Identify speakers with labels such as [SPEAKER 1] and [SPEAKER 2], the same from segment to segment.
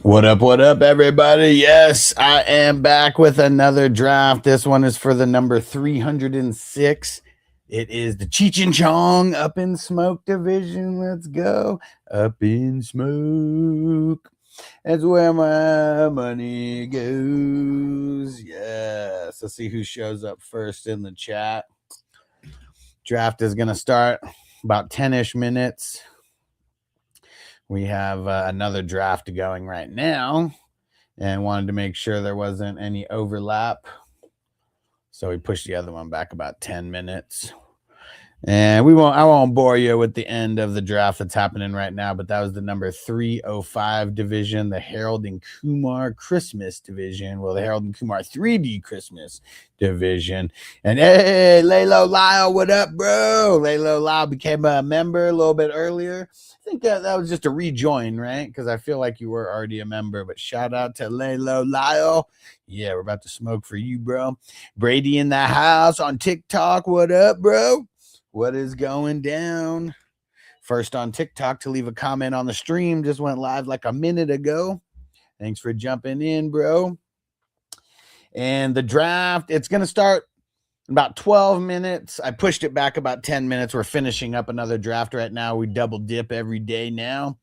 [SPEAKER 1] What up, everybody? Yes, I am back with another draft. This one is for the number 306. It is the Cheech and Chong Up in Smoke division. Let's go. Up in Smoke. That's where my money goes. Yes. Let's see who shows up first in the chat. Draft is going to start about 10-ish minutes. We have another draft going right now and wanted to make sure there wasn't any overlap. So we pushed the other one back about 10 minutes. And I won't bore you with the end of the draft that's happening right now, but that was the number 305 division, the Harold and Kumar Christmas division. Well, the Harold and Kumar 3D Christmas division. And hey, Laylo Lyle, what up, bro? Laylo Lyle became a member a little bit earlier. I think that was just a rejoin, right? Because I feel like you were already a member, but shout out to Laylo Lyle. Yeah, we're about to smoke for you, bro. Brady in the house on TikTok. What up, bro? What is going down? First on TikTok to leave a comment on the stream. Just went live like a minute ago. Thanks for jumping in, bro. And the draft, it's going to start in about 12 minutes. I pushed it back about 10 minutes. We're finishing up another draft right now. We double dip every day now.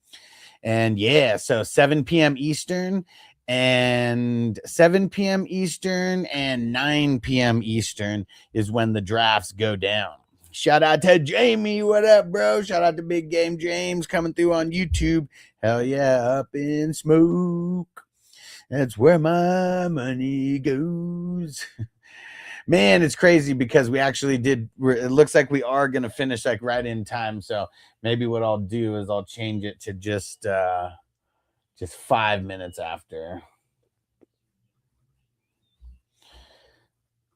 [SPEAKER 1] And yeah, so 7 p.m. Eastern and 7 p.m. Eastern and 9 p.m. Eastern is when the drafts go down. Shout out to Jamie. What up, bro? Shout out to Big Game James coming through on YouTube. Hell yeah, Up in Smoke. That's where my money goes. Man, it's crazy because we actually did. It looks like we are going to finish like right in time. So maybe what I'll do is I'll change it to just 5 minutes after.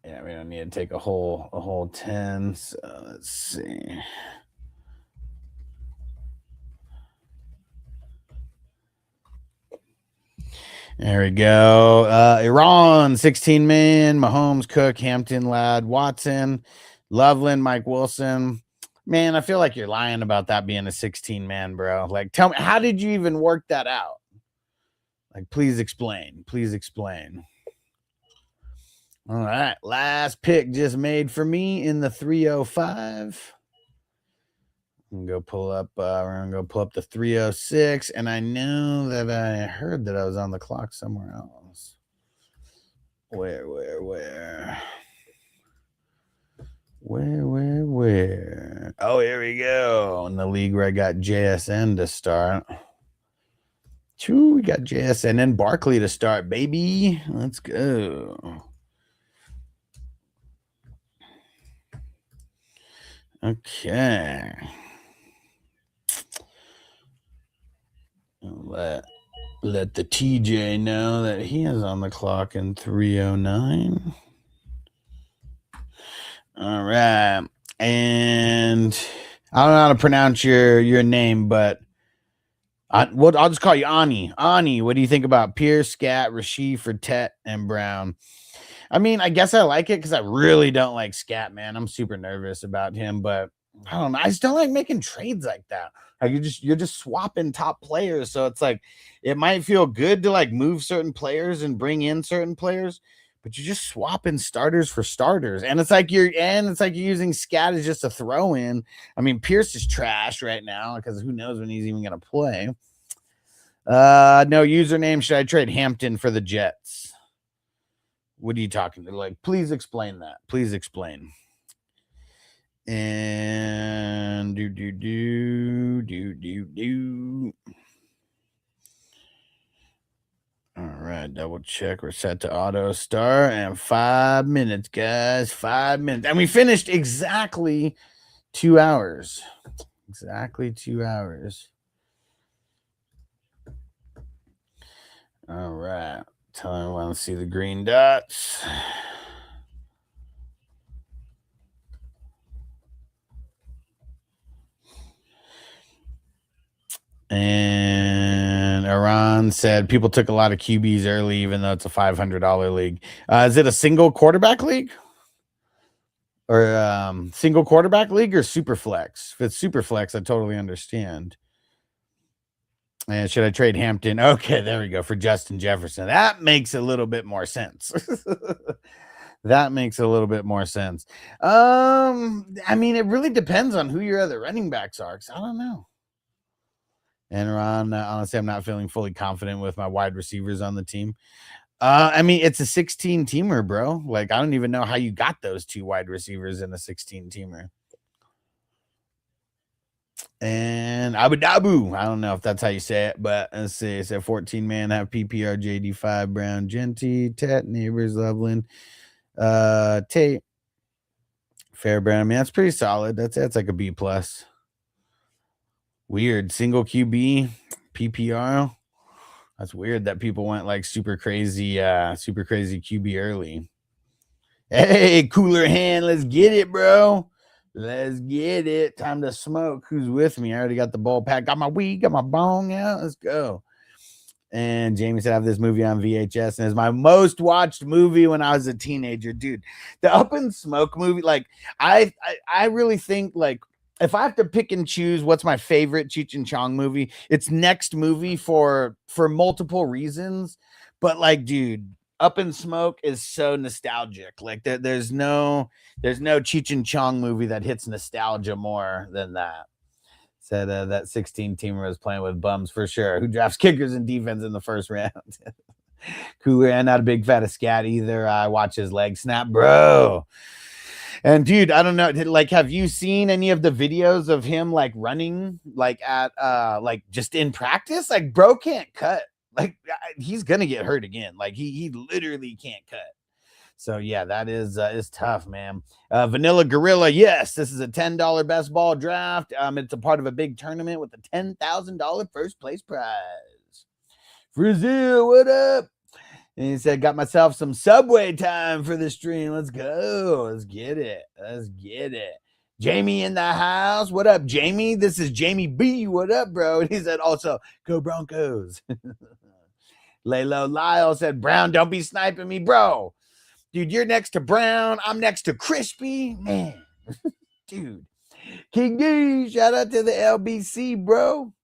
[SPEAKER 1] Yeah, we don't need to take a whole 10. So let's see. There we go. Iran, 16 man, Mahomes, Cook, Hampton, Ladd, Watson, Loveland, Mike Wilson. Man, I feel like you're lying about that being a 16 man, bro. Like, tell me, how did you even work that out? Like, please explain. Please explain. All right, last pick just made for me in the 305. I'm gonna go pull up. We're gonna go pull up the 306, and I know that I heard that I was on the clock somewhere else. Where? Oh, here we go. In the league where I got JSN to start. Choo, we got JSN and Barkley to start, baby. Let's go. Okay. Let the TJ know that he is on the clock in 309. All right. And I don't know how to pronounce your name, but I'll just call you Ani. Ani, what do you think about Pierce, Scat, Rasheed, Frette, and Brown? I mean, I guess I like it because I really don't like Scat, man. I'm super nervous about him, but I don't know. I just don't like making trades like that. Like you're just swapping top players. So it's like it might feel good to like move certain players and bring in certain players, but you're just swapping starters for starters. And it's like you're using Scat as just a throw in. I mean, Pierce is trash right now because who knows when he's even gonna play. No username. Should I trade Hampton for the Jets? What are you talking to? Like, please explain that. Please explain. And do. All right, double check. We're set to auto start and 5 minutes, guys. 5 minutes. And we finished exactly 2 hours. Exactly 2 hours. All right. Tell me I want to see the green dots. And Iran said people took a lot of QBs early, even though it's a $500 league. Is it a single quarterback league? Or single quarterback league or super flex? If it's super flex, I totally understand. And should I trade Hampton? Okay, there we go, for Justin Jefferson. That makes a little bit more sense. That makes a little bit more sense. I mean, it really depends on who your other running backs are, because I don't know. And Ron, honestly, I'm not feeling fully confident with my wide receivers on the team. I mean, it's a 16 teamer, bro. Like, I don't even know how you got those 2 wide receivers in a 16 teamer. And Abu Dhabu. I don't know if that's how you say it, but let's see. It said 14 man, have PPR, JD5, Brown, Genty, Tet, Neighbors, Loveland, Tate, Fairbairn. I mean, that's pretty solid. That's like a B plus. Weird. Single QB, PPR. That's weird that people went like super crazy QB early. Hey, cooler hand, let's get it, bro. Let's get it. Time to smoke. Who's with me? I already got the ball pack. Got my weed, got my bong out. Let's go. And Jamie said I have this movie on VHS, and it's my most watched movie when I was a teenager. Dude, the Up in Smoke movie, like I really think, like, if I have to pick and choose what's my favorite Cheech and Chong movie, it's Next Movie for multiple reasons. But like, dude, Up in Smoke is so nostalgic. Like there's no Cheech and Chong movie that hits nostalgia more than that. Said that 16 teamer was playing with bums for sure. Who drafts kickers and defense in the first round? Cooler, and not a big fat of scat either. I watch his leg snap, bro. And dude, I don't know, like, have you seen any of the videos of him like running, like at like just in practice? Like, bro can't cut. Like, he's gonna get hurt again. Like, he literally can't cut. So yeah, that is tough, man. Vanilla Gorilla, yes, this is a $10 best ball draft. It's a part of a big tournament with a $10,000 first place prize. Brazil, what up? And he said, got myself some Subway time for the stream. Let's go. Let's get it. Let's get it. Jamie in the house. What up, Jamie? This is Jamie B. What up, bro? And he said also, go Broncos. Laylo Lyle said, Brown, don't be sniping me, bro. Dude, you're next to Brown. I'm next to Crispy. Man, dude. King D, shout out to the LBC, bro.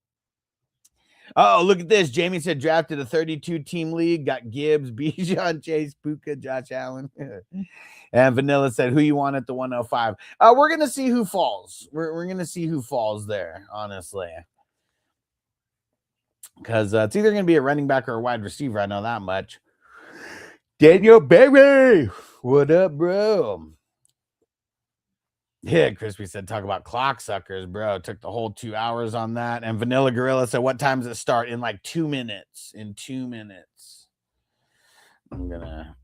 [SPEAKER 1] Oh, look at this. Jamie said drafted a 32-team league. Got Gibbs, Bijan, Chase, Puka, Josh Allen. And Vanilla said, who you want at the 105? We're going to see who falls. We're going to see who falls there, honestly. Because it's either going to be a running back or a wide receiver. I know that much. Daniel Berry. What up, bro? Yeah, Crispy said, talk about clock suckers, bro. It took the whole 2 hours on that. And Vanilla Gorilla said, what time does it start? In like 2 minutes. In 2 minutes. I'm going to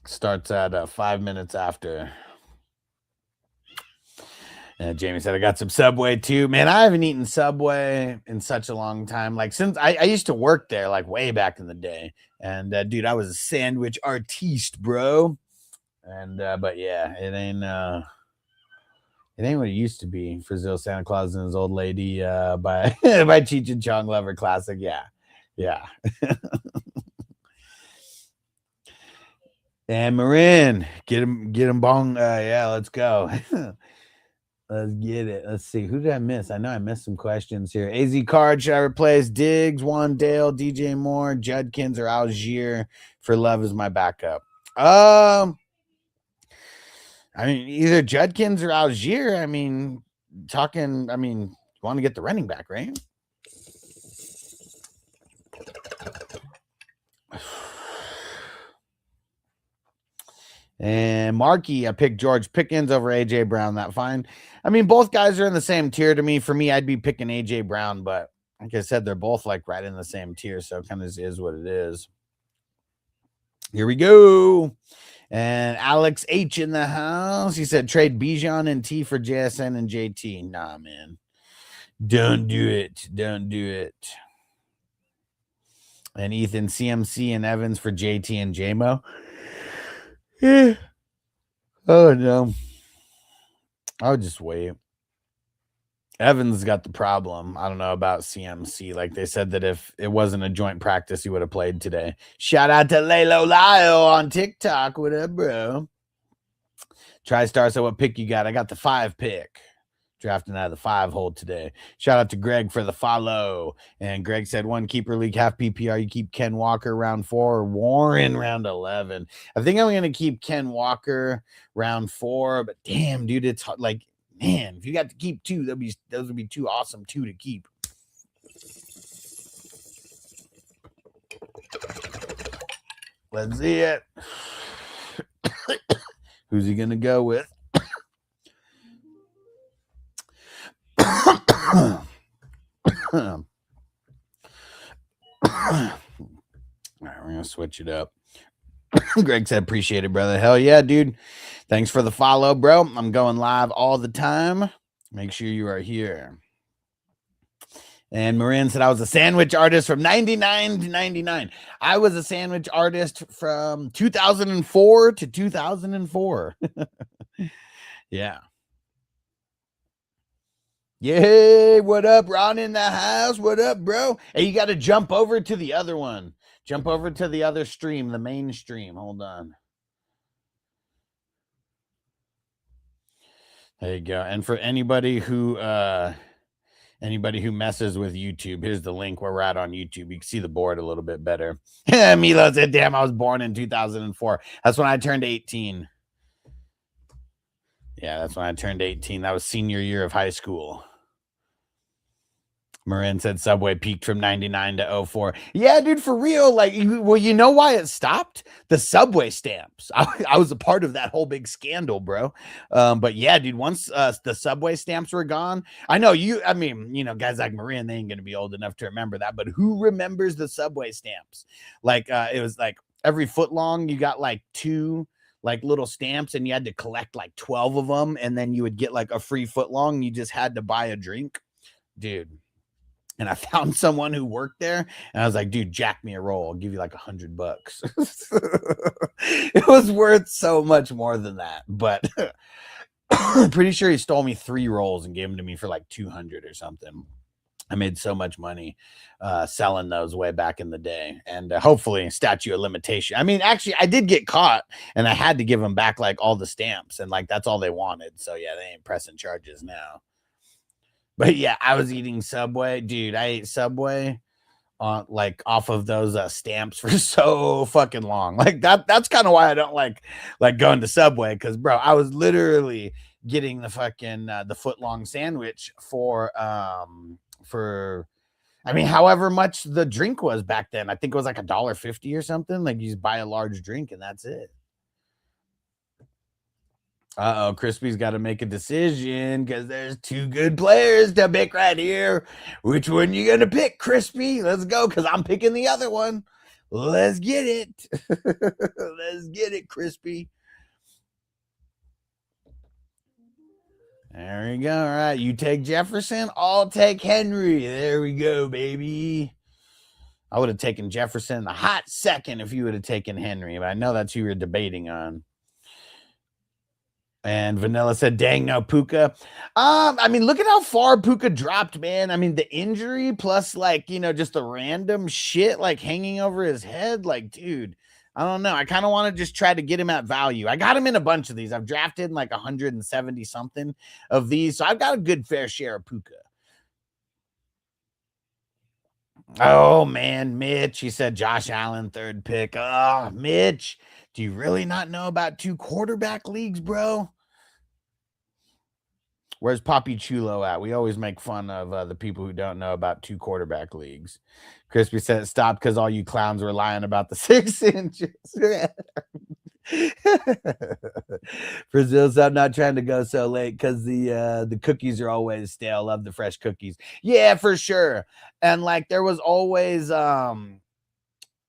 [SPEAKER 1] starts at 5 minutes after. And Jamie said, I got some Subway too. Man, I haven't eaten Subway in such a long time. Like, since I used to work there, like way back in the day. And dude, I was a sandwich artiste, bro. And but yeah, it ain't what it used to be. Brazil, Santa Claus and his old lady by by Cheech and Chong Lover classic. Yeah. And Marin, get him bong. Yeah, let's go. Let's get it. Let's see. Who did I miss? I know I missed some questions here. AZ Card, should I replace Diggs, Wandale, DJ Moore, Judkins, or Algier for Love as my backup? I mean, either Judkins or Algier. I mean, you want to get the running back, right? And Markey, I picked George Pickens over AJ Brown. That fine. I mean, both guys are in the same tier to me. For me, I'd be picking AJ Brown, but like I said, they're both like right in the same tier, so it kind of is what it is. Here we go. And Alex H in the house. He said trade Bijan and T for JSN and JT. Nah, man. Don't do it. Don't do it. And Ethan, CMC and Evans for JT and JMO. Yeah. Oh, no. I would just wait. Evans got the problem. I don't know about CMC. Like they said that if it wasn't a joint practice, he would have played today. Shout out to Laylo Lyle on TikTok. What up, bro? TriStar said, what pick you got? I got the 5 pick. drafting out of the 5 hole today. Shout out to Greg for the follow. And Greg said 1 keeper league, half PPR. You keep Ken Walker round 4 or Warren round 11. I think I'm going to keep Ken Walker round 4, but damn, dude, it's like, man, if you got to keep 2, those would be 2 awesome 2 to keep. Let's see it. Who's he gonna go with? All right, we're gonna switch it up. Greg said, appreciate it, brother. Hell yeah, dude. Thanks for the follow, bro. I'm going live all the time. Make sure you are here. And Marin said, I was a sandwich artist from 99 to 99. I was a sandwich artist from 2004 to 2004. Yeah. Yay, what up, Ron in the house? What up, bro? Hey, you got to jump over to the other one. Jump over to the other stream, the main stream. Hold on. There you go. And for anybody who messes with YouTube, here's the link where we're at on YouTube. You can see the board a little bit better. Milo said, damn, I was born in 2004. That's when I turned 18. Yeah, that's when I turned 18. That was senior year of high school. Marin said Subway peaked from 99 to 04. Yeah, dude, for real. Like, well, you know why it stopped? The Subway stamps. I was a part of that whole big scandal, bro. But yeah, dude, once the Subway stamps were gone, I know guys like Marin, they ain't going to be old enough to remember that. But who remembers the Subway stamps? Like, it was like every foot long, you got like 2 like little stamps and you had to collect like 12 of them. And then you would get like a free foot long. You just had to buy a drink, dude. And I found someone who worked there, and I was like, dude, jack me a roll. I'll give you like $100. It was worth so much more than that. But I'm pretty sure he stole me 3 rolls and gave them to me for like 200 or something. I made so much money selling those way back in the day. And hopefully statute of limitation. I mean, actually, I did get caught, and I had to give them back like all the stamps. And like, that's all they wanted. So yeah, they ain't pressing charges now. But yeah, I was eating Subway. Dude, I ate Subway on like off of those stamps for so fucking long. Like that's kind of why I don't like going to Subway, because bro, I was literally getting the fucking the foot long sandwich for I mean, however much the drink was back then. I think it was like $1.50 or something. Like, you just buy a large drink and that's it. Crispy's got to make a decision because there's 2 good players to pick right here. Which one you gonna pick, Crispy? Let's go, because I'm picking the other one. Let's get it. Let's get it, Crispy. There we go. All right, you take Jefferson. I'll take Henry. There we go, baby. I would have taken Jefferson in a hot second if you would have taken Henry, but I know that's who you're debating on. And Vanilla said, dang, no Puka. I mean, look at how far Puka dropped, man. I mean, the injury plus like, just the random shit like hanging over his head. Like, dude, I don't know. I kind of want to just try to get him at value. I got him in a bunch of these. I've drafted like 170 something of these. So I've got a good fair share of Puka. Oh, man, Mitch. He said Josh Allen, 3rd pick. Oh, Mitch. Do you really not know about 2 quarterback leagues, bro? Where's Poppy Chulo at? We always make fun of the people who don't know about 2 quarterback leagues. Crispy said stop because all you clowns were lying about the 6 inches. Brazil said, I'm not trying to go so late because the cookies are always stale. Love the fresh cookies. Yeah, for sure. And like there was always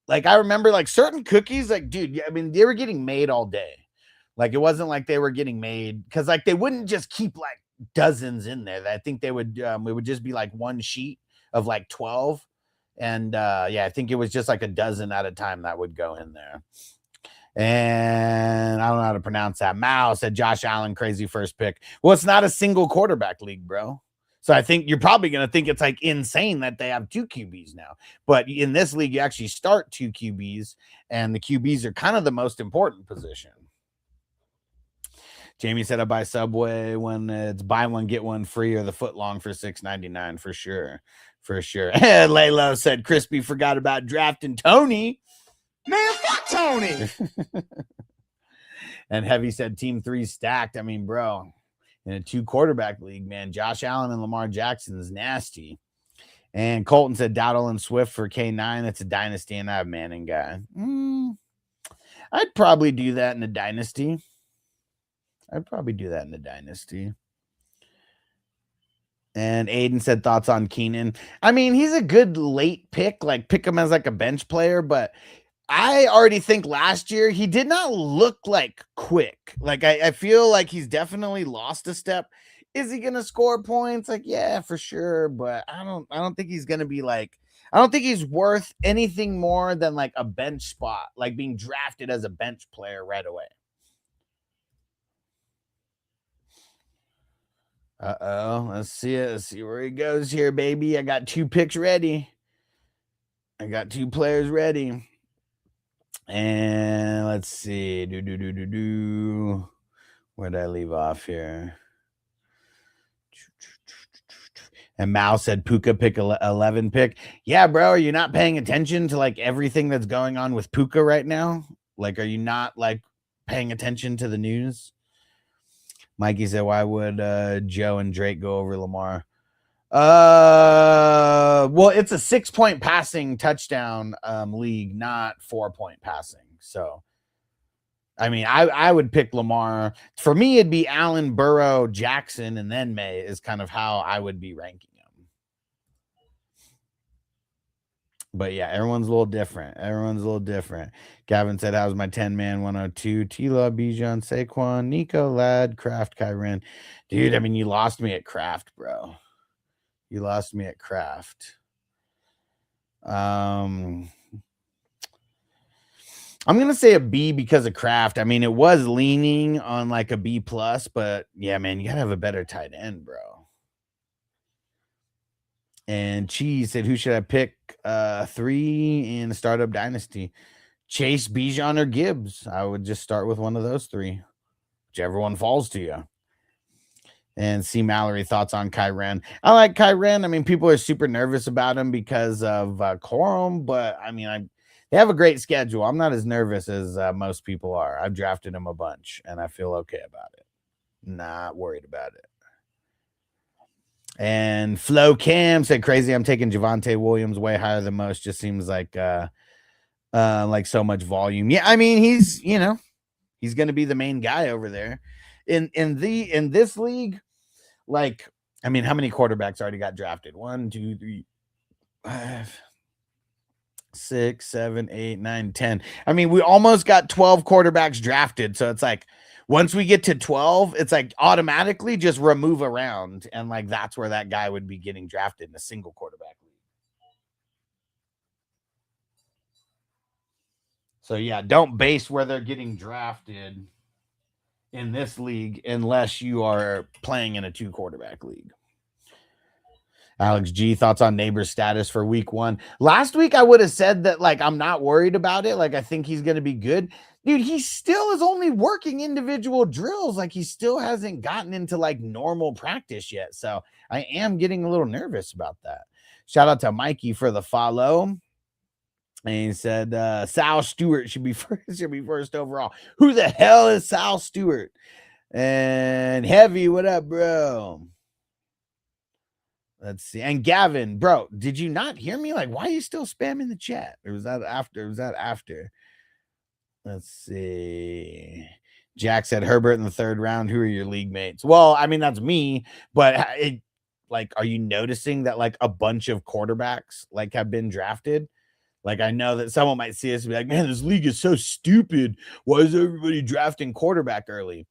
[SPEAKER 1] like I remember like certain cookies, like dude, I mean, they were getting made all day. Like it wasn't like they were getting made because like they wouldn't just keep like dozens in there. I think they would it would just be like one sheet of like 12. And yeah, I think it was just like a dozen at a time that would go in there. And I don't know how to pronounce that. Mao said Josh Allen, crazy 1st pick. Well, it's not a single quarterback league, bro. So I think you're probably going to think it's like insane that they have 2 QBs now. But in this league, you actually start 2 QBs, and the QBs are kind of the most important position. Jamie said I buy Subway when it's buy one get one free, or the foot long for $6.99 for sure. For sure. Laylo said Crispy forgot about drafting Tony.
[SPEAKER 2] Man, fuck Tony.
[SPEAKER 1] And Heavy said Team 3 stacked. I mean, bro, in a 2-quarterback league, man, Josh Allen and Lamar Jackson is nasty. And Colton said Dowdle and Swift for K9. It's a dynasty, and I have Manning guy. I'd probably do that in a dynasty. And Aiden said thoughts on Keenan. I mean, he's a good late pick. Like, pick him as like a bench player, but I already think last year he did not look like quick. Like, I feel like he's definitely lost a step. Is he gonna score points? Like, yeah, for sure. But I don't think he's gonna be like, I don't think he's worth anything more than like a bench spot, like being drafted as a bench player right away. Let's see it. Let's see where he goes here, baby. I got 2 picks ready. I got 2 players ready. And let's see. Where'd I leave off here? And Mao said Puka pick 11 pick. Yeah, bro. Are you not paying attention to like everything that's going on with Puka right now? Like, are you not like paying attention to the news? Mikey said, why would Joe and Drake go over Lamar? Well, it's a 6-point passing touchdown league, not 4-point passing. So, I mean, I would pick Lamar. For me, it'd be Allen, Burrow, Jackson, and then May is kind of how I would be ranking them. But yeah, everyone's a little different. Gavin said, how's my 10-man 102? Tila, Bijan, Saquon, Nico, Ladd, Kraft, Kyren. Dude, I mean, you lost me at Kraft, bro. I'm going to say a B because of Kraft. I mean, it was leaning on like a B+, but yeah, man, you got to have a better tight end, bro. And Cheese said, who should I pick 3 in the startup dynasty? Chase, Bijan, or Gibbs? I would just start with one of those 3, whichever one falls to you. And C. Mallory, thoughts on Kyren? I like Kyren. I mean, people are super nervous about him because of Corum, but I mean, they have a great schedule. I'm not as nervous as most people are. I've drafted him a bunch, and I feel okay about it. Not worried about it. And Flo Cam said, crazy, I'm taking Javonte Williams way higher than most. Just seems like so much volume. Yeah, I mean, he's going to be the main guy over there. In this league, like, I mean, how many quarterbacks already got drafted? 1, 2, 3, 5, 6, 7, 8, 9, 10. I mean, we almost got 12 quarterbacks drafted. So it's like, once we get to 12, it's like automatically just remove around. And like, that's where that guy would be getting drafted in a single quarterback league. So yeah, don't base where they're getting drafted in this league unless you are playing in a 2-quarterback league. Alex G, thoughts on Neighbor's status for week 1? Last week, I would have said that, like, I'm not worried about it. Like, I think he's going to be good. Dude, he still is only working individual drills. Like, he still hasn't gotten into, like, normal practice yet. So I am getting a little nervous about that. Shout out to Mikey for the follow. And he said, Sal Stewart should be first overall. Who the hell is Sal Stewart? And Heavy, what up, bro? Let's see. And Gavin, bro, did you not hear me? Like, why are you still spamming the chat? Or was that after? Let's see. Jack said Herbert in the 3rd round. Who are your league mates? Well, I mean, that's me. But are you noticing that like a bunch of quarterbacks like have been drafted? Like, I know that someone might see us and be like, man, this league is so stupid. Why is everybody drafting quarterback early?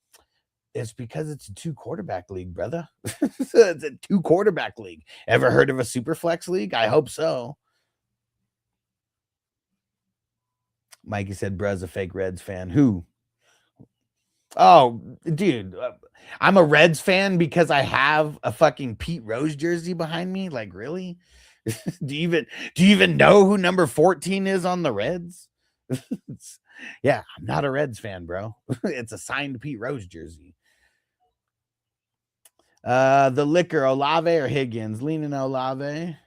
[SPEAKER 1] It's because it's a 2-quarterback league, brother. It's a 2-quarterback league. Ever heard of a super flex league? I hope so. Mikey said, bruh's a fake Reds fan. Who? Oh, dude. I'm a Reds fan because I have a fucking Pete Rose jersey behind me. Like, really? Do you even know who number 14 is on the Reds? Yeah, I'm not a Reds fan, bro. It's a signed Pete Rose jersey. The liquor, Olave or Higgins? Leaning Olave.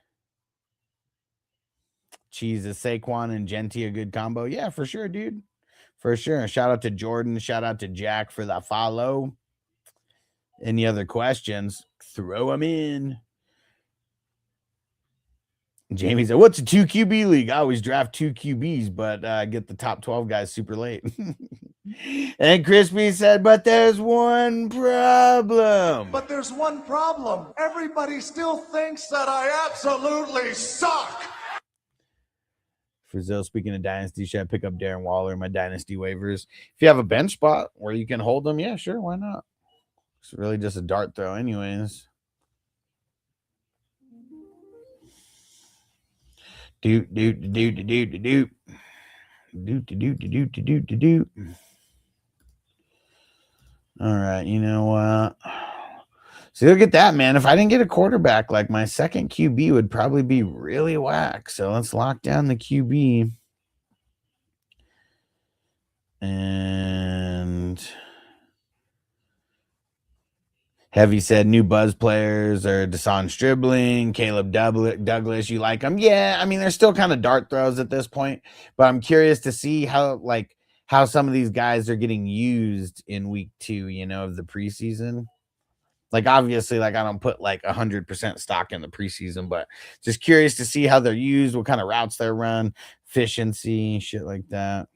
[SPEAKER 1] Cheese is Saquon and Genti a good combo? Yeah, for sure, dude. For sure. Shout out to Jordan. Shout out to Jack for the follow. Any other questions? Throw them in. Jamie said, what's a 2 QB league? I always draft 2 QBs, but get the top 12 guys super late. And Crispy said, but there's one problem.
[SPEAKER 2] But there's one problem. Everybody still thinks that I absolutely suck.
[SPEAKER 1] Frizzell, speaking of Dynasty, should I pick up Darren Waller in my Dynasty waivers? If you have a bench spot where you can hold them, yeah, sure, why not? It's really just a dart throw anyways. Doot. All right, you know what? So look at that, man. If I didn't get a quarterback, like my second QB would probably be really whack. So let's lock down the QB. And Heavy said new buzz players are Deshaun Stribling, Caleb Douglas. You like them? Yeah, I mean, they're still kind of dart throws at this point, but I'm curious to see how some of these guys are getting used in week 2, of the preseason. Like, obviously, I don't put 100% stock in the preseason, but just curious to see how they're used, what kind of routes they're run, efficiency, shit like that.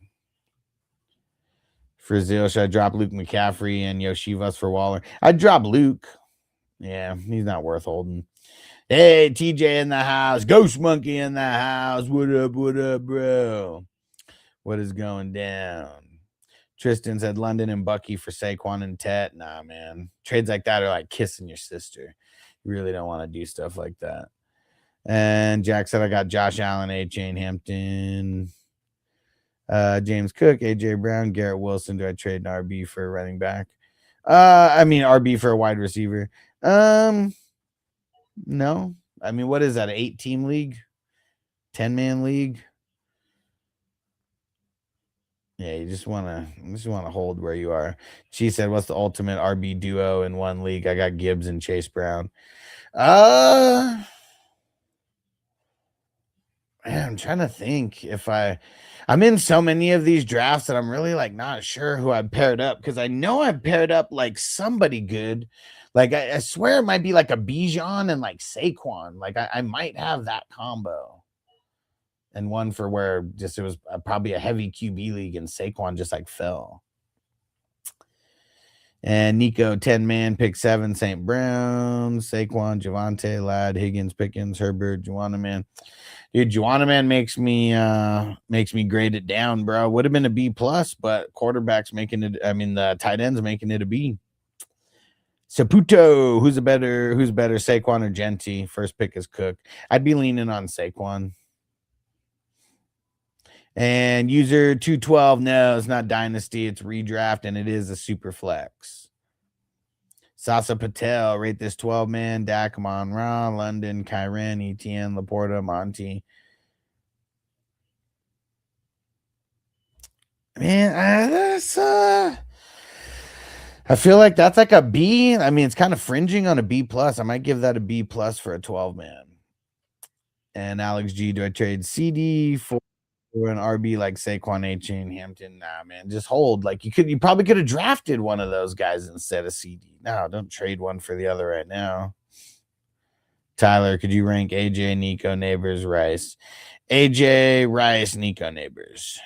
[SPEAKER 1] Frizzell, should I drop Luke McCaffrey and Yoshivas for Waller? I'd drop Luke. Yeah, he's not worth holding. Hey, TJ in the house. Ghost Monkey in the house. What up, bro? What is going down? Tristan said London and Bucky for Saquon and Tet. Nah, man. Trades like that are like kissing your sister. You really don't want to do stuff like that. And Jack said I got Josh Allen, A. Chain Hampton. James Cook, AJ Brown, Garrett Wilson. Do I trade an RB for a running back? I mean RB for a wide receiver. No. I mean, what is that? An 8-team league? 10-man league? Yeah, you just wanna hold where you are. She said, "What's the ultimate RB duo in one league?" I got Gibbs and Chase Brown. Man, I'm trying to think if I'm in so many of these drafts that I'm really not sure who I paired up, because I know I paired up somebody good. I swear it might be a Bijan and Saquon. I might have that combo. And one for where it was probably a heavy QB league and Saquon just fell. And Nico 10-man pick 7, St. Brown, Saquon, Javante, Ladd, Higgins, Pickens, Herbert, Juana Man. Dude, Juana Man makes me grade it down, bro. Would have been a B+, but quarterback's making it. I mean, the tight end's making it a B. Saputo, who's better, Saquon or Genti? First pick is Cook. I'd be leaning on Saquon. And user 212, no, it's not Dynasty, it's redraft, and it is a super flex. Sasa Patel, rate this 12-man. Dak, Monra, London, Kyren, Etienne, Laporta, Monty. Man, that's I feel like that's a B. I mean, it's kind of fringing on a B+. I might give that a B+ for a 12-man. And Alex G, do I trade CD for an RB like Saquon, A-Chain, Hampton? Nah, man, just hold. You probably could have drafted one of those guys instead of CD. No, don't trade one for the other right now. Tyler, could you rank AJ, Nico, Neighbors, Rice? AJ, Rice, Nico, Neighbors.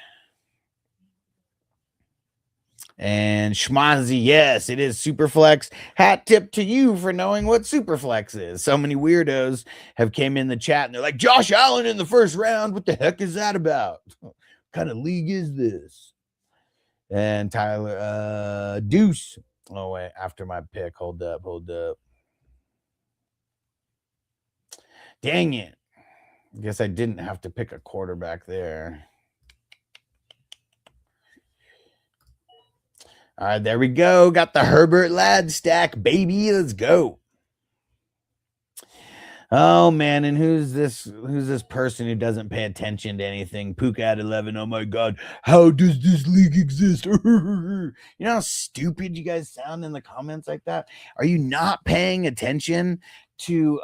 [SPEAKER 1] And Schmazzy, yes, it is Superflex. Hat tip to you for knowing what Superflex is. So many weirdos have came in the chat and they're like, Josh Allen in the first round. What the heck is that about? What kind of league is this? And Tyler, Deuce. Oh, wait, after my pick. Hold up. Dang it. I guess I didn't have to pick a quarterback there. All right, there we go. Got the Herbert Ladd stack, baby. Let's go. Oh man, and who's this person who doesn't pay attention to anything? Puka at 11. Oh my god, how does this league exist? You know how stupid you guys sound in the comments like that? Are you not paying attention to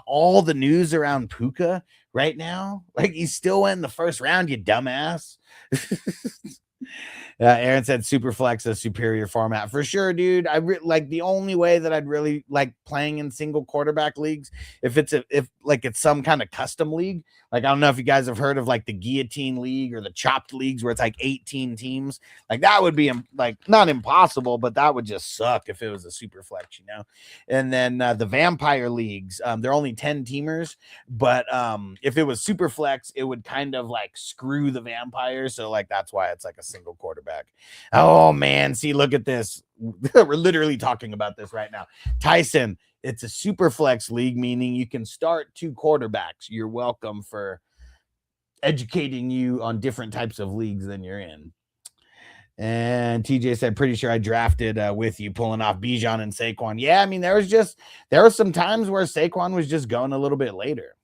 [SPEAKER 1] all the news around Puka right now? Like, he still went in the first round, you dumbass. Aaron said Superflex a superior format for sure, dude. Like, the only way that I'd really like playing in single quarterback leagues if it's some kind of custom league. Like, I don't know if you guys have heard of like the guillotine league or the chopped leagues where it's like 18 teams. Like, that would be like not impossible, but that would just suck if it was a Superflex, you know. And then the vampire leagues, they're only 10 teamers, but if it was Superflex, it would kind of like screw the vampires. So like that's why it's like a single quarterback. Oh man, see, look at this. We're literally talking about this right now. Tyson, it's a super flex league, meaning you can start 2 quarterbacks. You're welcome for educating you on different types of leagues than you're in. And TJ said, pretty sure I drafted with you, pulling off Bijan and Saquon. Yeah, I mean, there was some times where Saquon was just going a little bit later.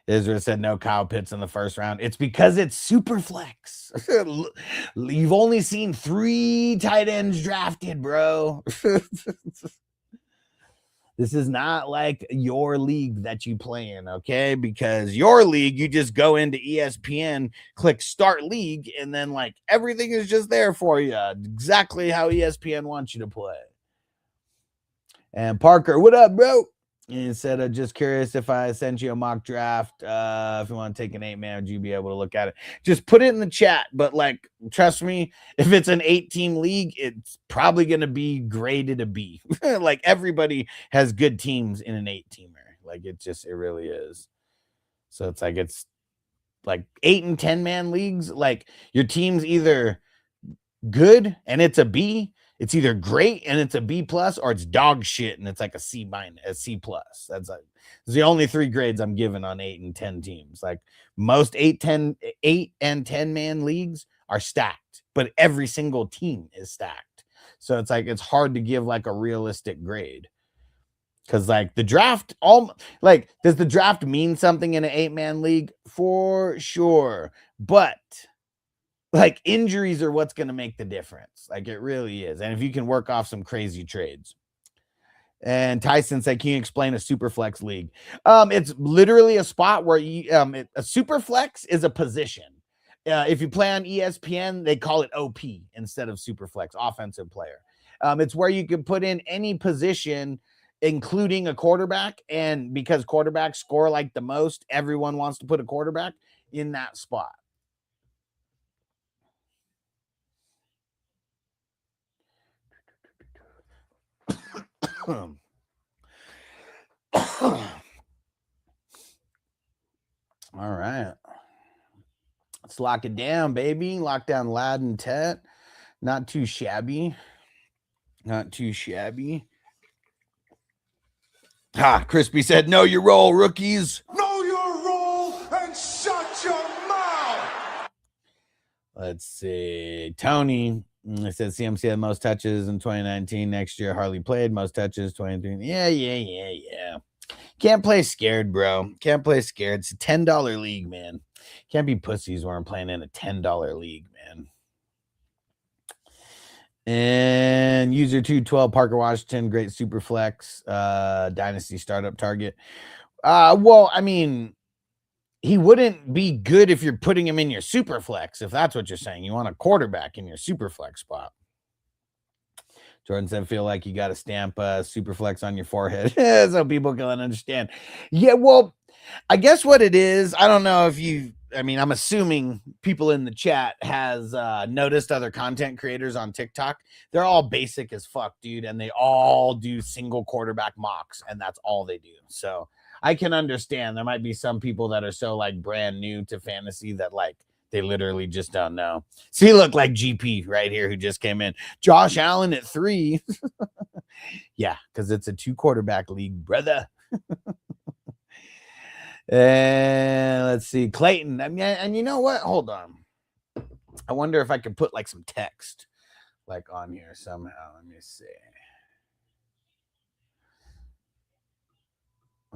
[SPEAKER 1] Israel said no Kyle Pitts in the first round. It's because it's super flex. You've only seen 3 tight ends drafted, bro. This is not like your league that you play in, okay? Because your league, you just go into ESPN, click start league, and then like everything is just there for you. Exactly how ESPN wants you to play. And Parker, what up, bro? He said, just curious if I sent you a mock draft. If you want to take an 8-man, would you be able to look at it? Just put it in the chat. But like, trust me, if it's an 8-team league, it's probably going to be graded a B. Like, everybody has good teams in an 8-teamer. Like, it really is. So it's like 8 and 10-man leagues. Like, your team's either good and it's a B, it's either great and it's a B plus, or it's dog shit and it's like a C minus, a C plus. That's like the only 3 grades I'm giving on 8 and 10 teams. Like, most 8 and 10 man leagues are stacked, but every single team is stacked. So it's like it's hard to give like a realistic grade. Because like the draft, does the draft mean something in an 8-man league? For sure. But like, injuries are what's going to make the difference. Like, it really is. And if you can work off some crazy trades. And Tyson said, can you explain a super flex league? It's literally a spot where a super flex is a position. If you play on ESPN, they call it OP instead of super flex, offensive player. It's where you can put in any position, including a quarterback. And because quarterbacks score like the most, everyone wants to put a quarterback in that spot. All right. Let's lock it down, baby. Lock down Lad and Tet. Not too shabby. Not too shabby. Ha, Crispy said, know your role, rookies.
[SPEAKER 2] Know your role and shut your mouth.
[SPEAKER 1] Let's see. Tony said CMC had most touches in 2019. Next year, Harley played most touches 2023. Yeah. Can't play scared, bro. Can't play scared. It's a $10 league, man. Can't be pussies when I'm playing in a $10 league, man. And user 212 Parker Washington, great super flex, dynasty startup target. Well, I mean, he wouldn't be good if you're putting him in your super flex, if that's what you're saying. You want a quarterback in your super flex spot. Jordan said, feel like you got to stamp super flex on your forehead so people can understand. Yeah, well, I guess what it is, I don't know if I'm assuming people in the chat has noticed other content creators on TikTok. They're all basic as fuck, dude, and they all do single quarterback mocks, and that's all they do. So I can understand there might be some people that are so like brand new to fantasy that like they literally just don't know. So he looked like GP right here who just came in. Josh Allen at 3. Yeah, because it's a 2 quarterback league, brother. And let's see, Clayton. I mean, and you know what? Hold on. I wonder if I could put like some text like on here somehow. Let me see.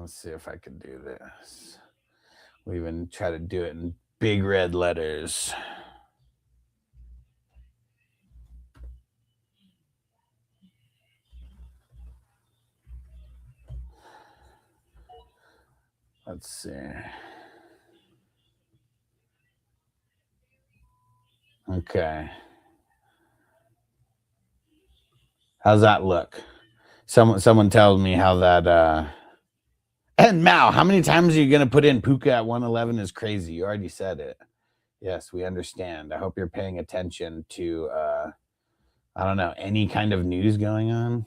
[SPEAKER 1] Let's see if I can do this. We even try to do it in big red letters. Let's see. Okay. How's that look? Someone tells me how that and Mao, how many times are you gonna put in Puka at 111 is crazy. You already said it. Yes, we understand. I hope you're paying attention to I don't know, any kind of news going on.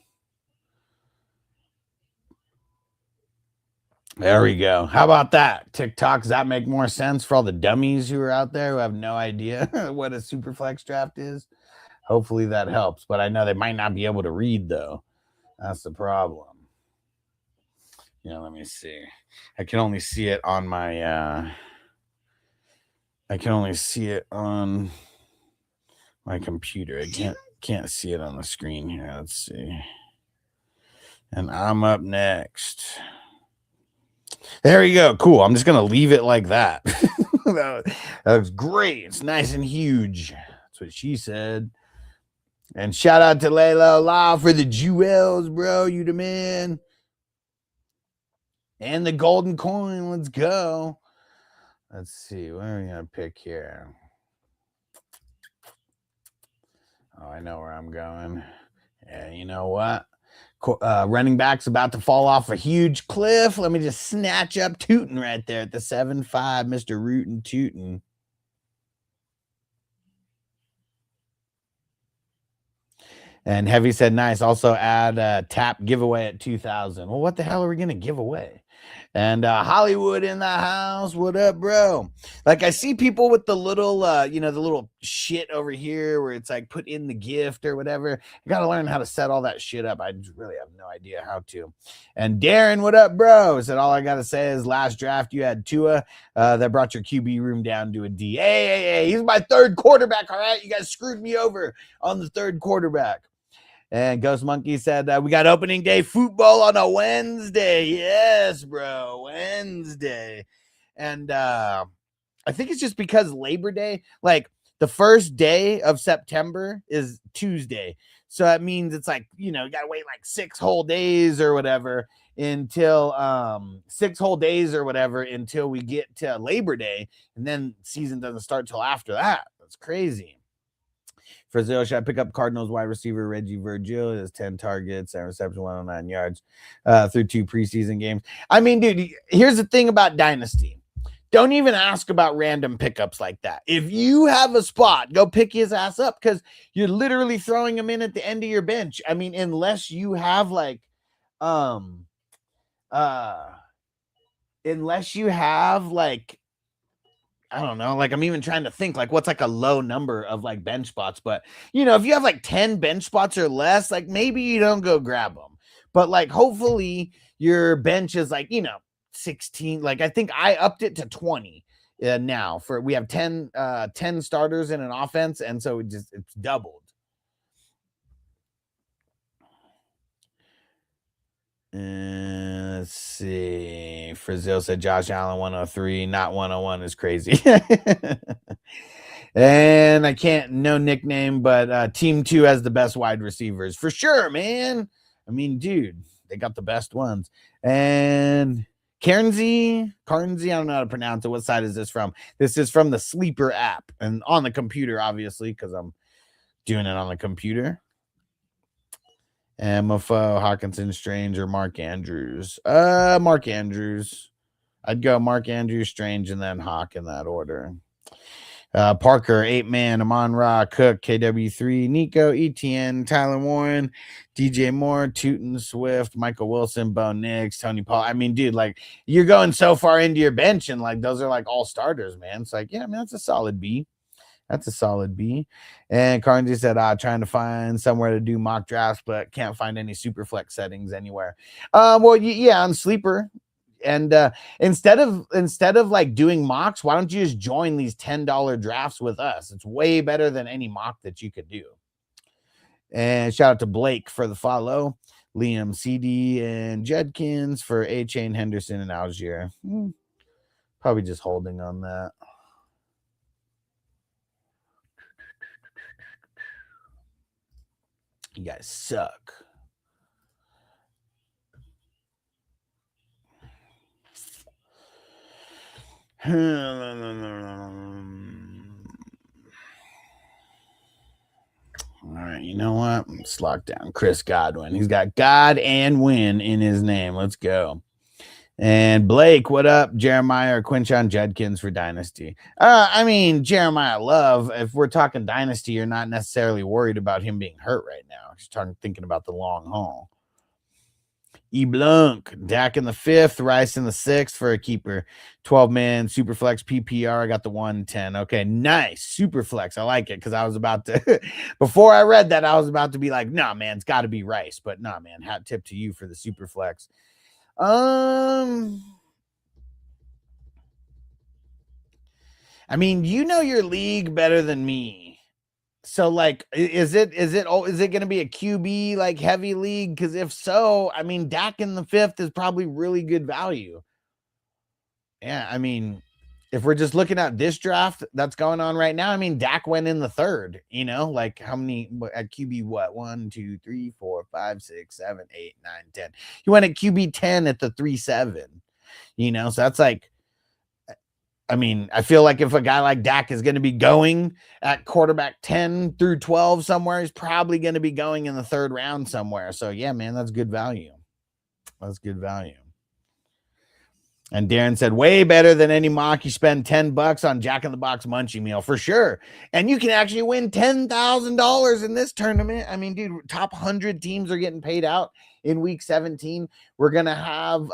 [SPEAKER 1] There we go. How about that? TikTok, does that make more sense for all the dummies who are out there who have no idea what a super flex draft is? Hopefully that helps, but I know they might not be able to read though. That's the problem. Let me see. I can only see it on my I can only see it on my computer. I can't see it on the screen here. Let's see. And I'm up next. There you go. Cool. I'm just gonna leave it like that. that was great. It's nice and huge. That's what she said. And shout out to Layla La for the jewels, bro. You the man. And the golden coin. Let's go. Let's see. What are we gonna pick here? Oh, I know where I'm going. Yeah, you know what? Running back's about to fall off a huge cliff. Let me just snatch up Tootin right there at the 7-5, Mr. Rootin' Tootin. And Heavy said, nice. Also add tap giveaway at 2,000. Well, what the hell are we going to give away? And Hollywood in the house. What up, bro? Like, I see people with the little, the little shit over here where it's like put in the gift or whatever. You got to learn how to set all that shit up. I really have no idea how to. And Darren, what up, bro? Said, all I got to say is last draft you had Tua. That brought your QB room down to a D. Hey, he's my third quarterback, all right? You guys screwed me over on the third quarterback. And Ghost Monkey said, we got opening day football on a Wednesday. Yes, bro, Wednesday. And I think it's just because Labor Day, like the first day of September is Tuesday. So that means it's like, you got to wait like 6 whole days or whatever until until we get to Labor Day. And then season doesn't start till after that. That's crazy. For Zero, should I pick up Cardinals wide receiver Reggie Virgil? He has 10 targets and reception, 109 yards through 2 preseason games. I mean, dude, here's the thing about Dynasty. Don't even ask about random pickups like that. If you have a spot, go pick his ass up because you're literally throwing him in at the end of your bench. I mean, unless you have like, I don't know. Like, I'm even trying to think, like, what's like a low number of like bench spots. But, if you have like 10 bench spots or less, like maybe you don't go grab them. But like, hopefully your bench is like, 16. Like, I think I upped it to 20 now. We have 10 starters in an offense. And so it's doubled. Let's see. Frizzell said Josh Allen 103, not 101 is crazy. And I can't, no nickname, but Team 2 has the best wide receivers for sure, man. I mean, dude, they got the best ones. And Carnsey, I don't know how to pronounce it. What side is this from? This is from the Sleeper app and on the computer, obviously, because I'm doing it on the computer. And Mofo, Hawkinson, Strange, or Mark Andrews. Mark Andrews. I'd go Mark Andrews, Strange, and then Hawk in that order. Parker, 8-man, Amon-Ra, Cook, KW3, Nico, ETN, Tyler Warren, DJ Moore, Tootin, Swift, Michael Wilson, Bo Nix, Tony Paul. I mean, dude, like, you're going so far into your bench, and, like, those are, like, all starters, man. It's like, yeah, man, that's a solid B. That's a solid B. And Carnegie said, trying to find somewhere to do mock drafts, but can't find any super flex settings anywhere. Well, yeah, on Sleeper. And instead of like doing mocks, why don't you just join these $10 drafts with us? It's way better than any mock that you could do. And shout out to Blake for the follow. Liam, CD, and Judkins for A-Chain, Henderson, and Algier. Probably just holding on that. You guys suck. All right, you know what? Let's lock down Chris Godwin. He's got God and win in his name. Let's go. And Blake, what up? Jeremiah or Quinshon Judkins for Dynasty. I mean, Jeremiah Love, if we're talking Dynasty, you're not necessarily worried about him being hurt right now. Just thinking about the long haul. E. Blanc, Dak in the 5th, Rice in the 6th for a keeper. 12-man, Superflex PPR. I got the 110. Okay, nice. Superflex. I like it because I was about to, before I read that, I was about to be like, nah, man, it's got to be Rice. But nah, man, hat tip to you for the Superflex. I mean, you know your league better than me. So like, is it going to be a QB like heavy league? Because if so, I mean, Dak in the 5th is probably really good value. Yeah, I mean, if we're just looking at this draft that's going on right now, I mean, Dak went in the 3rd. You know, like how many at QB? What 1, 2, 3, 4, 5, 6, 7, 8, 9, 10. He went at QB 10 at the 3-7. You know, so that's like. I mean, I feel like if a guy like Dak is going to be going at quarterback 10 through 12 somewhere, he's probably going to be going in the 3rd round somewhere. So, yeah, man, that's good value. That's good value. And Darren said, way better than any mock. You spend $10 on Jack in the Box Munchie Meal for sure. And you can actually win $10,000 in this tournament. I mean, dude, top 100 teams are getting paid out in week 17. We're going to have,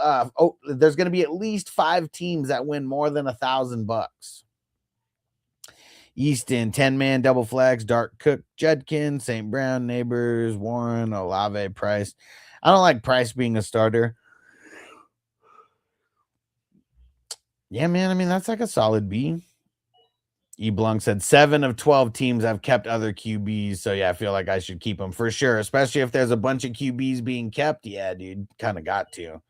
[SPEAKER 1] there's going to be at least 5 teams that win more than $1,000. Easton, 10-man double flex, Dark Cook, Judkins, St. Brown, Neighbors, Warren, Olave, Price. I don't like Price being a starter. Yeah, man. I mean, that's like a solid B. E. Blanc said 7 of 12 teams have kept other QBs. So, yeah, I feel like I should keep them for sure, especially if there's a bunch of QBs being kept. Yeah, dude, kind of got to.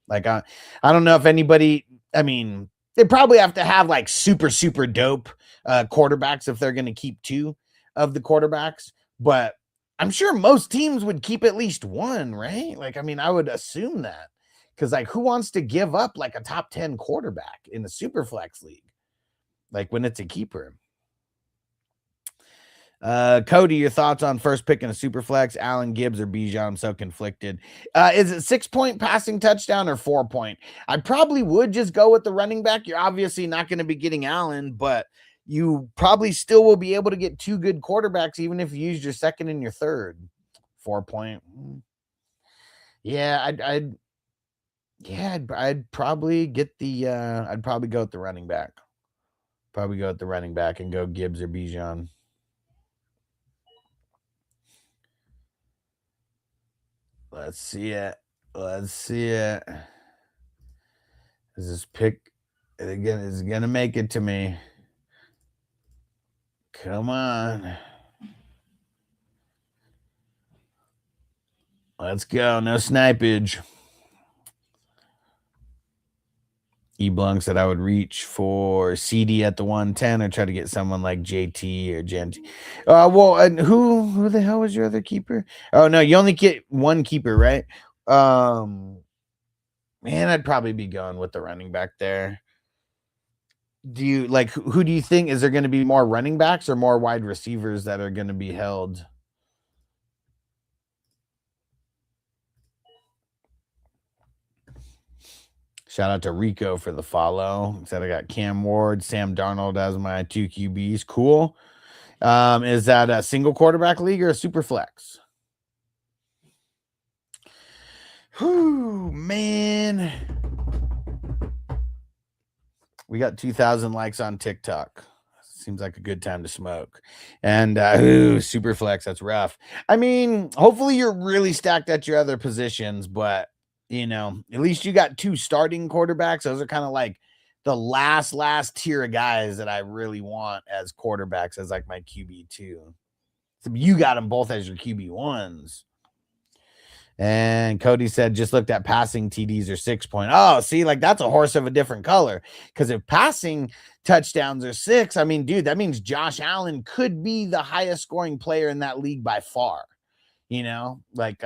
[SPEAKER 1] Like, I don't know if anybody, I mean, they probably have to have like super, super dope quarterbacks if they're going to keep 2 of the quarterbacks. But I'm sure most teams would keep at least 1, right? Like, I mean, I would assume that. Because, like, who wants to give up like a top 10 quarterback in the super flex league? Like when it's a keeper. Cody, your thoughts on first pick in a super flex, Allen, Gibbs, or Bijan? I'm so conflicted. Is it 6-point passing touchdown or 4-point? I probably would just go with the running back. You're obviously not going to be getting Allen, but you probably still will be able to get 2 good quarterbacks, even if you use your 2nd and your 3rd. 4-point. Yeah, I'd probably get the I'd probably go with the running back. Probably go with the running back and go Gibbs or Bijan. Let's see it. Is this pick again? Is gonna make it to me? Come on. Let's go. No snipage. E. Blanc said I would reach for CD at the 110 or try to get someone like JT or Gent. Well, and who the hell was your other keeper? Oh no, you only get 1 keeper, right? Man, I'd probably be going with the running back there. Do you like who do you think is there going to be more running backs or more wide receivers that are going to be held? Shout out to Rico for the follow. Said I got Cam Ward, Sam Darnold as my 2 QBs. Cool. Is that a single quarterback league or a super flex? Whew, man. We got 2,000 likes on TikTok. Seems like a good time to smoke. And super flex, that's rough. I mean, hopefully you're really stacked at your other positions, but you know, at least you got 2 starting quarterbacks. Those are kind of like the last tier of guys that I really want as quarterbacks as like my QB2. So you got them both as your QB1s. And Cody said, just looked at passing TDs or 6 point. Oh, see, like that's a horse of a different color. Because if passing touchdowns are 6, I mean, dude, that means Josh Allen could be the highest scoring player in that league by far. You know, like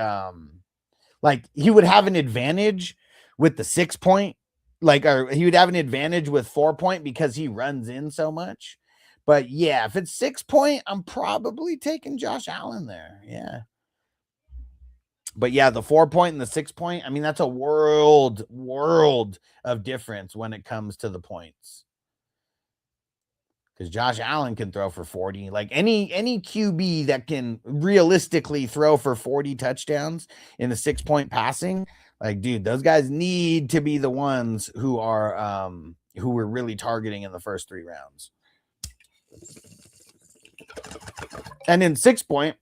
[SPEAKER 1] he would have an advantage with the 6 point, or he would have an advantage with 4 point because he runs in so much. But yeah, if it's 6 point, I'm probably taking Josh Allen there. Yeah. But yeah, the 4 point and the 6 point, I mean, that's a world of difference when it comes to the points. Because Josh Allen can throw for 40. Like any QB that can realistically throw for 40 touchdowns in the 6 point passing, like, dude, those guys need to be the ones who are who we're really targeting in the first 3 rounds. And in 6 point,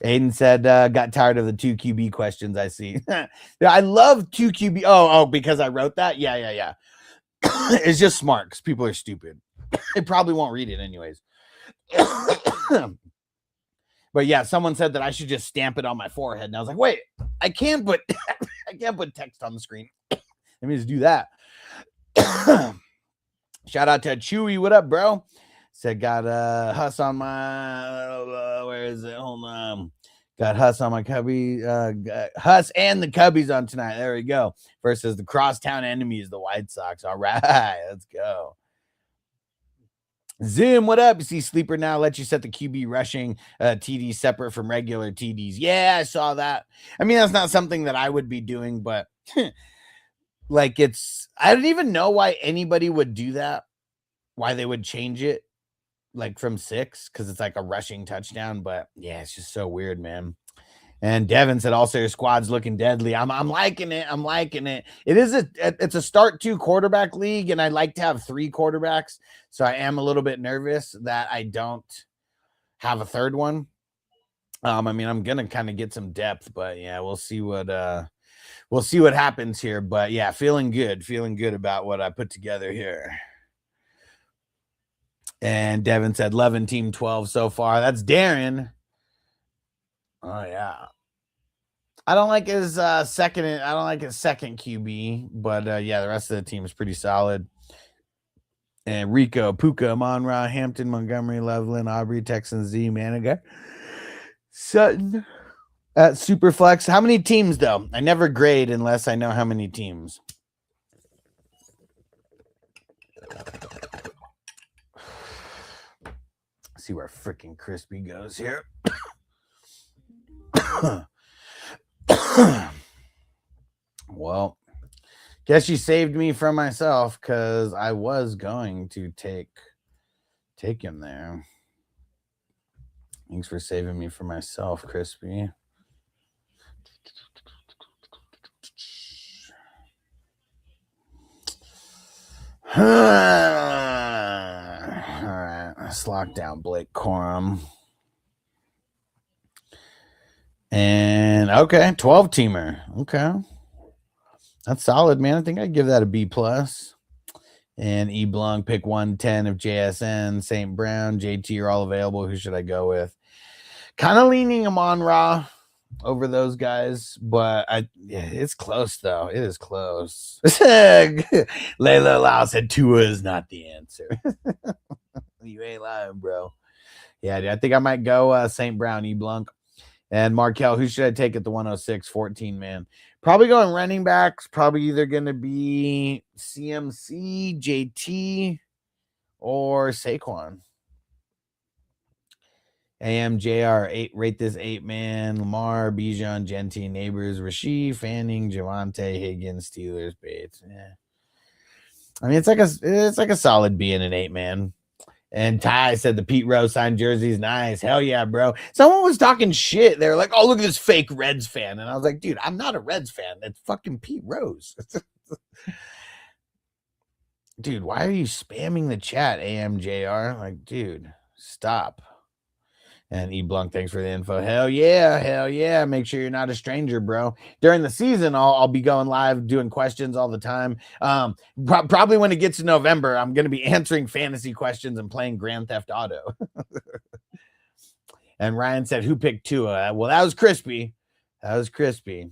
[SPEAKER 1] Aiden said, got tired of the 2 QB questions I see. I love 2 QB. Oh, because I wrote that? Yeah. It's just smart because people are stupid. They probably won't read it anyways. But yeah, someone said that I should just stamp it on my forehead. And I was like, wait, I can't put text on the screen. Let me just do that. Shout out to Chewy. What up, bro? Said, got Huss on my where is it? Hold on. Got Huss on my cubby. Huss and the Cubbies on tonight. There we go. Versus the crosstown enemies, the White Sox. All right, let's go. Zim, what up? You see Sleeper now let you set the QB rushing TD separate from regular TDs. Yeah, I saw that. I mean, that's not something that I would be doing, but like I don't even know why anybody would do that. Why they would change it like from 6 because it's like a rushing touchdown. But yeah, it's just so weird, man. And Devin said also your squad's looking deadly. I'm liking it. I'm liking it. It's a start 2 quarterback league, and I like to have 3 quarterbacks. So I am a little bit nervous that I don't have a third one. I mean, I'm gonna kind of get some depth, but yeah, we'll see what happens here. But yeah, feeling good about what I put together here. And Devin said, loving Team 12 so far. That's Darren. Oh yeah. I don't like his second QB, but yeah, the rest of the team is pretty solid. And Rico, Puka, Monra, Hampton, Montgomery, Loveland, Aubrey, Texan, Z, Maniga, Sutton at Superflex. How many teams though? I never grade unless I know how many teams. See where freaking Crispy goes here. Well, guess you saved me from myself because I was going to take him there. Thanks for saving me from myself, Crispy. All right, let's lock down Blake Corum. And okay, 12-teamer. Okay. That's solid, man. I think I'd give that a B+. And E. Blanc, pick 110 of JSN, St. Brown, JT are all available. Who should I go with? Kind of leaning Amon-Ra over those guys, but it's close though. It is close. Layla Lau said Tua is not the answer. You ain't lying, bro. Yeah, dude, I think I might go St. Brown, E. Blanc. And Markel, who should I take at the 106, 14, man? Probably going running backs. Probably either going to be CMC, JT, or Saquon. AMJR, 8, rate this 8, man. Lamar, Bijan, Genty, Neighbors, Rasheed, Fanning, Javante, Higgins, Steelers, Bates. Yeah. I mean, it's like a solid B and an 8, man. And Ty said the Pete Rose signed jersey is nice. Hell yeah, bro. Someone was talking shit. They were like, oh, look at this fake Reds fan. And I was like, dude, I'm not a Reds fan. That's fucking Pete Rose. Dude, why are you spamming the chat, AMJR? Like, dude, stop. And E. Blanc, thanks for the info. Hell yeah. Make sure you're not a stranger, bro. During the season, I'll be going live doing questions all the time. Probably when it gets to November, I'm going to be answering fantasy questions and playing Grand Theft Auto. And Ryan said, who picked Tua? Well, that was Crispy. That was crispy.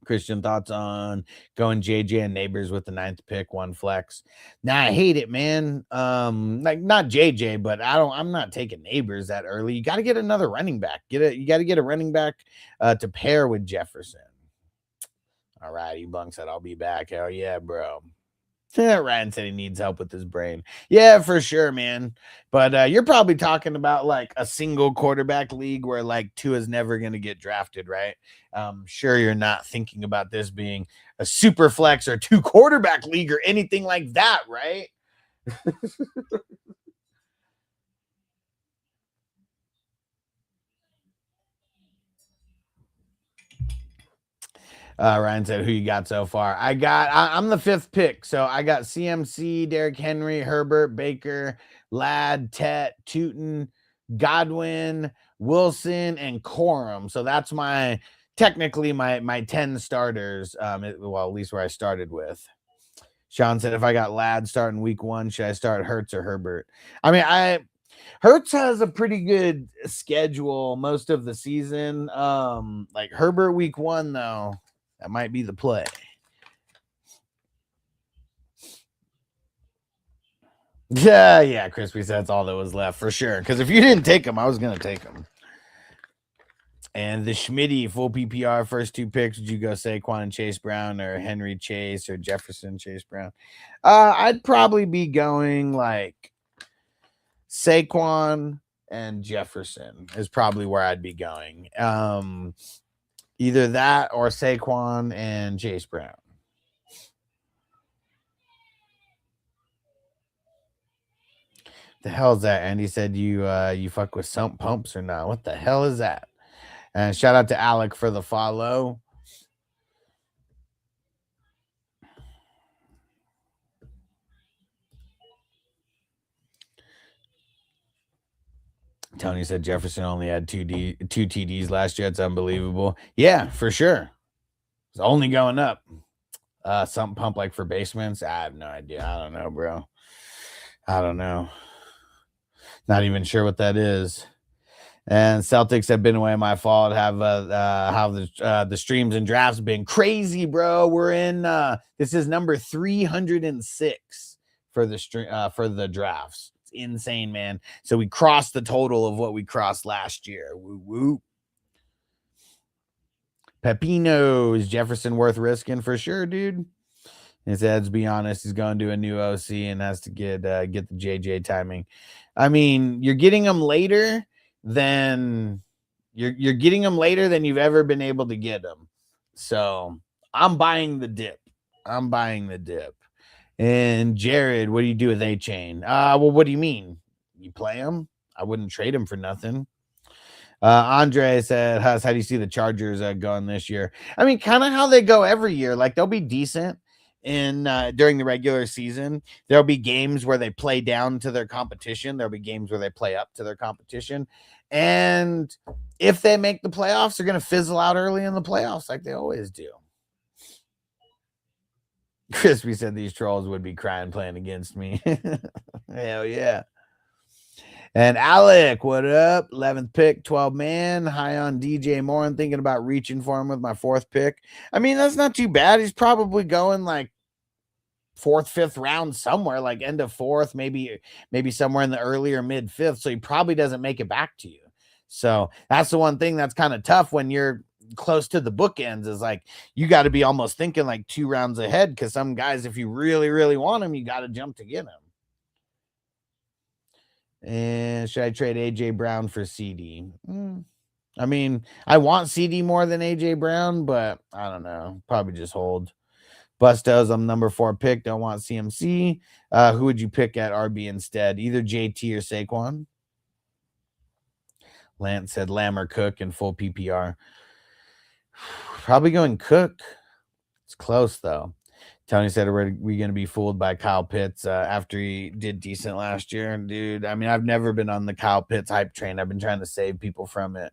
[SPEAKER 1] Christian, thoughts on going JJ and Neighbors with the 9th pick, 1 flex? Nah, I hate it, man. Like not JJ, but I'm not taking Neighbors that early. You got to get another running back. You got to get a running back to pair with Jefferson. All right, you Bunk said I'll be back. Hell yeah, bro. Ryan said he needs help with his brain. Yeah, for sure, man. But you're probably talking about like a single quarterback league where like Tua is never going to get drafted, right? Sure, you're not thinking about this being a super flex or 2 quarterback league or anything like that, right? Ryan said, who you got so far? I'm the 5th pick. So I got CMC, Derrick Henry, Herbert, Baker, Ladd, Tet, Tootin, Godwin, Wilson, and Corum. So that's technically my 10 starters. Well, at least where I started with. Sean said, if I got Ladd starting week 1, should I start Hurts or Herbert? I mean, Hurts has a pretty good schedule most of the season. Like Herbert week 1, though. That might be the play. Yeah, Crispy said that's all that was left for sure. Because if you didn't take him, I was going to take him. And the Schmitty full PPR first 2 picks, would you go Saquon and Chase Brown or Henry Chase or Jefferson Chase Brown? I'd probably be going like Saquon and Jefferson is probably where I'd be going. Either that or Saquon and Chase Brown. The hell is that? Andy said you fuck with sump pumps or not? What the hell is that? And shout out to Alec for the follow. Tony said Jefferson only had two TDs last year. It's unbelievable. Yeah, for sure. It's only going up. Something pump like for basements. I have no idea. I don't know, bro. I don't know. Not even sure what that is. And Celtics have been away. My fault. Have how the streams and drafts been crazy, bro. We're in. This is number 306 for the drafts. It's insane, man. So we crossed the total of what we crossed last year. Woo woo. Pepino, is Jefferson worth risking? For sure, dude. He said, to be honest, he's going to a new OC and has to get the JJ timing. I mean, you're getting him later than you're getting him later than you've ever been able to get him. So I'm buying the dip. And Jared, what do you do with A-Chain? Well, what do you mean? You play him? I wouldn't trade him for nothing. Andre said, how do you see the Chargers going this year? I mean, kind of how they go every year. Like they'll be decent in during the regular season. There'll be games where they play down to their competition. There'll be games where they play up to their competition. And if they make the playoffs, they're going to fizzle out early in the playoffs like they always do. Crispy said these trolls would be crying playing against me. Hell yeah. And Alec, what up? 11th pick, 12 man. High on DJ Moore and thinking about reaching for him with my 4th pick. I mean, that's not too bad. He's probably going like 4th, 5th round somewhere, like end of 4th, maybe somewhere in the early or mid 5th. So he probably doesn't make it back to you. So that's the one thing that's kind of tough when you're close to the bookends is like you got to be almost thinking like 2 rounds ahead because some guys, if you really, really want them, you got to jump to get them. And should I trade AJ Brown for CD? I mean, I want CD more than AJ Brown, but I don't know. Probably just hold. Bustos, I'm number 4 pick. Don't want CMC. Who would you pick at RB instead? Either JT or Saquon. Lance said Lamb or Cook in full PPR. Probably going Cook. It's close though. Tony said, are we going to be fooled by Kyle Pitts after he did decent last year? Dude, I mean, I've never been on the Kyle Pitts hype train. I've been trying to save people from it.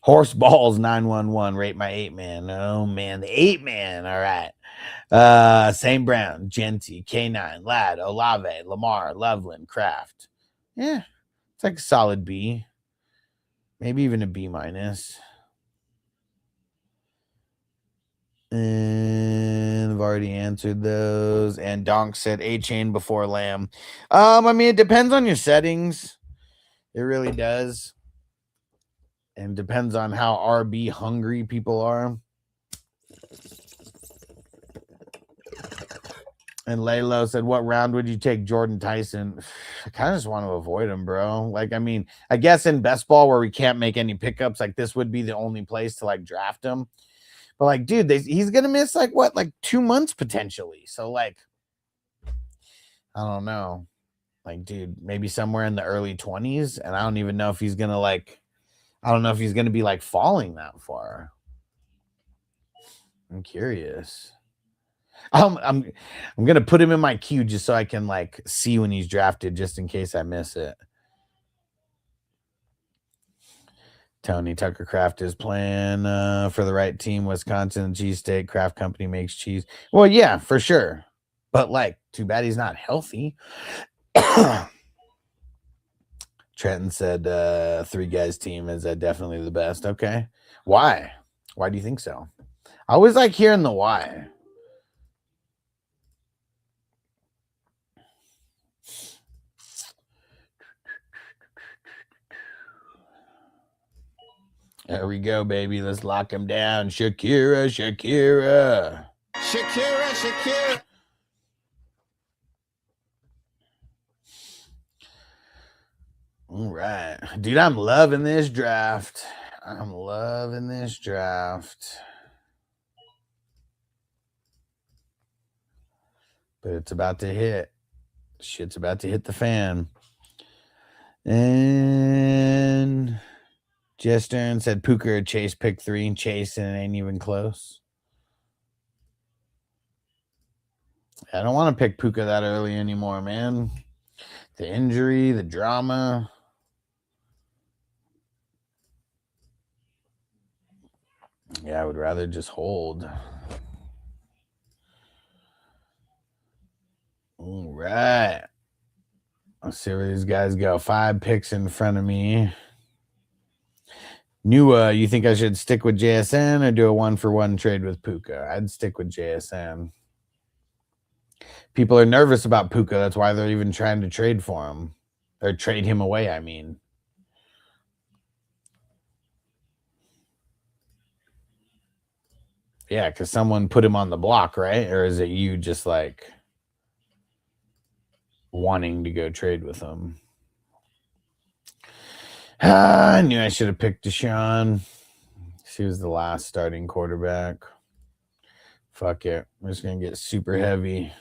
[SPEAKER 1] Horse balls 911. Rate my 8-man. Oh, man. The 8-man. All right. St. Brown, Genty, K9, Ladd, Olave, Lamar, Loveland, Kraft. Yeah. It's like a solid B. Maybe even a B-. And I've already answered those. And Donk said A-Chain before Lamb. I mean, it depends on your settings. It really does. And depends on how RB hungry people are. And Laylo said, what round would you take Jordan Tyson? I kind of just want to avoid him, bro. Like, I mean, I guess in best ball where we can't make any pickups, like this would be the only place to like draft him. But like, dude, he's going to miss like what, like 2 months potentially. So like, I don't know. Like, dude, maybe somewhere in the early 20s. And I don't even know if he's going to like, I don't know if he's going to be like falling that far. I'm curious. I'm gonna put him in my queue just so I can like see when he's drafted, just in case I miss it. Tony Tucker Kraft is playing for the right team. Wisconsin cheesesteak Kraft Company makes cheese. Well, yeah, for sure. But like, too bad he's not healthy. Trenton said 3 guys team is definitely the best. Okay. Why? Why do you think so? I always like hearing the why. There we go, baby. Let's lock him down. Shakira. All right. Dude, I'm loving this draft. But it's about to hit. Shit's about to hit the fan. And Jester said Puka or Chase pick 3 and Chase, and it ain't even close. I don't want to pick Puka that early anymore, man. The injury, the drama. Yeah, I would rather just hold. All right. Let's see where these guys go. 5 picks in front of me. You think I should stick with JSN or do a 1-for-1 trade with Puka? I'd stick with JSN. People are nervous about Puka. That's why they're even trying to trade for him. Or trade him away, I mean. Yeah, because someone put him on the block, right? Or is it you just like wanting to go trade with him? I knew I should have picked Deshaun. She was the last starting quarterback. Fuck it. I'm just going to get super heavy.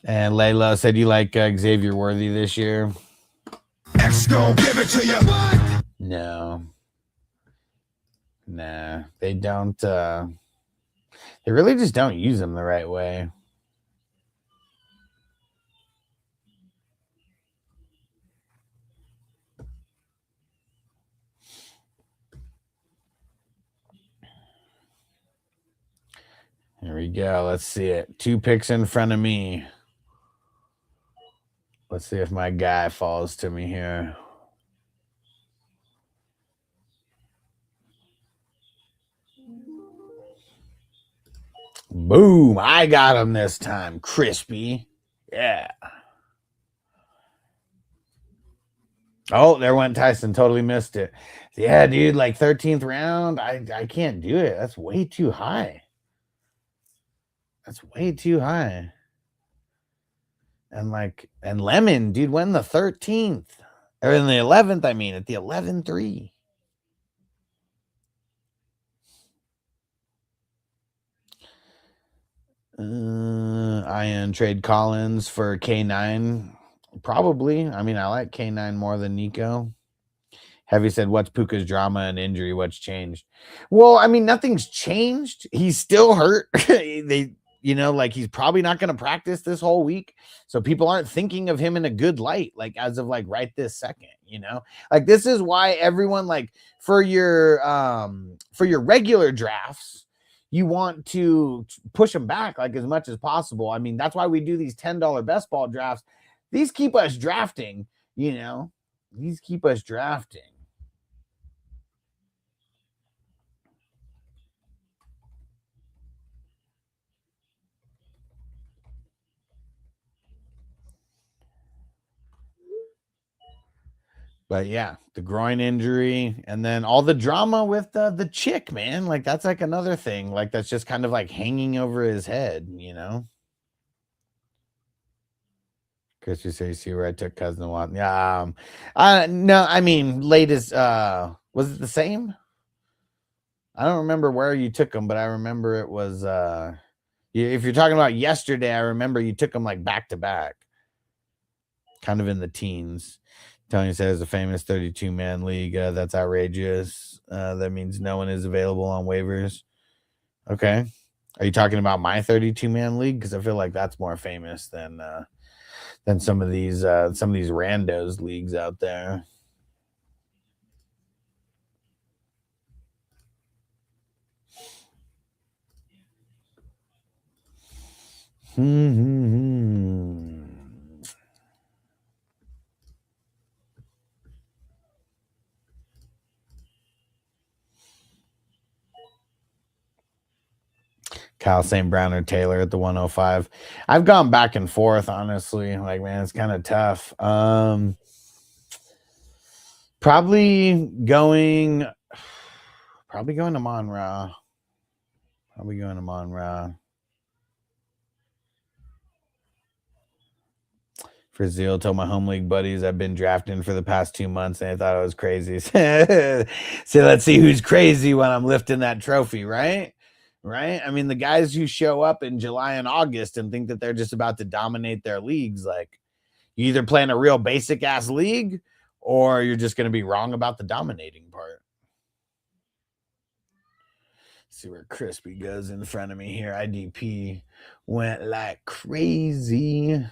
[SPEAKER 1] And Layla said you like Xavier Worthy this year.
[SPEAKER 2] X gon' give it to you.
[SPEAKER 1] No. Nah, they don't. They really just don't use him the right way. Here we go. Let's see it. 2 picks in front of me. Let's see if my guy falls to me here. Boom. I got him this time. Crispy. Yeah. Oh, there went Tyson. Totally missed it. Yeah, dude, like 13th round. I can't do it. That's way too high. And Lemon, dude, went in the 13th. Or in the 11th, I mean, at the 11-3. Ian trade Collins for K9. Probably. I mean, I like K9 more than Nico. Heavy said, what's Puka's drama and injury? What's changed? Well, I mean, nothing's changed. He's still hurt. He's probably not going to practice this whole week. So people aren't thinking of him in a good light, like as of like right this second, like this is why everyone, like for your regular drafts, you want to push them back like as much as possible. I mean, that's why we do these $10 best ball drafts. These keep us drafting, these keep us drafting. But yeah, the groin injury, and then all the drama with the chick, man. Like that's like another thing. Like that's just kind of like hanging over his head, you know. Chris, you say you see where I took cousin Watson. Yeah, no, I mean latest. Was it the same? I don't remember where you took them, but I remember it was. If you're talking about yesterday, I remember you took them like back to back, kind of in the teens. Tony says a famous 32-man league. That's outrageous. That means no one is available on waivers. Okay. Are you talking about my 32-man league? Because I feel like that's more famous than some of these randos leagues out there. Kyle St. Brown or Taylor at the 105. I've gone back and forth, honestly. Like, man, it's kind of tough. Probably going to Monra. Probably going to Monra. For Zeal, told my home league buddies I've been drafting for the past 2 months and I thought I was crazy. So let's see who's crazy when I'm lifting that trophy, right? Right? I mean, the guys who show up in July and August and think that they're just about to dominate their leagues, like you either playing a real basic ass league or you're just going to be wrong about the dominating part. See where Crispy goes in front of me here. IDP went like crazy.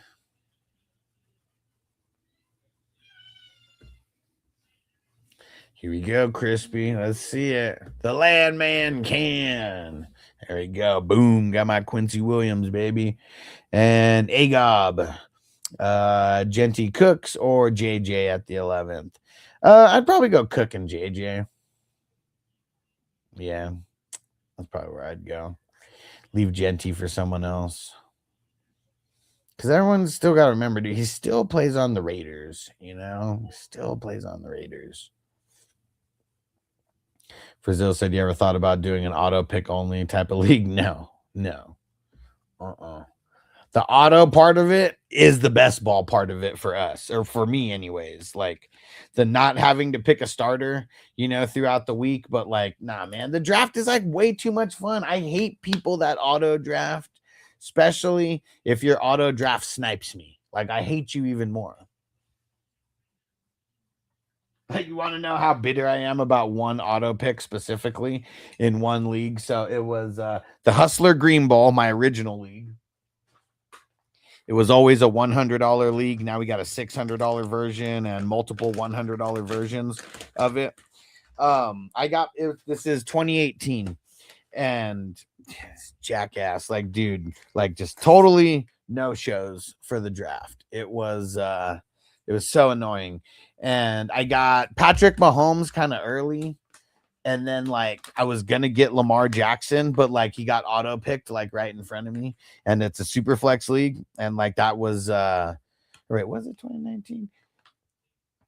[SPEAKER 1] Here we go, Crispy. Let's see it. The Landman can. There we go. Boom. Got my Quincy Williams, baby. And Agob. Genty Cooks or JJ at the 11th. I'd probably go Cook and JJ. Yeah. That's probably where I'd go. Leave Genty for someone else. Because everyone's still got to remember, dude, he still plays on the Raiders, you know? He still plays on the Raiders. Brazil said, you ever thought about doing an auto pick only type of league? No. The auto part of it is the best ball part of it for us, or for me anyways. Like the not having to pick a starter, you know, throughout the week. But like, nah, man, the draft is like way too much fun. I hate people that auto draft, especially if your auto draft snipes me. Like I hate you even more. You want to know how bitter I am about one auto pick specifically in one league? So it was the Hustler Green Ball, my original league. It was always a $100 league. Now we got a $600 version and multiple $100 versions of it. This is 2018 and jackass, like, dude, like just totally no shows for the draft. It was so annoying. And I got Patrick Mahomes kind of early. And then like I was gonna get Lamar Jackson, but like he got auto picked like right in front of me. And it's a super flex league. And like that was wait, was it 2019?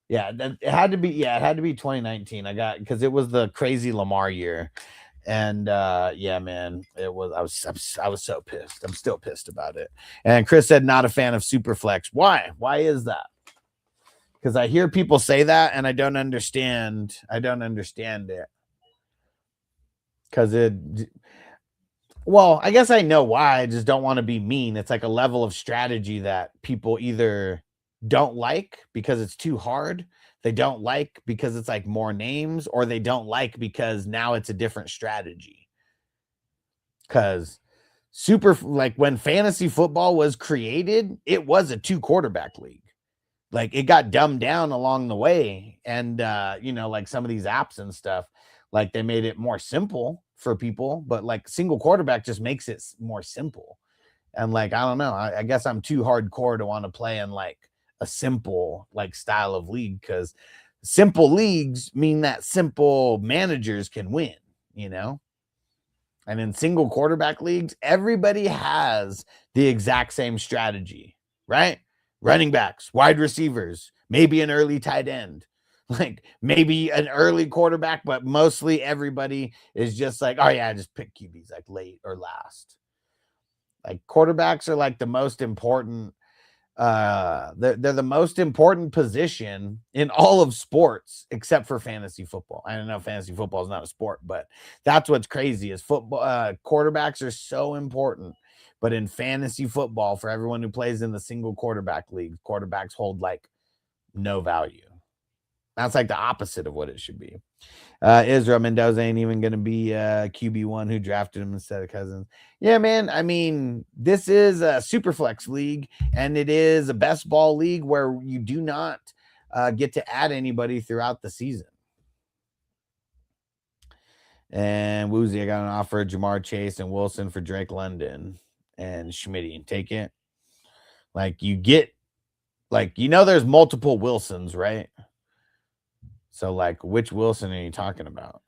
[SPEAKER 1] Yeah, it had to be 2019. I got because it was the crazy Lamar year. And yeah, man, it was I was so pissed. I'm still pissed about it. And Chris said not a fan of super flex. Why? Why is that? Because I hear people say that and I don't understand. I don't understand it. Because well, I guess I know why. I just don't want to be mean. It's like a level of strategy that people either don't like because it's too hard. They don't like because it's like more names, or they don't like because now it's a different strategy. Because like when fantasy football was created, it was a 2 quarterback league. Like it got dumbed down along the way. And, you know, like some of these apps and stuff, like they made it more simple for people, but like single quarterback just makes it more simple. And like, I don't know, I guess I'm too hardcore to want to play in like a simple like style of league, because simple leagues mean that simple managers can win, you know? And in single quarterback leagues, everybody has the exact same strategy, right? Running backs, wide receivers, maybe an early tight end. Like maybe an early quarterback, but mostly everybody is just like, oh yeah, just pick QBs like late or last. Like quarterbacks are like the most important. They're the most important position in all of sports except for fantasy football. I don't know, fantasy football is not a sport, but that's what's crazy is football. Quarterbacks are so important, but in fantasy football, for everyone who plays in the single quarterback league, quarterbacks hold like no value. That's like the opposite of what it should be. Israel Mendoza ain't even going to be QB1 who drafted him instead of Cousins. Yeah, man. I mean, this is a super flex league, and it is a best ball league where you do not get to add anybody throughout the season. And Woozy, I got an offer: Jamar Chase and Wilson for Drake London and Schmitty. Take it. Like you get, like there's multiple Wilsons, right? So like, which Wilson are you talking about?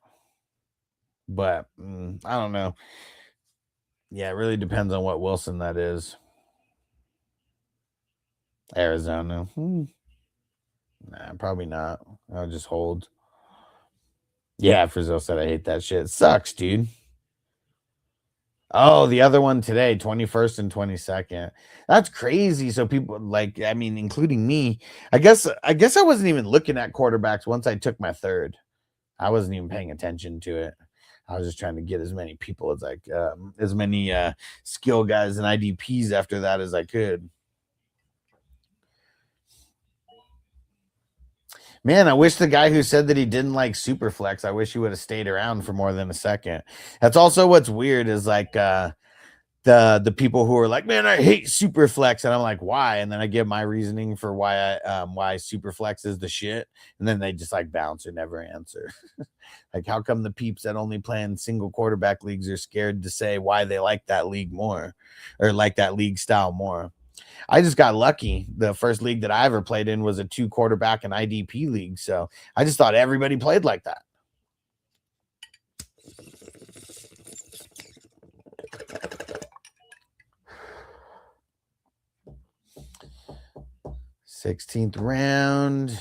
[SPEAKER 1] But I don't know. Yeah, it really depends on what Wilson that is. Arizona. Nah, probably not. I'll just hold. Yeah, Frizzle said I hate that shit. It sucks, dude. Oh, the other one today, 21st and 22nd. That's crazy. So people like, I mean, including me. I guess I wasn't even looking at quarterbacks once I took my third. I wasn't even paying attention to it. I was just trying to get as many people as many skill guys and IDPs after that as I could. Man, I wish the guy who said that he didn't like Superflex, I wish he would have stayed around for more than a second. That's also what's weird is like the people who are like, man, I hate Superflex, and I'm like, why? And then I give my reasoning for why Superflex is the shit, and then they just like bounce or never answer. Like, how come the peeps that only play in single quarterback leagues are scared to say why they like that league more or like that league style more? I just got lucky. The first league that I ever played in was a 2 quarterback and IDP league. So I just thought everybody played like that. Sixteenth round.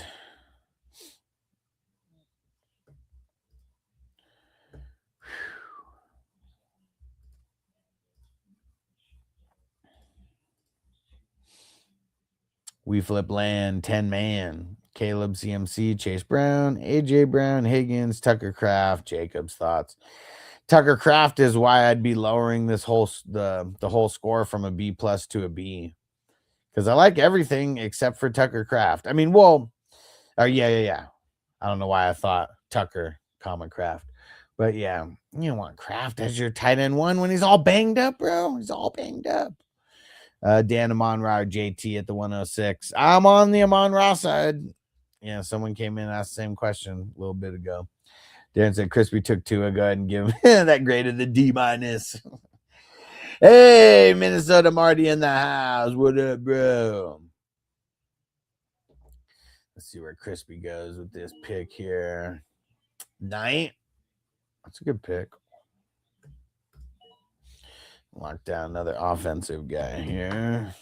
[SPEAKER 1] We flip land, 10 man. Caleb CMC, Chase Brown, AJ Brown, Higgins, Tucker Craft, Jacob's thoughts. Tucker Craft is why I'd be lowering this whole the whole score from a B plus to a B. Because I like everything except for Tucker Craft. I mean, well, yeah. I don't know why I thought Tucker, Craft. But yeah, you don't want Kraft as your tight end one when he's all banged up, bro. He's all banged up. Dan Amon-Ra JT at the 106. I'm on the Amon-Ra side. Yeah, someone came in and asked the same question a little bit ago. Darren said Crispy took 2. Go ahead and give him that grade of the D-. Hey, Minnesota Marty in the house. What up, bro? Let's see where Crispy goes with this pick here. Knight. That's a good pick. Lock down another offensive guy here.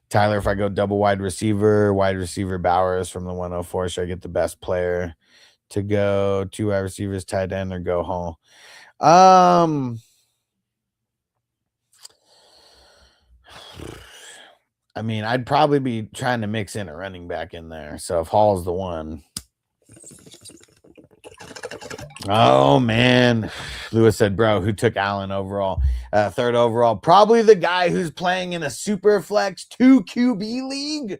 [SPEAKER 1] Tyler, if I go double wide receiver Bowers from the 104, should I get the best player to go 2 wide receivers, tight end, or go home? I mean, I'd probably be trying to mix in a running back in there. So if Hall's the one. Oh, man. Lewis said, bro, who took Allen overall? 3rd overall. Probably the guy who's playing in a super flex 2 QB league.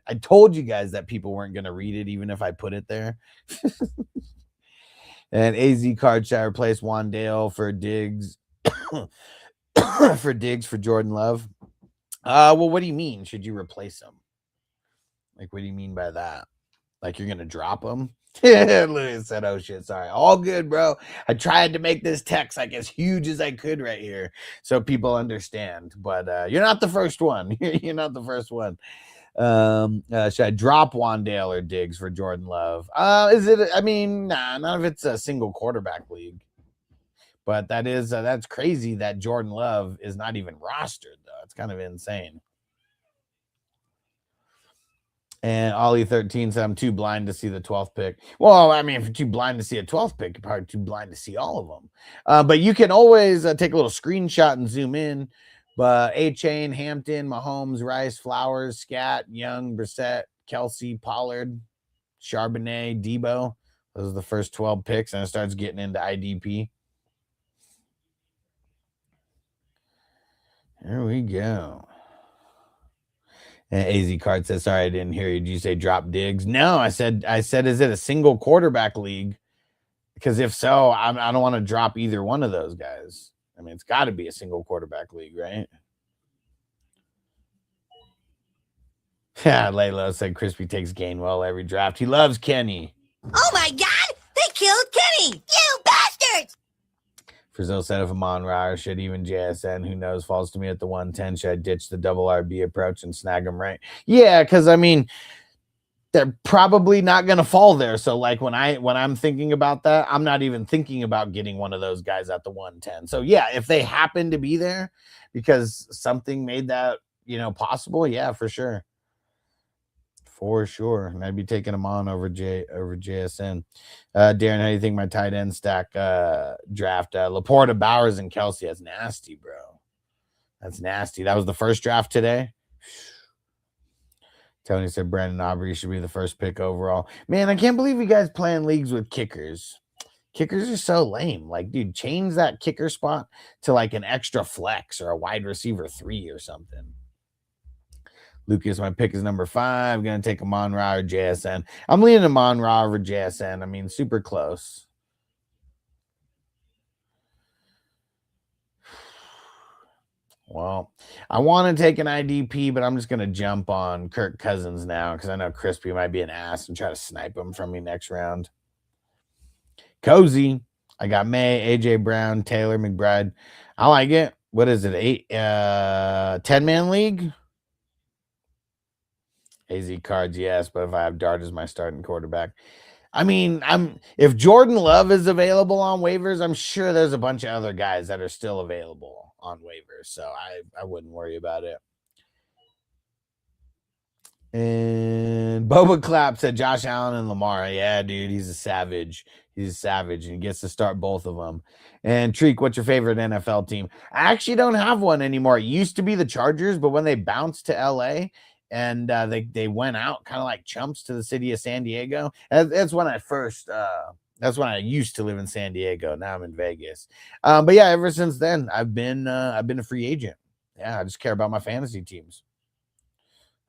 [SPEAKER 1] I told you guys that people weren't going to read it, even if I put it there. And AZ Card shall replace Wandale for Diggs. for Jordan Love. Well, what do you mean? Should you replace him? Like, what do you mean by that? Like, you're going to drop him? Lewis said, oh shit, sorry. All good, bro. I tried to make this text like as huge as I could right here so people understand. But you're not the first one. You're not the first one. Should I drop Wandale or Diggs for Jordan Love? Is it? I mean, nah, none of it's a single quarterback league. But that's crazy that Jordan Love is not even rostered, though. It's kind of insane. And Ollie13 said, I'm too blind to see the 12th pick. Well, I mean, if you're too blind to see a 12th pick, you're probably too blind to see all of them. But you can always take a little screenshot and zoom in. But A-Chain, Hampton, Mahomes, Rice, Flowers, Scat, Young, Brissett, Kelsey, Pollard, Charbonnet, Debo. Those are the first 12 picks, and it starts getting into IDP. There we go. And AZ Card says, sorry, I didn't hear you. Did you say drop Diggs? No, I said, is it a single quarterback league? Because if so, I don't want to drop either one of those guys. I mean, it's got to be a single quarterback league, right? Yeah, Layla said Crispy takes Gainwell every draft. He loves Kenny.
[SPEAKER 3] Oh my God! They killed Kenny! You bastards!
[SPEAKER 1] Frizzell said if Amon-Ra should even JSN, who knows, falls to me at the 110, should I ditch the double RB approach and snag him right? Yeah, because I mean, they're probably not going to fall there. So like when I'm thinking about that, I'm not even thinking about getting one of those guys at the 110. So yeah, if they happen to be there because something made that, possible, yeah, for sure. For sure. And I'd be taking them on over JSN. Darren, how do you think my tight end stack draft? Laporta, Bowers, and Kelsey. That's nasty, bro. That's nasty. That was the first draft today. Tony said Brandon Aubrey should be the first pick overall. Man, I can't believe you guys playing leagues with kickers. Kickers are so lame. Like, dude, change that kicker spot to like an extra flex or a wide receiver 3 or something. Lucas, my pick is number 5. I'm going to take Amon-Ra or JSN. I'm leaning Amon-Ra over JSN. I mean, super close. Well, I want to take an IDP, but I'm just going to jump on Kirk Cousins now because I know Crispy might be an ass and try to snipe him from me next round. Cozy. I got May, AJ Brown, Taylor, McBride. I like it. What is it? 10-man league? AZ Cards, yes, but if I have Dart as my starting quarterback. I mean, if Jordan Love is available on waivers, I'm sure there's a bunch of other guys that are still available on waivers, so I wouldn't worry about it. And Boba Clap said Josh Allen and Lamar. Yeah, dude, he's a savage. He's a savage, and he gets to start both of them. And Treek, what's your favorite NFL team? I actually don't have one anymore. It used to be the Chargers, but when they bounced to LA and they went out kind of like chumps to the city of San Diego, that's when I first that's when I used to live in San Diego. Now I'm in Vegas. But yeah, ever since then, I've been a free agent. Yeah, I just care about my fantasy teams.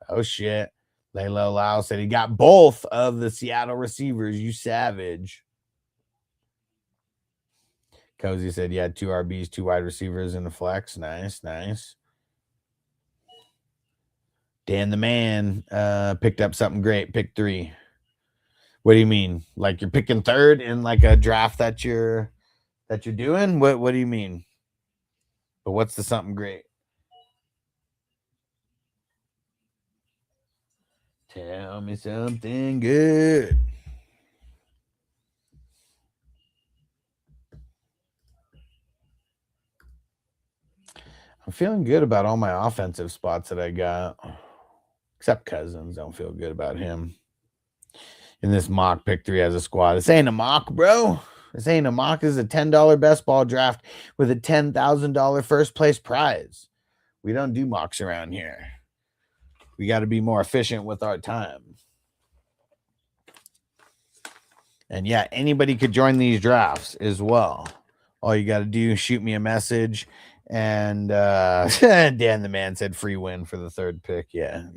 [SPEAKER 1] Oh shit. Laylo Lau said he got both of the Seattle receivers. You savage. Cozy said, yeah, 2 RBs, 2 wide receivers in the flex. Nice, nice. Dan the man picked up something great. Pick 3. What do you mean? Like you're picking 3rd in like a draft that you're doing? What do you mean? But what's the something great? Tell me something good. I'm feeling good about all my offensive spots that I got. Except Cousins. Don't feel good about him. In this mock, pick 3 as a squad. This ain't a mock, bro. This ain't a mock. This is a $10 best ball draft with a $10,000 first place prize. We don't do mocks around here. We got to be more efficient with our time. And yeah, anybody could join these drafts as well. All you got to do is shoot me a message. And Dan the man said free win for the 3rd pick. Yeah.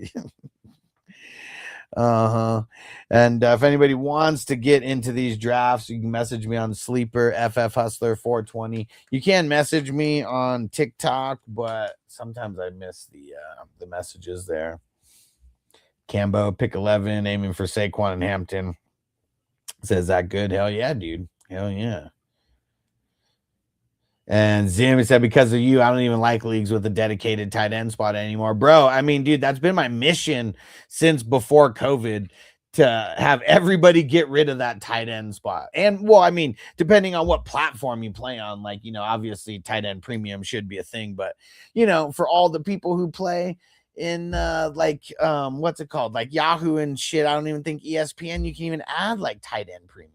[SPEAKER 1] And if anybody wants to get into these drafts, you can message me on Sleeper FF Hustler 420. You can message me on TikTok, but sometimes I miss the messages there. Cambo pick 11, aiming for Saquon and Hampton. Says that good? Hell yeah, dude. Hell yeah. And Zim said, because of you, I don't even like leagues with a dedicated tight end spot anymore. Bro, I mean, dude, that's been my mission since before COVID to have everybody get rid of that tight end spot. And, well, I mean, depending on what platform you play on, like, obviously tight end premium should be a thing. But, for all the people who play what's it called? Like Yahoo and shit. I don't even think ESPN, you can even add like tight end premium.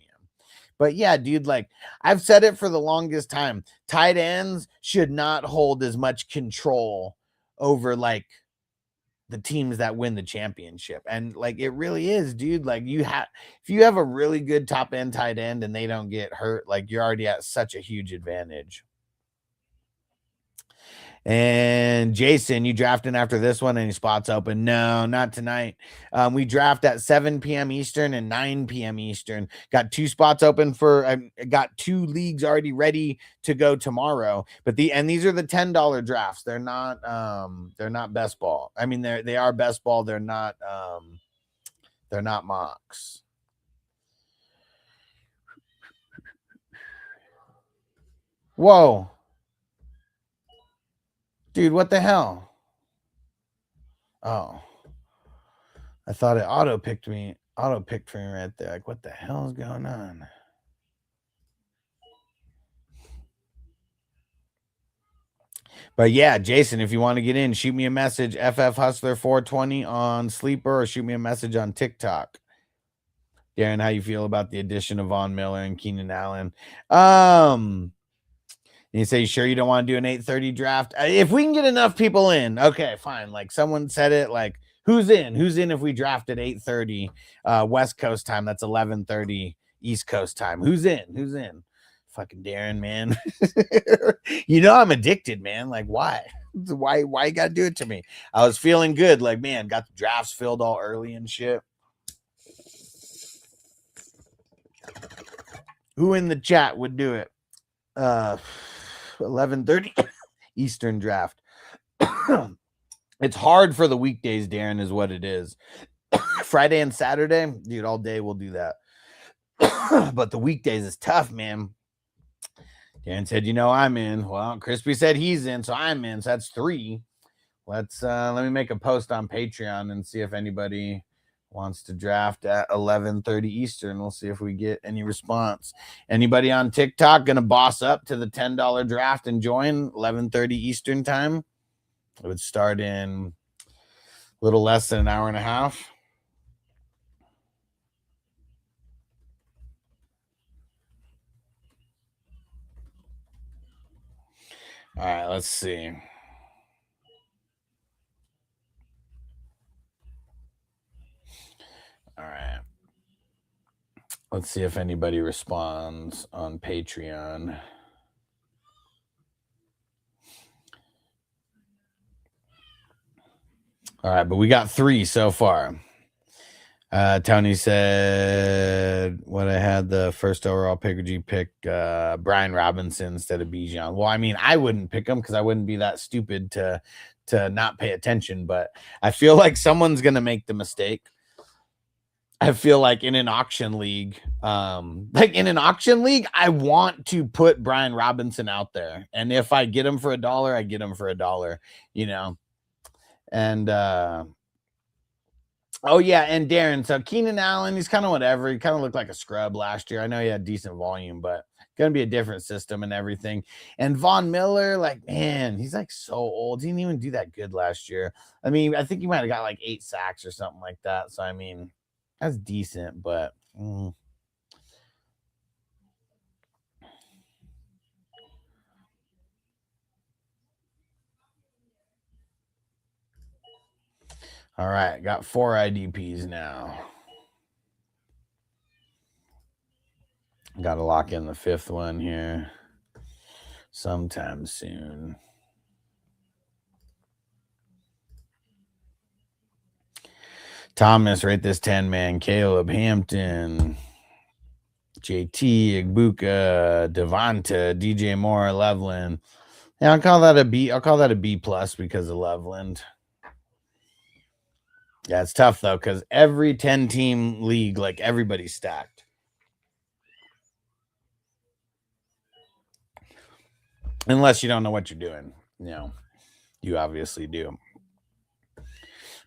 [SPEAKER 1] But yeah, dude, like I've said it for the longest time. Tight ends should not hold as much control over like the teams that win the championship. And like it really is, dude. Like if you have a really good top end tight end and they don't get hurt, like you're already at such a huge advantage. And Jason, you drafting after this one? Any spots open? No, not tonight. We draft at 7 p.m. Eastern and 9 p.m. Eastern. Got 2 spots open for. Got 2 leagues already ready to go tomorrow. But these are the $10 drafts. They're not best ball. I mean, they are best ball. They're not mocks. Whoa. Dude, what the hell? Oh. I thought it auto-picked for me right there. Like, what the hell is going on? But yeah, Jason, if you want to get in, shoot me a message, FF Hustler 420 on Sleeper, or shoot me a message on TikTok. Darren, how you feel about the addition of Von Miller and Keenan Allen? You say, sure you don't want to do an 8:30 draft? If we can get enough people in, okay, fine. Like someone said it, like who's in? Who's in if we draft at 8:30 West Coast time? That's 11:30 East Coast time. Who's in? Who's in? Fucking Darren, man. You know I'm addicted, man. Like why? Why you gotta do it to me? I was feeling good, like man, got the drafts filled all early and shit. Who in the chat would do it? 11:30 Eastern draft. It's hard for the weekdays, Darren, is what it is. Friday and Saturday, dude, all day we'll do that. But the weekdays is tough, man. Darren said, you know, I'm in. Well, Crispy said he's in, so I'm in. So that's 3. Let me make a post on Patreon and see if anybody wants to draft at 11:30 Eastern. We'll see if we get any response. Anybody on TikTok gonna boss up to the $10 draft and join 11:30 Eastern time? It would start in a little less than an hour and a half. All right, let's see. All right. Let's see if anybody responds on Patreon. All right, but we got 3 so far. Tony said, what I had the first overall pick, would you pick Brian Robinson instead of Bijan? Well, I mean, I wouldn't pick him because I wouldn't be that stupid to not pay attention, but I feel like someone's going to make the mistake. I feel like in an auction league, I want to put Brian Robinson out there. And if I get him for $1, I get him for $1, you know? And, oh yeah. And Darren, so Keenan Allen, he's kind of whatever. He kind of looked like a scrub last year. I know he had decent volume, but going to be a different system and everything. And Von Miller, like, man, he's like so old. He didn't even do that good last year. I mean, I think he might've got like 8 sacks or something like that. So, I mean, that's decent, but all right, got 4 IDPs now. Got to lock in the 5th one here sometime soon. Thomas, rate this 10 man. Caleb, Hampton, JT, Igbuka, Devonta, DJ Moore, Loveland. Yeah, I'll call that a B. I'll call that a B plus because of Loveland. Yeah, it's tough though because every 10-team league, like everybody's stacked. Unless you don't know what you're doing, you know, you obviously do.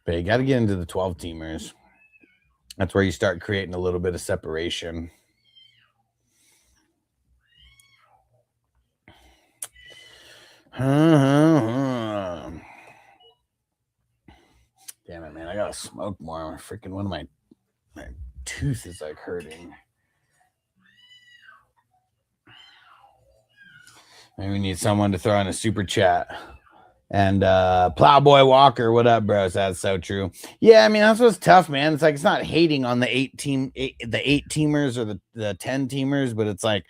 [SPEAKER 1] But you got to get into the 12 teamers. That's where you start creating a little bit of separation. smoke more. Freaking one of my tooth is like hurting. Maybe we need someone to throw in a super chat. And Plowboy Walker, what up, bros? That's so true. Yeah, I mean that's what's tough, man. It's like it's not hating on the eight teamers or the 10 teamers, but it's like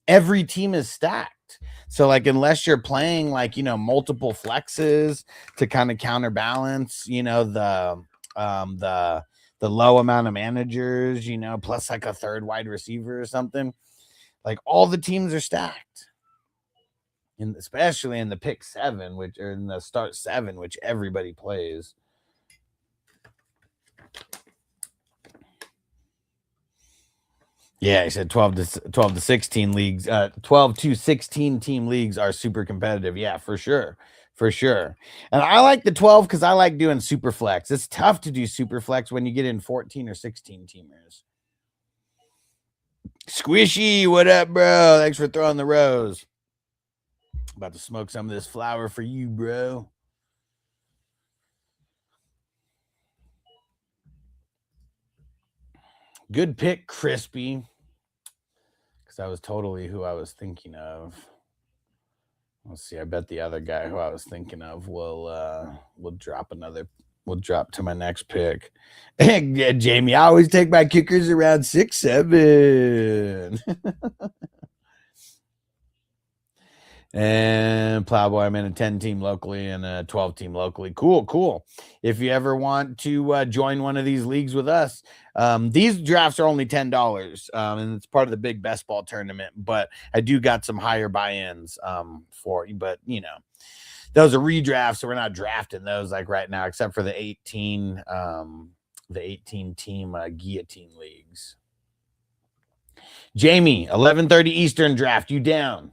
[SPEAKER 1] every team is stacked. So like unless you're playing like multiple flexes to kind of counterbalance, the low amount of managers, plus like a third wide receiver or something, like all the teams are stacked. Especially in the pick 7, or in the start 7, which everybody plays. Yeah, he said 12 to 16 leagues, 12 to 16 team leagues are super competitive. Yeah, for sure. And I like the 12 because I like doing super flex. It's tough to do super flex when you get in 14 or 16 teamers. Squishy, what up, bro? Thanks for throwing the rose. About to smoke some of this flower for you, bro. Good pick, Crispy. Because that was totally who I was thinking of. Let's see. I bet the other guy who I was thinking of will drop to my next pick. Yeah, Jamie, I always take my kickers around 6-7. And Plowboy, I'm in a 10 team locally and a 12 team locally. Cool. If you ever want to join one of these leagues with us, these drafts are only $10, and it's part of the big best ball tournament. But I do got some higher buy-ins for you. But those are redrafts, so we're not drafting those like right now, except for the 18 team guillotine leagues. Jamie, 11:30 Eastern draft. You down?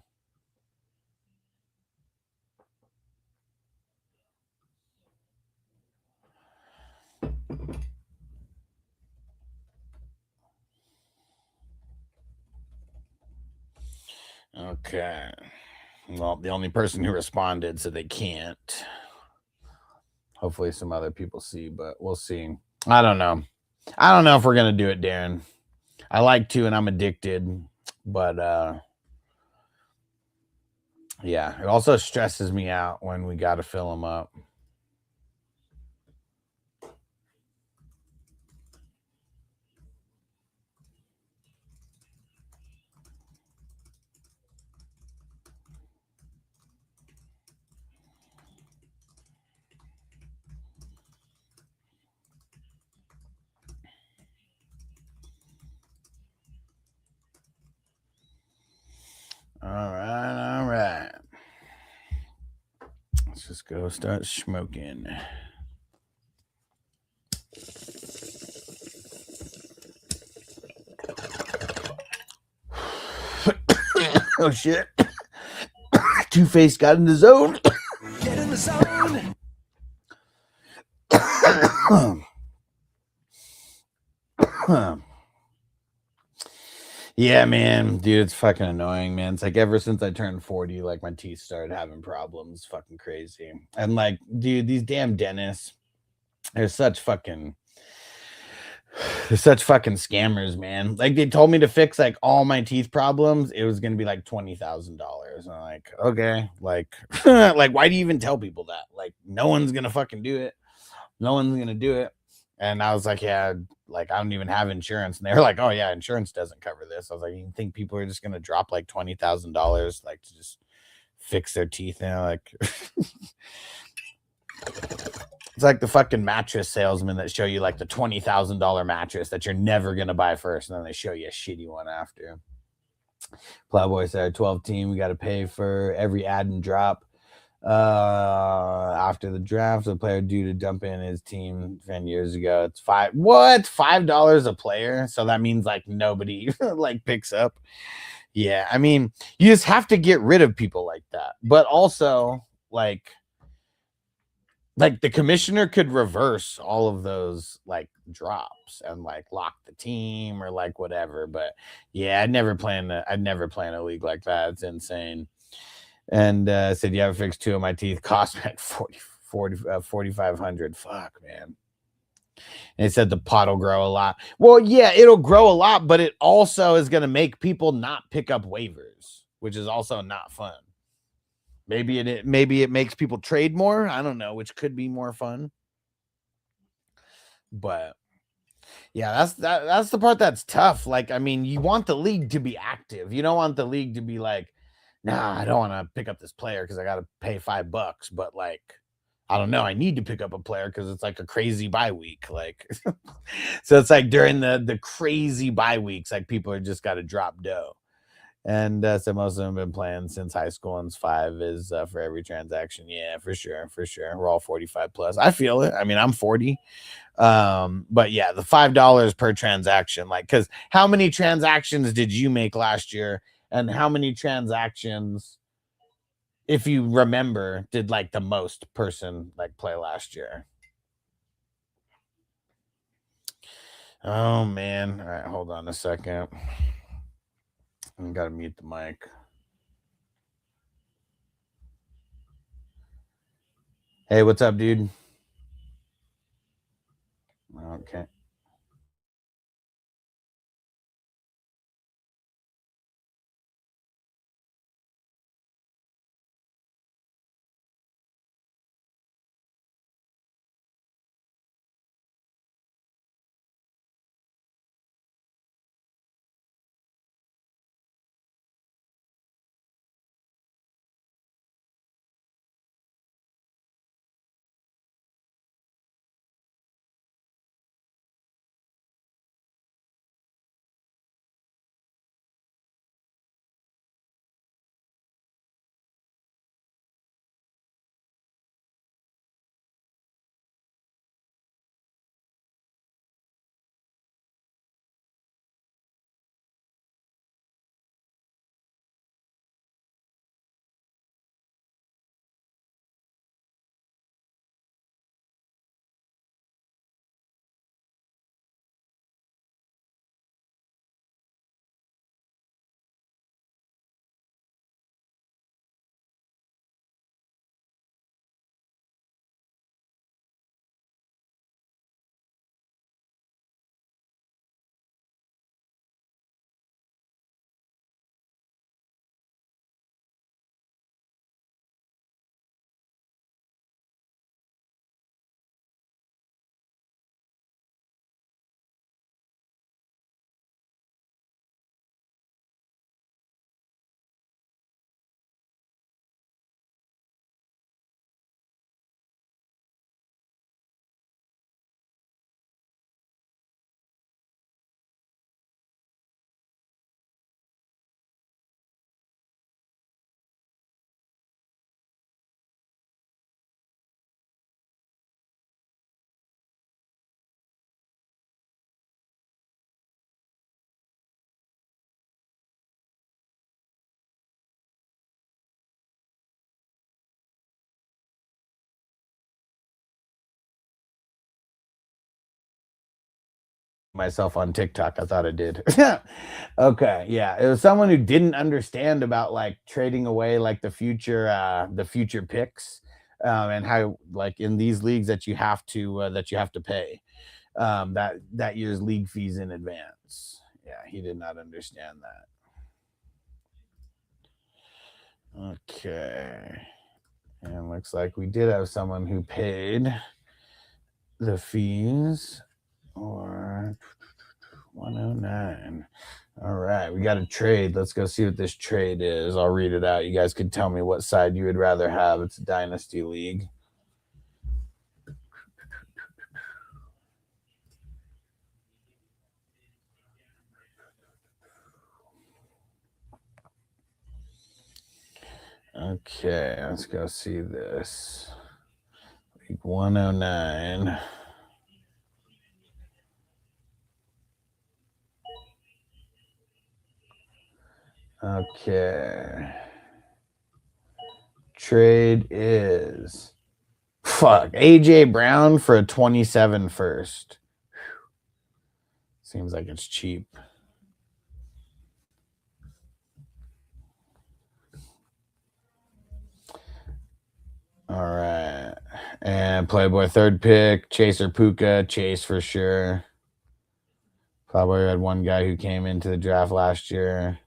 [SPEAKER 1] Okay. Well, the only person who responded said they can't. Hopefully some other people see, but we'll see. I don't know if we're going to do it, Darren. I like to, and I'm addicted, but yeah, it also stresses me out when we got to fill them up. All right. Let's just go start smoking. Oh, shit. Two-Face got in the zone.
[SPEAKER 2] Get in the zone.
[SPEAKER 1] Yeah, man, dude, it's fucking annoying, man. It's like ever since I turned 40, like my teeth started having problems. Fucking crazy. And like, dude, these damn dentists, they're such fucking scammers, man. Like they told me to fix like all my teeth problems. It was gonna be like $20,000. I'm like, okay, like, like, why do you even tell people that? Like, no one's gonna fucking do it. No one's gonna do it. And I was like, yeah, like I don't even have insurance. And they were like, oh yeah, insurance doesn't cover this. I was like, you think people are just gonna drop like $20,000 like to just fix their teeth? Like it's like the fucking mattress salesman that show you like the $20,000 mattress that you're never gonna buy first, and then they show you a shitty one after. Plowboy said 12 team, we got to pay for every add and drop. After the draft, the player due to dump in his team 10 years ago. It's $5 a player. So that means like nobody like picks up. Yeah, I mean, you just have to get rid of people like that. But also, like the commissioner could reverse all of those like drops and like lock the team or like whatever. But yeah, I'd never plan a league like that. It's insane. And said, you have fixed 2 of my teeth. Cost me like $4,500. Fuck, man. And it said the pot will grow a lot. Well, yeah, it'll grow a lot, but it also is going to make people not pick up waivers, which is also not fun. Maybe it makes people trade more. I don't know, which could be more fun. But yeah, that's the part that's tough. Like, I mean, you want the league to be active. You don't want the league to be like, nah, I don't want to pick up this player because I got to pay $5. But like, I don't know, I need to pick up a player because it's like a crazy bye week. Like, so it's like during the crazy bye weeks, like people are just got to drop dough. And so most of them have been playing since high school, and 5 is for every transaction. Yeah, for sure. We're all 45 plus. I feel it. I mean, I'm 40. But yeah, the $5 per transaction, like, because how many transactions did you make last year, and how many transactions, if you remember, did like the most person like play last year? Oh man. All right, hold on a second. I gotta mute the mic. Hey, what's up, dude? Okay. Myself on TikTok. I thought I did. Okay, yeah. It was someone who didn't understand about like trading away like the future picks, and how like in these leagues that you have to pay that year's league fees in advance. Yeah, he did not understand that. Okay. And looks like we did have someone who paid the fees, or 109. All right, we got a trade. Let's go see what this trade is. I'll read it out. You guys can tell me what side you would rather have. It's a dynasty league. Okay, let's go see this. League 109. Okay. Trade is AJ Brown for a 27 first. Seems like it's cheap. All right. And And Playboy third pick, Chase or Puka. Chase for sure. Probably had one guy who came into the draft last year,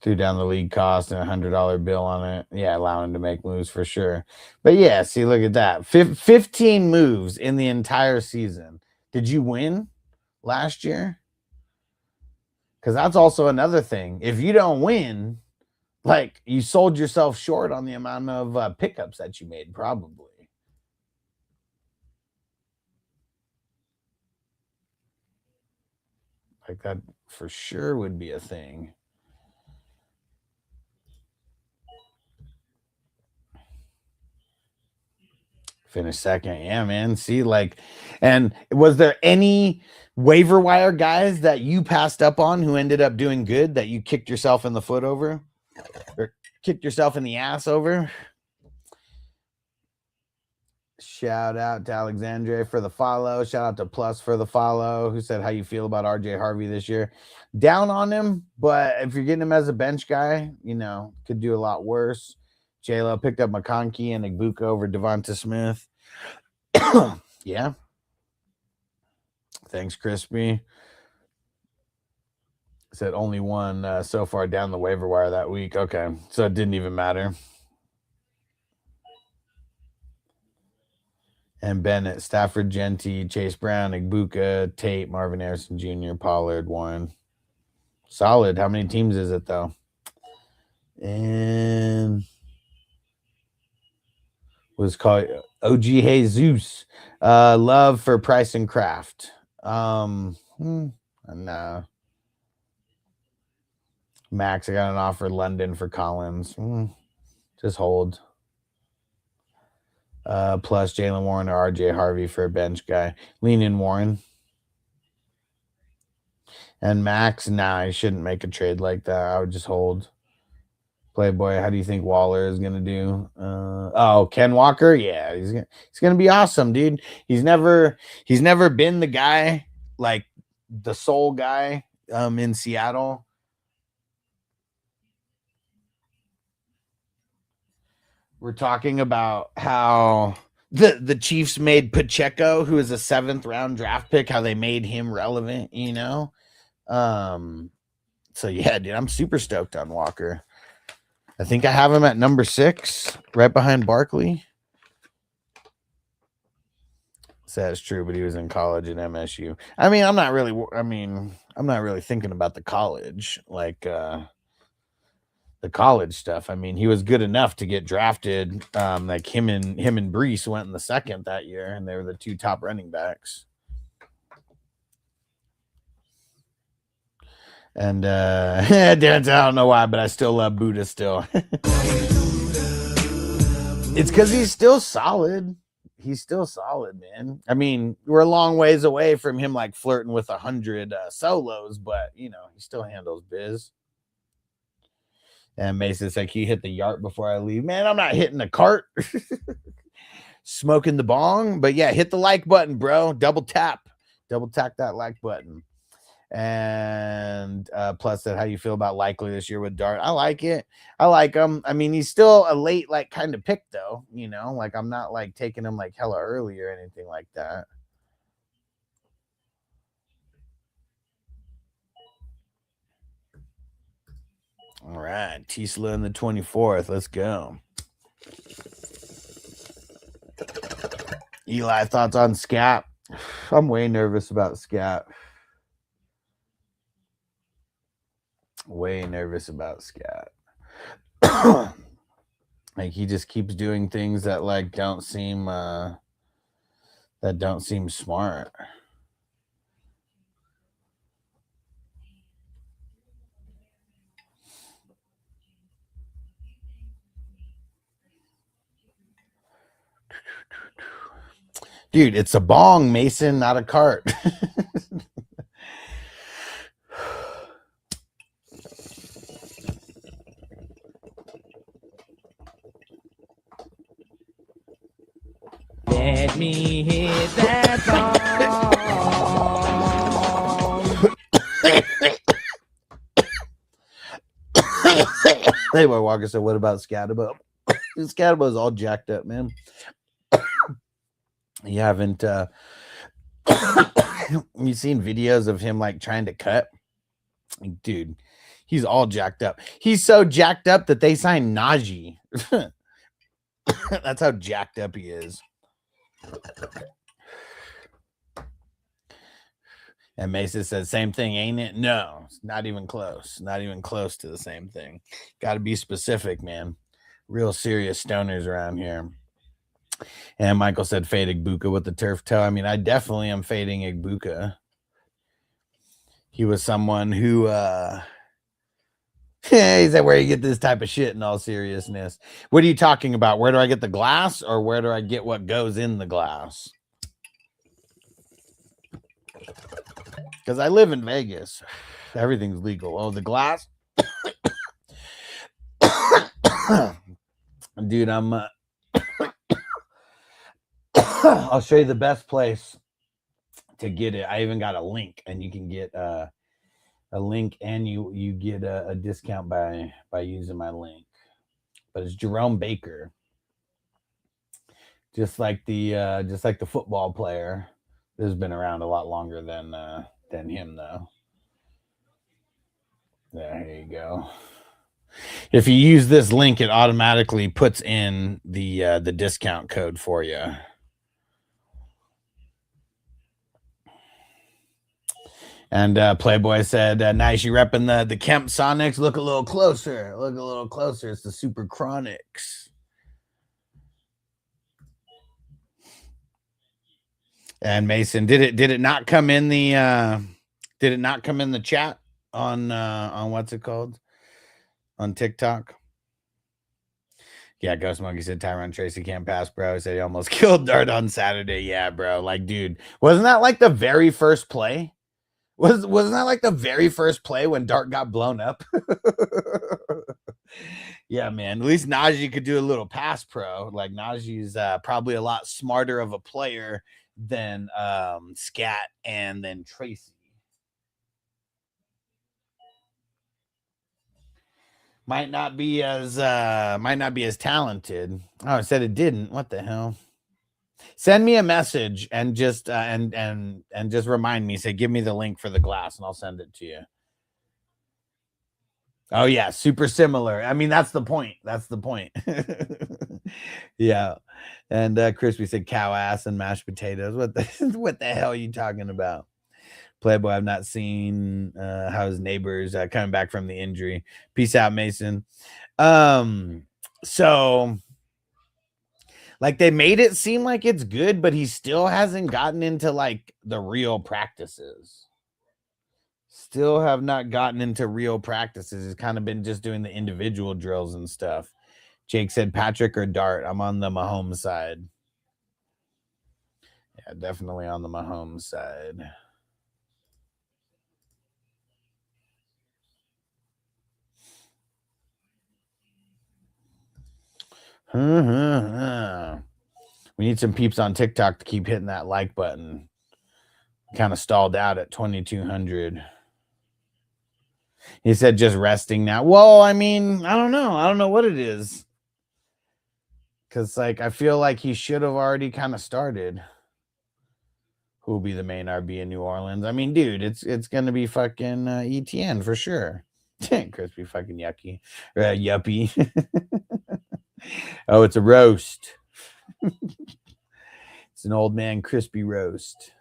[SPEAKER 1] threw down the league cost and $100 bill on it. Yeah, allowing to make moves for sure. But yeah, see, look at that. 15 moves in the entire season. Did you win last year? Because that's also another thing. If you don't win, like, you sold yourself short on the amount of pickups that you made, probably. Like, that for sure would be a thing. Finish second. Yeah, man. See, like, and was there any waiver wire guys that you passed up on who ended up doing good that you kicked yourself in the foot over or kicked yourself in the ass over? Shout out to Alexandre for the follow. Shout out to Plus for the follow, who said, how you feel about RJ Harvey this year? Down on him, but if you're getting him as a bench guy, you know, could do a lot worse. J-Lo picked up McConkey and Igbuka over Devonta Smith. Yeah. Thanks, Crispy. Said only one so far down the waiver wire that week. Okay, so it didn't even matter. And Bennett, Stafford, Genty, Chase Brown, Igbuka, Tate, Marvin Harrison Jr., Pollard, Warren. Solid. How many teams is it, though? And was called OG Jesus. Love for Price and Craft. No. Max, I got an offer. London for Collins. Just hold. Plus Jalen Warren or RJ Harvey for a bench guy. Lean in Warren. And Max, nah, I shouldn't make a trade like that. I would just hold. Playboy, how do you think Waller is gonna do? Ken Walker, yeah, he's gonna be awesome, dude. He's never been the guy, like the sole guy in Seattle. We're talking about how the Chiefs made Pacheco, who is a 7th round draft pick, how they made him relevant, you know? So yeah, dude, I'm super stoked on Walker. I think I have him at number 6, right behind Barkley. So that's true, but he was in college at MSU. I'm not really thinking about the college, like the college stuff. He was good enough to get drafted. Like him and Brees went in the 2nd that year, and they were the 2 top running backs. And I don't know why, but I still love Buddha still. It's because he's still solid. He's still solid, man. We're a long ways away from him like flirting with 100 solos, but you know, he still handles biz. And Mason's like, he hit the yard before I leave. Man, I'm not hitting the cart. Smoking the bong. But yeah, hit the like button, bro. Double tap that like button. And Plus said, how you feel about Likely this year with Dart? I like it. I like him. He's still a late like kind of pick though, you know, like I'm not like taking him like hella early or anything like that. All right, Tisla in the 24th. Let's go. Eli, thoughts on Scat? I'm way nervous about Scat. Way nervous about Scat. Like he just keeps doing things that like don't seem smart. Dude, it's a bong, Mason, not a cart.
[SPEAKER 4] Let me hit that ball.
[SPEAKER 1] Anyway, Walker said, what about Scatterbo? Scatterbo is all jacked up, man. You haven't you seen videos of him like trying to cut? Dude, he's all jacked up. He's so jacked up that they signed Najee. That's how jacked up he is. And Mesa says, same thing, ain't it? No, it's not even close. Not even close to the same thing. Got to be specific, man. Real serious stoners around here. And Michael said, fade Igbuka with the turf toe. I mean, I definitely am fading Igbuka. He was someone who, he said, where you get this type of shit in all seriousness. What are you talking about? Where do I get the glass or where do I get what goes in the glass? Because I live in Vegas. Everything's legal. Oh, the glass? Dude, I'm I'll show you the best place to get it. I even got a link, and you can get a link, and you get a discount by using my link. But it's Jerome Baker, just like the football player. This has been around a lot longer than him, though. There you go. If you use this link, it automatically puts in the discount code for you. And Playboy said, nice, you repping the Kemp Sonics. Look a little closer. Look a little closer. It's the Super Chronics. And Mason, did it not come in the chat on what's it called? On TikTok? Yeah, Ghost Monkey said Tyron Tracy can't pass, bro. He said he almost killed Dart on Saturday. Yeah, bro. Like, dude, wasn't that like the very first play? Wasn't that like the very first play when Dart got blown up? Yeah, man. At least Najee could do a little pass pro. Like Najee's probably a lot smarter of a player than Scat and then Tracy. Might not be as talented. Oh, it said it didn't. What the hell? Send me a message and just and just remind me. Say, give me the link for the glass, and I'll send it to you. Oh yeah, super similar. I mean, that's the point. That's the point. Yeah. And Crispy said cow ass and mashed potatoes. What the hell are you talking about? Playboy, I've not seen how his neighbors coming back from the injury. Peace out, Mason. So like they made it seem like it's good, but he still hasn't gotten into like the real practices. Still have not gotten into real practices. He's kind of been just doing the individual drills and stuff. Jake said Patrick or Dart. I'm on the Mahomes side. Yeah, definitely on the Mahomes side. We need some peeps on TikTok to keep hitting that like button. Kind of stalled out at 2,200. He said just resting now. Well, I mean, I don't know. I don't know what it is. Because, like, I feel like he should have already kind of started. Who'll be the main RB in New Orleans? I mean, dude, it's going to be fucking ETN for sure. Crispy fucking yucky. Yuppie. Oh, it's a roast. It's an old man crispy roast.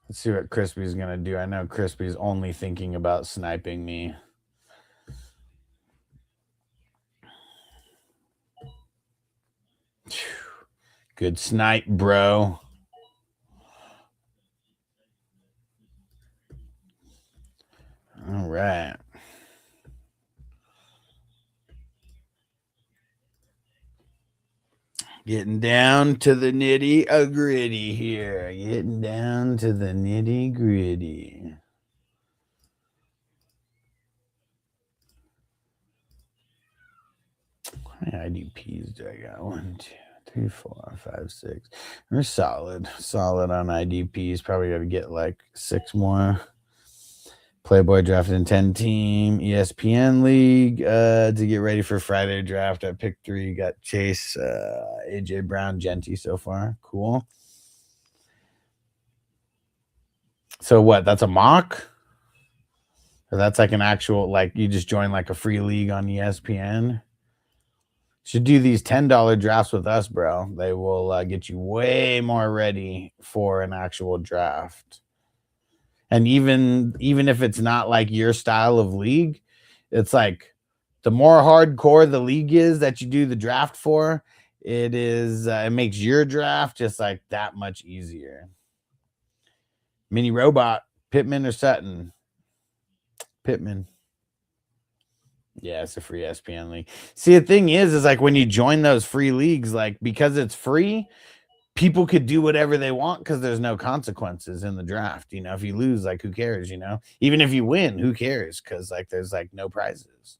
[SPEAKER 1] Let's see what Crispy's going to do. I know Crispy's only thinking about sniping me. Good snipe, bro. All right. Getting down to the nitty gritty here. Getting down to the nitty gritty. How many IDPs do I got? 1, 2, 3, 4, 5, 6. They're solid. Solid on IDPs. Probably got to get like 6 more. Playboy drafted in 10 team ESPN league to get ready for Friday draft. I picked 3. Got Chase, AJ Brown, Genty so far. Cool. So what? That's a mock? Or that's like an actual, like you just join like a free league on ESPN? Should do these $10 drafts with us, bro. They will get you way more ready for an actual draft. And even if it's not like your style of league, it's like the more hardcore the league is that you do the draft for, it makes your draft just like that much easier. Mini Robot, Pittman or Sutton? Pittman. Yeah, it's a free ESPN league. See, the thing is like when you join those free leagues, like because it's free, people could do whatever they want because there's no consequences in the draft. You know, if you lose, like who cares? You know, even if you win, who cares? Because like there's like no prizes.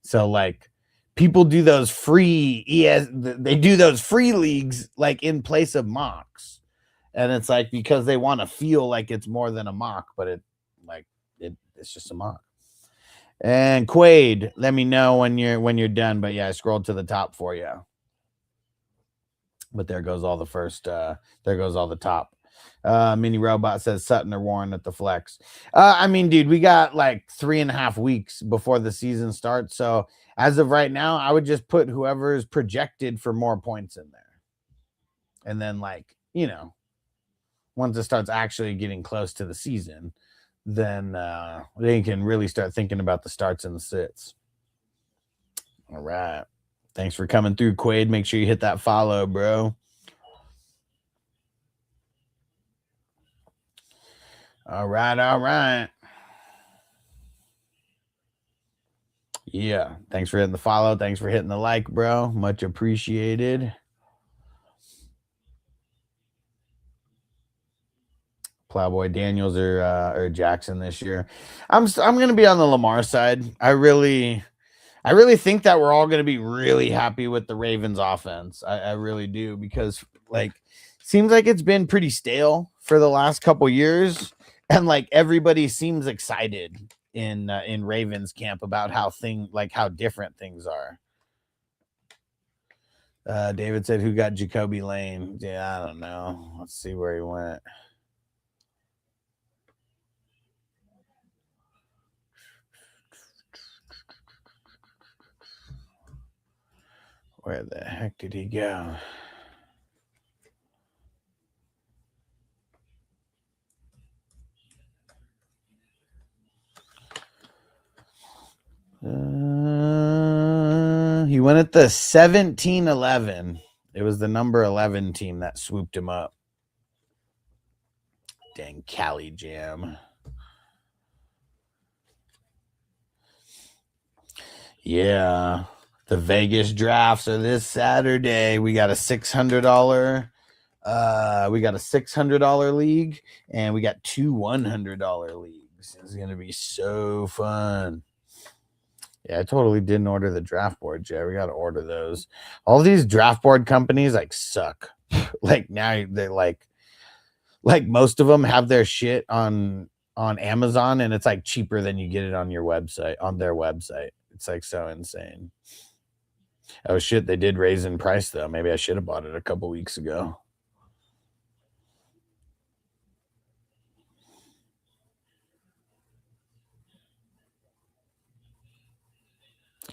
[SPEAKER 1] So like people do those free they do those free leagues like in place of mocks, and it's like because they want to feel like it's more than a mock, but it's just a mock. And Quaid, let me know when you're done. But yeah, I scrolled to the top for you. But there goes all the first. There goes all the top. Mini Robot says Sutton or Warren at the flex. I mean, dude, we got like 3.5 weeks before the season starts. So as of right now, I would just put whoever is projected for more points in there. And then, like, you know, once it starts actually getting close to the season, then they can really start thinking about the starts and the sits. All right. Thanks for coming through, Quaid. Make sure you hit that follow, bro. All right. Yeah. Thanks for hitting the follow. Thanks for hitting the like, bro. Much appreciated. Plowboy Daniels or Jackson this year. I'm gonna be on the Lamar side. I really think that we're all gonna be really happy with the Ravens offense. I really do, because like seems like it's been pretty stale for the last couple years, and like everybody seems excited in Ravens camp about how different things are. David said, who got Jacoby Lane? Yeah, I don't know. Let's see where he went. Where the heck did he go? He went at the 17-11. It was the number 11 team that swooped him up. Dang Cali Jam. Yeah. The Vegas drafts are this Saturday. We got a $600 league, and we got 2 $100 leagues. It's gonna be so fun. Yeah, I totally didn't order the draft board, Jay. We got to order those. All these draft board companies like suck. Like now they like most of them have their shit on Amazon, and it's like cheaper than you get it on your website, on their website. It's like so insane. Oh shit, they did raise in price though. Maybe I should have bought it a couple weeks ago.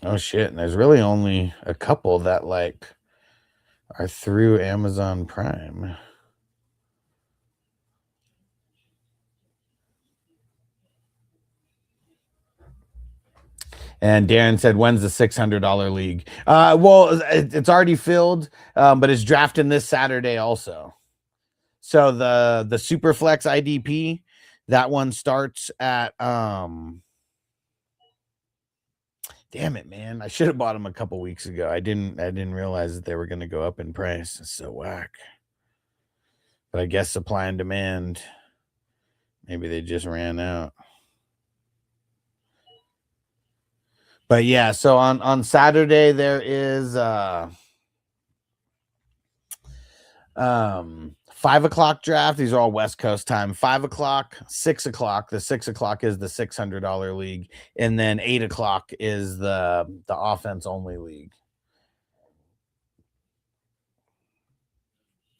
[SPEAKER 1] Oh shit, and there's really only a couple that like are through Amazon Prime. And Darren said, when's the $600 league? Well, it's already filled, but it's drafting this Saturday also. So the Superflex IDP, that one starts at damn it, man. I should have bought them a couple weeks ago. I didn't realize that they were going to go up in price. It's so whack. But I guess supply and demand, maybe they just ran out. But yeah, so on Saturday there is 5 o'clock draft. These are all West Coast time. 5 o'clock, 6 o'clock. The 6 o'clock is the $600 league. And then 8 o'clock is the offense only league.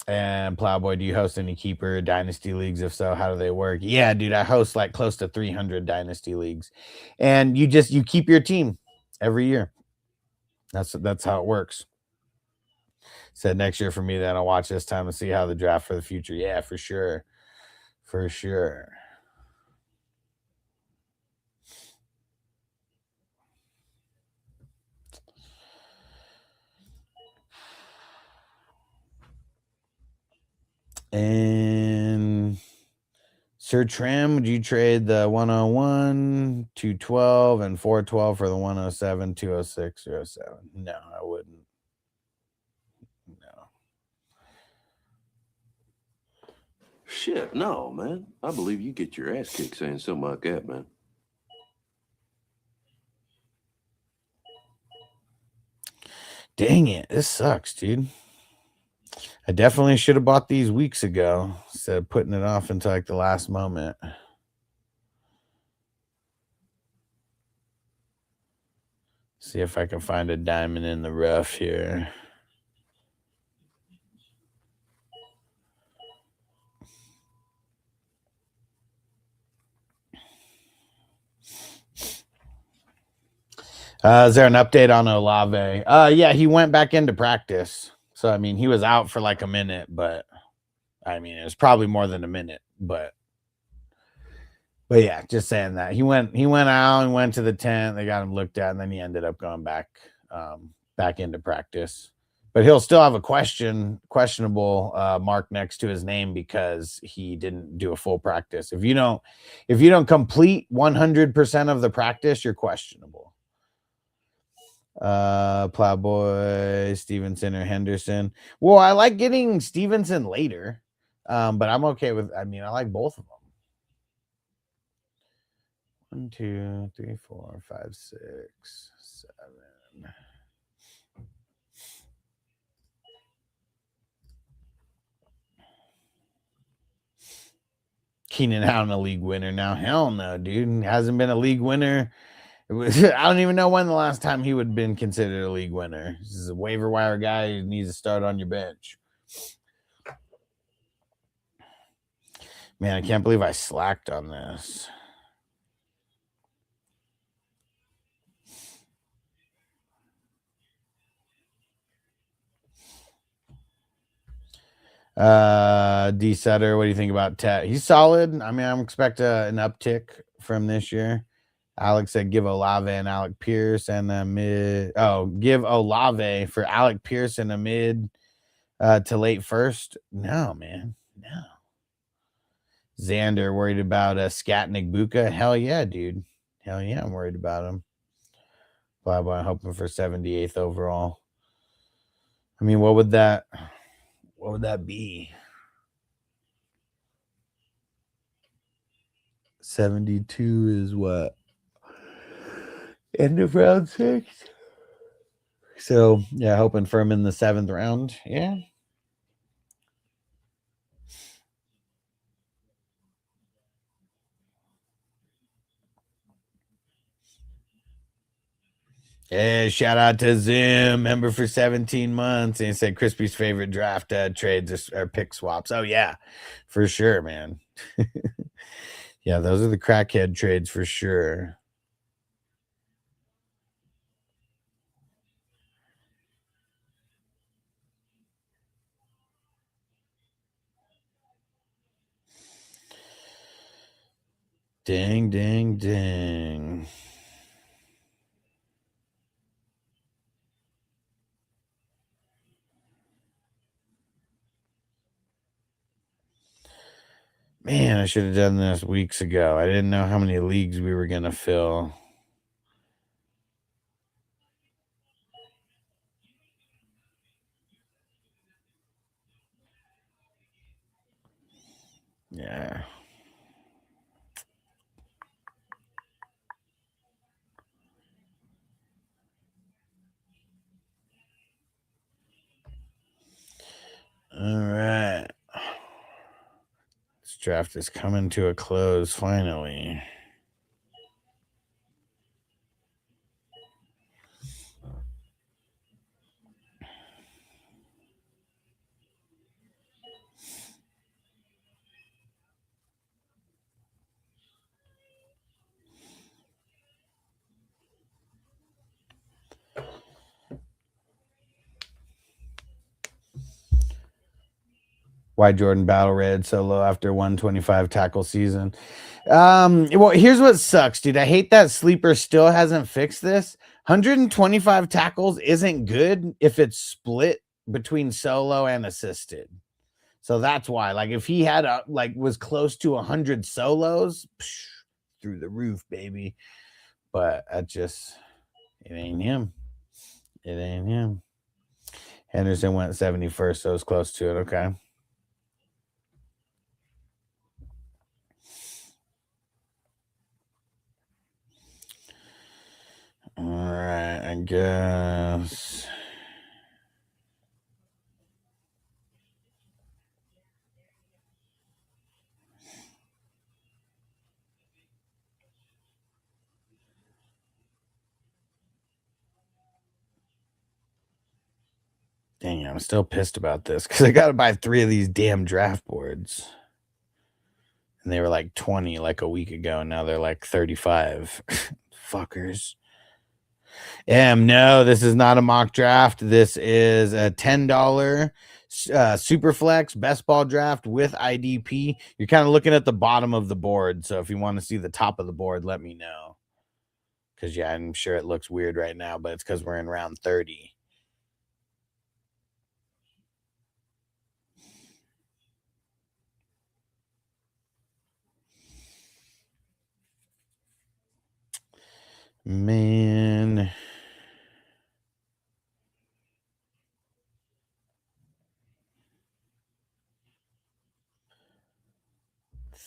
[SPEAKER 1] And Plowboy, do you host any keeper dynasty leagues? If so, how do they work? Yeah, dude, I host like close to 300 dynasty leagues. And you keep your team every year. That's how it works. Said next year for me, then I'll watch this time and see how the draft for the future. Yeah, for sure. For sure. And Sir Trim, would you trade the 101, 212, and 412 for the 107, 206, 07? No, I wouldn't. No.
[SPEAKER 5] Shit, no, man. I believe you get your ass kicked saying something like that, man.
[SPEAKER 1] Dang it. This sucks, dude. I definitely should have bought these weeks ago instead of putting it off until like the last moment. See if I can find a diamond in the rough here. Is there an update on Olave? Yeah, he went back into practice. So, I mean, he was out for like a minute, but I mean, it was probably more than a minute, but yeah, just saying that he went out and went to the tent. They got him looked at, and then he ended up going back into practice. But he'll still have a questionable mark next to his name because he didn't do a full practice. If you don't complete 100% of the practice, you're questionable. Plowboy, Stevenson, or Henderson. Well, I like getting Stevenson later, but I'm okay with. I mean, I like both of them. 1, 2, 3, 4, 5, 6, 7. Keenan Allen a league winner now? Hell no, dude. Hasn't been a league winner. I don't even know when the last time he would have been considered a league winner. This is a waiver wire guy who needs to start on your bench. Man, I can't believe I slacked on this. D Sutter, what do you think about Tet? He's solid. I mean, I'm expecting an uptick from this year. Alex said give Olave and Alec Pierce and a mid. Oh, give Olave for Alec Pierce and a mid to late first. No, man. No. Xander worried about Skatnik Buka. Hell yeah, dude. Hell yeah, I'm worried about him. Blah blah. Hoping for 78th overall. I mean, what would that be? 72 is what? End of round 6. So yeah, hoping for him in the 7th round. Yeah. Hey, shout out to Zoom, member for 17 months. And he said Crispy's favorite draft trades are pick swaps. Oh, yeah, for sure, man. Yeah, those are the crackhead trades for sure. Dang, dang, dang. Man, I should have done this weeks ago. I didn't know how many leagues we were going to fill. Yeah. All right. This draft is coming to a close finally. Why Jordan Battle Red so low after 125 tackle season? Well, here's what sucks, dude. I hate that Sleeper still hasn't fixed this. 125 tackles isn't good if it's split between solo and assisted. So that's why, like, if he had was close to 100 solos, through the roof, baby. But it ain't him. It ain't him. Henderson went 71st, so it's close to it. Okay. All right, I guess. Dang, I'm still pissed about this because I got to buy 3 of these damn draft boards. And they were like 20 like a week ago, and now they're like 35. Fuckers. No, this is not a mock draft. This is a $10 Superflex best ball draft with IDP. You're kind of looking at the bottom of the board, so if you want to see the top of the board, let me know. Because, yeah, I'm sure it looks weird right now, but it's because we're in round 30. Man.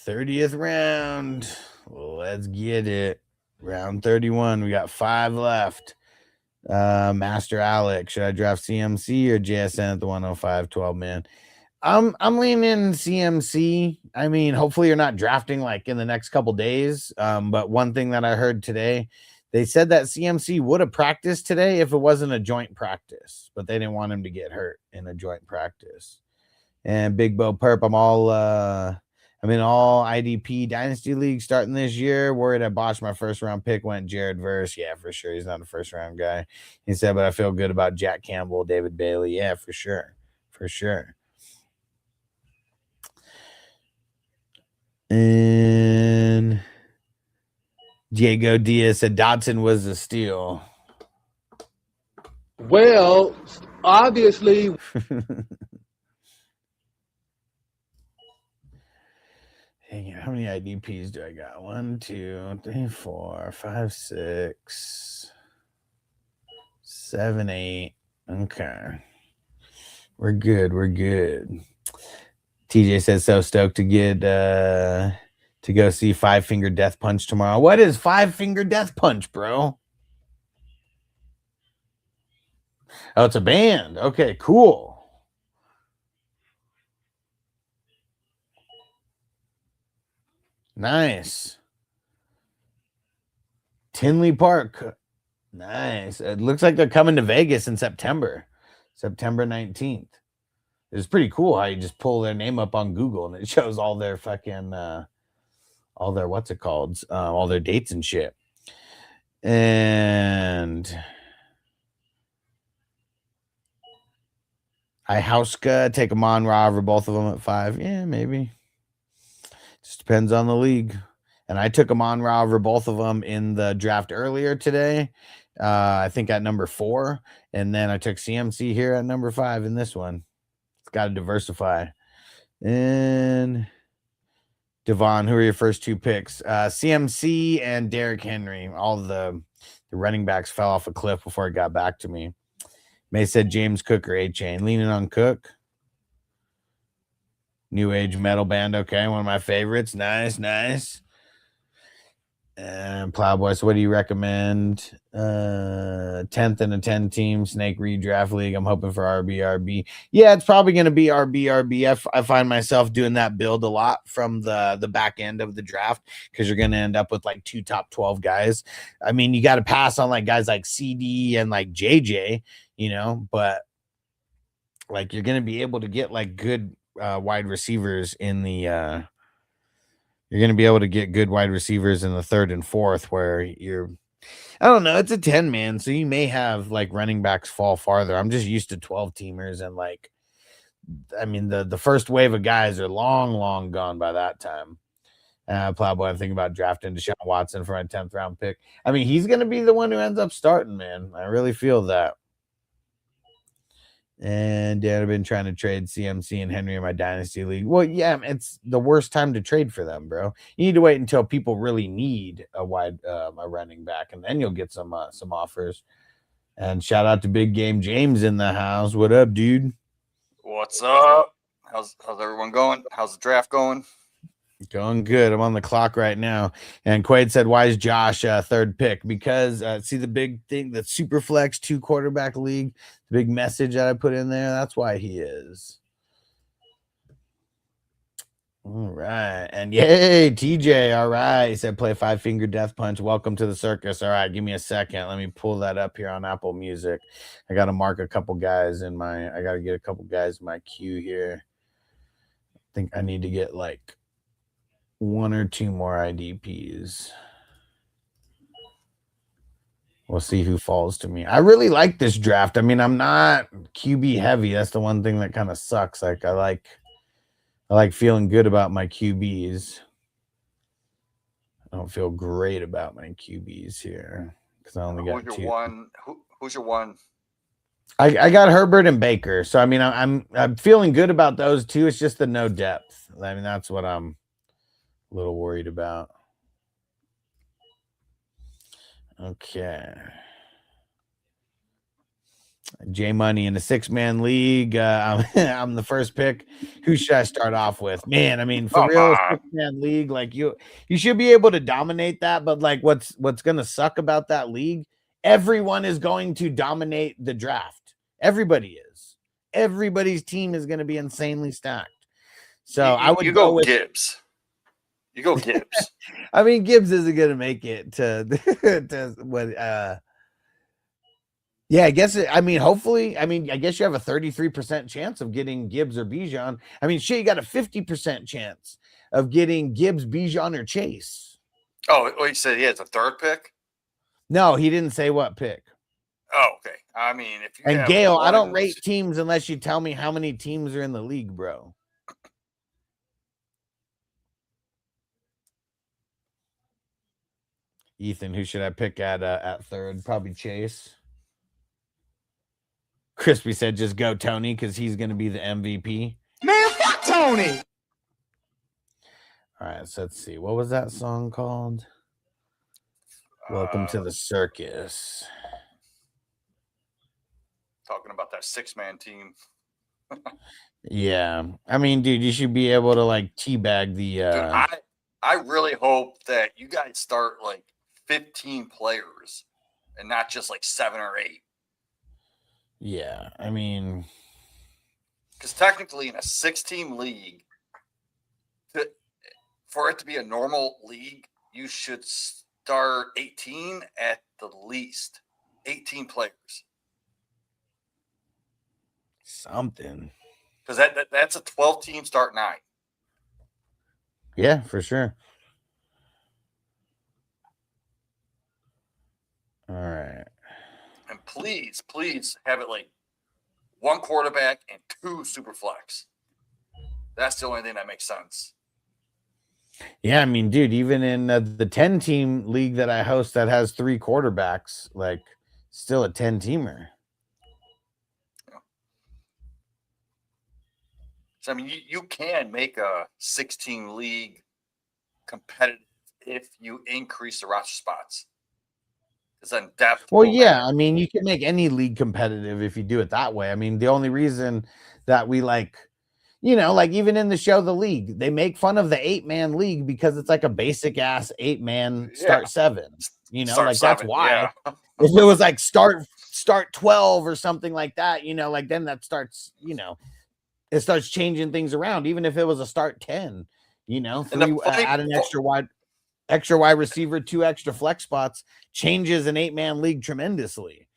[SPEAKER 1] '30th round. Let's get it. Round 31. We got 5 left. Master Alex. Should I draft CMC or JSN at the 105 12 man? I'm leaning CMC. I mean, hopefully you're not drafting like in the next couple days. But one thing that I heard today, they said that CMC would have practiced today if it wasn't a joint practice, but they didn't want him to get hurt in a joint practice. And Big Bo Perp, I'm in all IDP Dynasty League starting this year. Worried I botched my first round pick, went Jared Verse. Yeah, for sure. He's not a first round guy. He said, but I feel good about Jack Campbell, David Bailey. Yeah, for sure. For sure. And Diego Diaz said Dotson was a steal.
[SPEAKER 6] Well, obviously.
[SPEAKER 1] How many IDPs do I got? 1, 2, 3, 4, 5, 6, 7, 8. Okay. We're good. We're good. TJ says so stoked to get to go see Five Finger Death Punch tomorrow. What is Five Finger Death Punch, bro? Oh, it's a band. Okay, cool. Nice. Tinley Park. Nice. It looks like they're coming to Vegas in September 19th. It's pretty cool how you just pull their name up on Google and it shows all their fucking all their all their dates and shit. And Ihauska, take them on Raw over both of them at 5. Yeah, maybe. Just depends on the league. And I took them on Raw over both of them in the draft earlier today. I think at number 4. And then I took CMC here at number 5 in this one. It's got to diversify. And Devon, who are your first 2 picks? CMC and Derrick Henry. All the running backs fell off a cliff before it got back to me. May said James Cook or A-Chain. Leaning on Cook. New Age metal band. Okay, one of my favorites. Nice, nice. And Plowboy, so what do you recommend? 10th in a 10 team snake redraft league. I'm hoping for RB. Yeah, it's probably going to be RB. I find myself doing that build a lot from the back end of the draft because you're going to end up with like 2 top 12 guys. I mean, you got to pass on like guys like CD and like JJ, but like you're going to be able to get like good wide receivers in the you're going to be able to get good wide receivers in the 3rd and 4th where I don't know, it's a 10 man, so you may have like running backs fall farther. I'm just used to 12 teamers, and like, I mean, the first wave of guys are long gone by that time. Plowboy, I'm thinking about drafting Deshaun Watson for my 10th round pick. I mean, he's going to be the one who ends up starting, man. I really feel that. And yeah, I've been trying to trade CMC and Henry in my dynasty league. Well, yeah, it's the worst time to trade for them, bro. You need to wait until people really need a running back, and then you'll get some offers. And shout out to Big Game James in the house. What up, dude?
[SPEAKER 7] What's up? How's everyone going? How's the draft going?
[SPEAKER 1] Going good. I'm on the clock right now. And Quaid said, why is Josh 3rd pick? Because see the big thing, the super flex 2 quarterback league, the big message that I put in there. That's why he is. All right. And yay, TJ. All right. He said, play 5-finger death punch. Welcome to the circus. All right. Give me a second. Let me pull that up here on Apple Music. I got to mark a couple guys I got to get a couple guys in my queue here. I think I need to get like 1 or 2 more IDPs. We'll see who falls to me. I really like this draft. I mean, I'm not QB heavy. That's the one thing that kind of sucks. Like I like feeling good about my QBs. I don't feel great about my QBs here because I only got 2.
[SPEAKER 7] Who's your one?
[SPEAKER 1] I got Herbert and Baker. So I mean, I'm feeling good about those 2. It's just the no depth. I mean, that's what I'm a little worried about. Okay. J Money in a 6-man league. I'm the first pick. Who should I start off with? Man, I mean, for real, 6-man league, like you should be able to dominate that. But like, what's gonna suck about that league? Everyone is going to dominate the draft. Everybody is. Everybody's team is going to be insanely stacked. So I would
[SPEAKER 7] go with Gibbs. You go Gibbs.
[SPEAKER 1] I mean, Gibbs isn't going to make it to what. Yeah, I guess. Hopefully. I guess you have a 33% chance of getting Gibbs or Bijan. I mean, shit, you got a 50% chance of getting Gibbs, Bijan, or Chase.
[SPEAKER 7] Oh, you said he has a 3rd pick?
[SPEAKER 1] No, he didn't say what pick.
[SPEAKER 7] Oh, okay. I mean, if you
[SPEAKER 1] and Gail, I don't rate teams unless you tell me how many teams are in the league, bro. Ethan, who should I pick at 3rd? Probably Chase. Crispy said, just go Tony because he's going to be the MVP.
[SPEAKER 2] Man, fuck Tony!
[SPEAKER 1] All right, so let's see. What was that song called? Welcome to the circus.
[SPEAKER 7] Talking about that 6-man team.
[SPEAKER 1] Yeah. I mean, dude, you should be able to like teabag the
[SPEAKER 7] Dude, I really hope that you guys start like 15 players and not just like 7 or 8.
[SPEAKER 1] Yeah, I mean,
[SPEAKER 7] because technically in a 6-team league, for it to be a normal league, you should start 18 at the least. 18 players.
[SPEAKER 1] Something.
[SPEAKER 7] Because that's a 12-team start 9.
[SPEAKER 1] Yeah, for sure. All right.
[SPEAKER 7] And please have it like 1 quarterback and 2 super flex. That's the only thing that makes sense.
[SPEAKER 1] Yeah, I mean, dude, even in the 10-team league that I host that has 3 quarterbacks, like still a 10-teamer.
[SPEAKER 7] Yeah. So, I mean, you can make a 16 league competitive if you increase the roster spots. Then depth.
[SPEAKER 1] Well, yeah, I mean, you can make any league competitive if you do it that way. I mean, the only reason that we like, You know, like even in the show The League, they make fun of the 8-man league because it's like a basic ass 8-man start 7. You know,
[SPEAKER 7] Start
[SPEAKER 1] like
[SPEAKER 7] 7,
[SPEAKER 1] that's why.
[SPEAKER 7] yeah.
[SPEAKER 1] If it was like start 12 or something like that, you know, like then that starts, you know, it starts changing things around. Even if it was a start 10, you know,
[SPEAKER 7] And the
[SPEAKER 1] 3
[SPEAKER 7] funny-
[SPEAKER 1] add an extra wide receiver, 2 extra flex spots changes an 8-man league tremendously.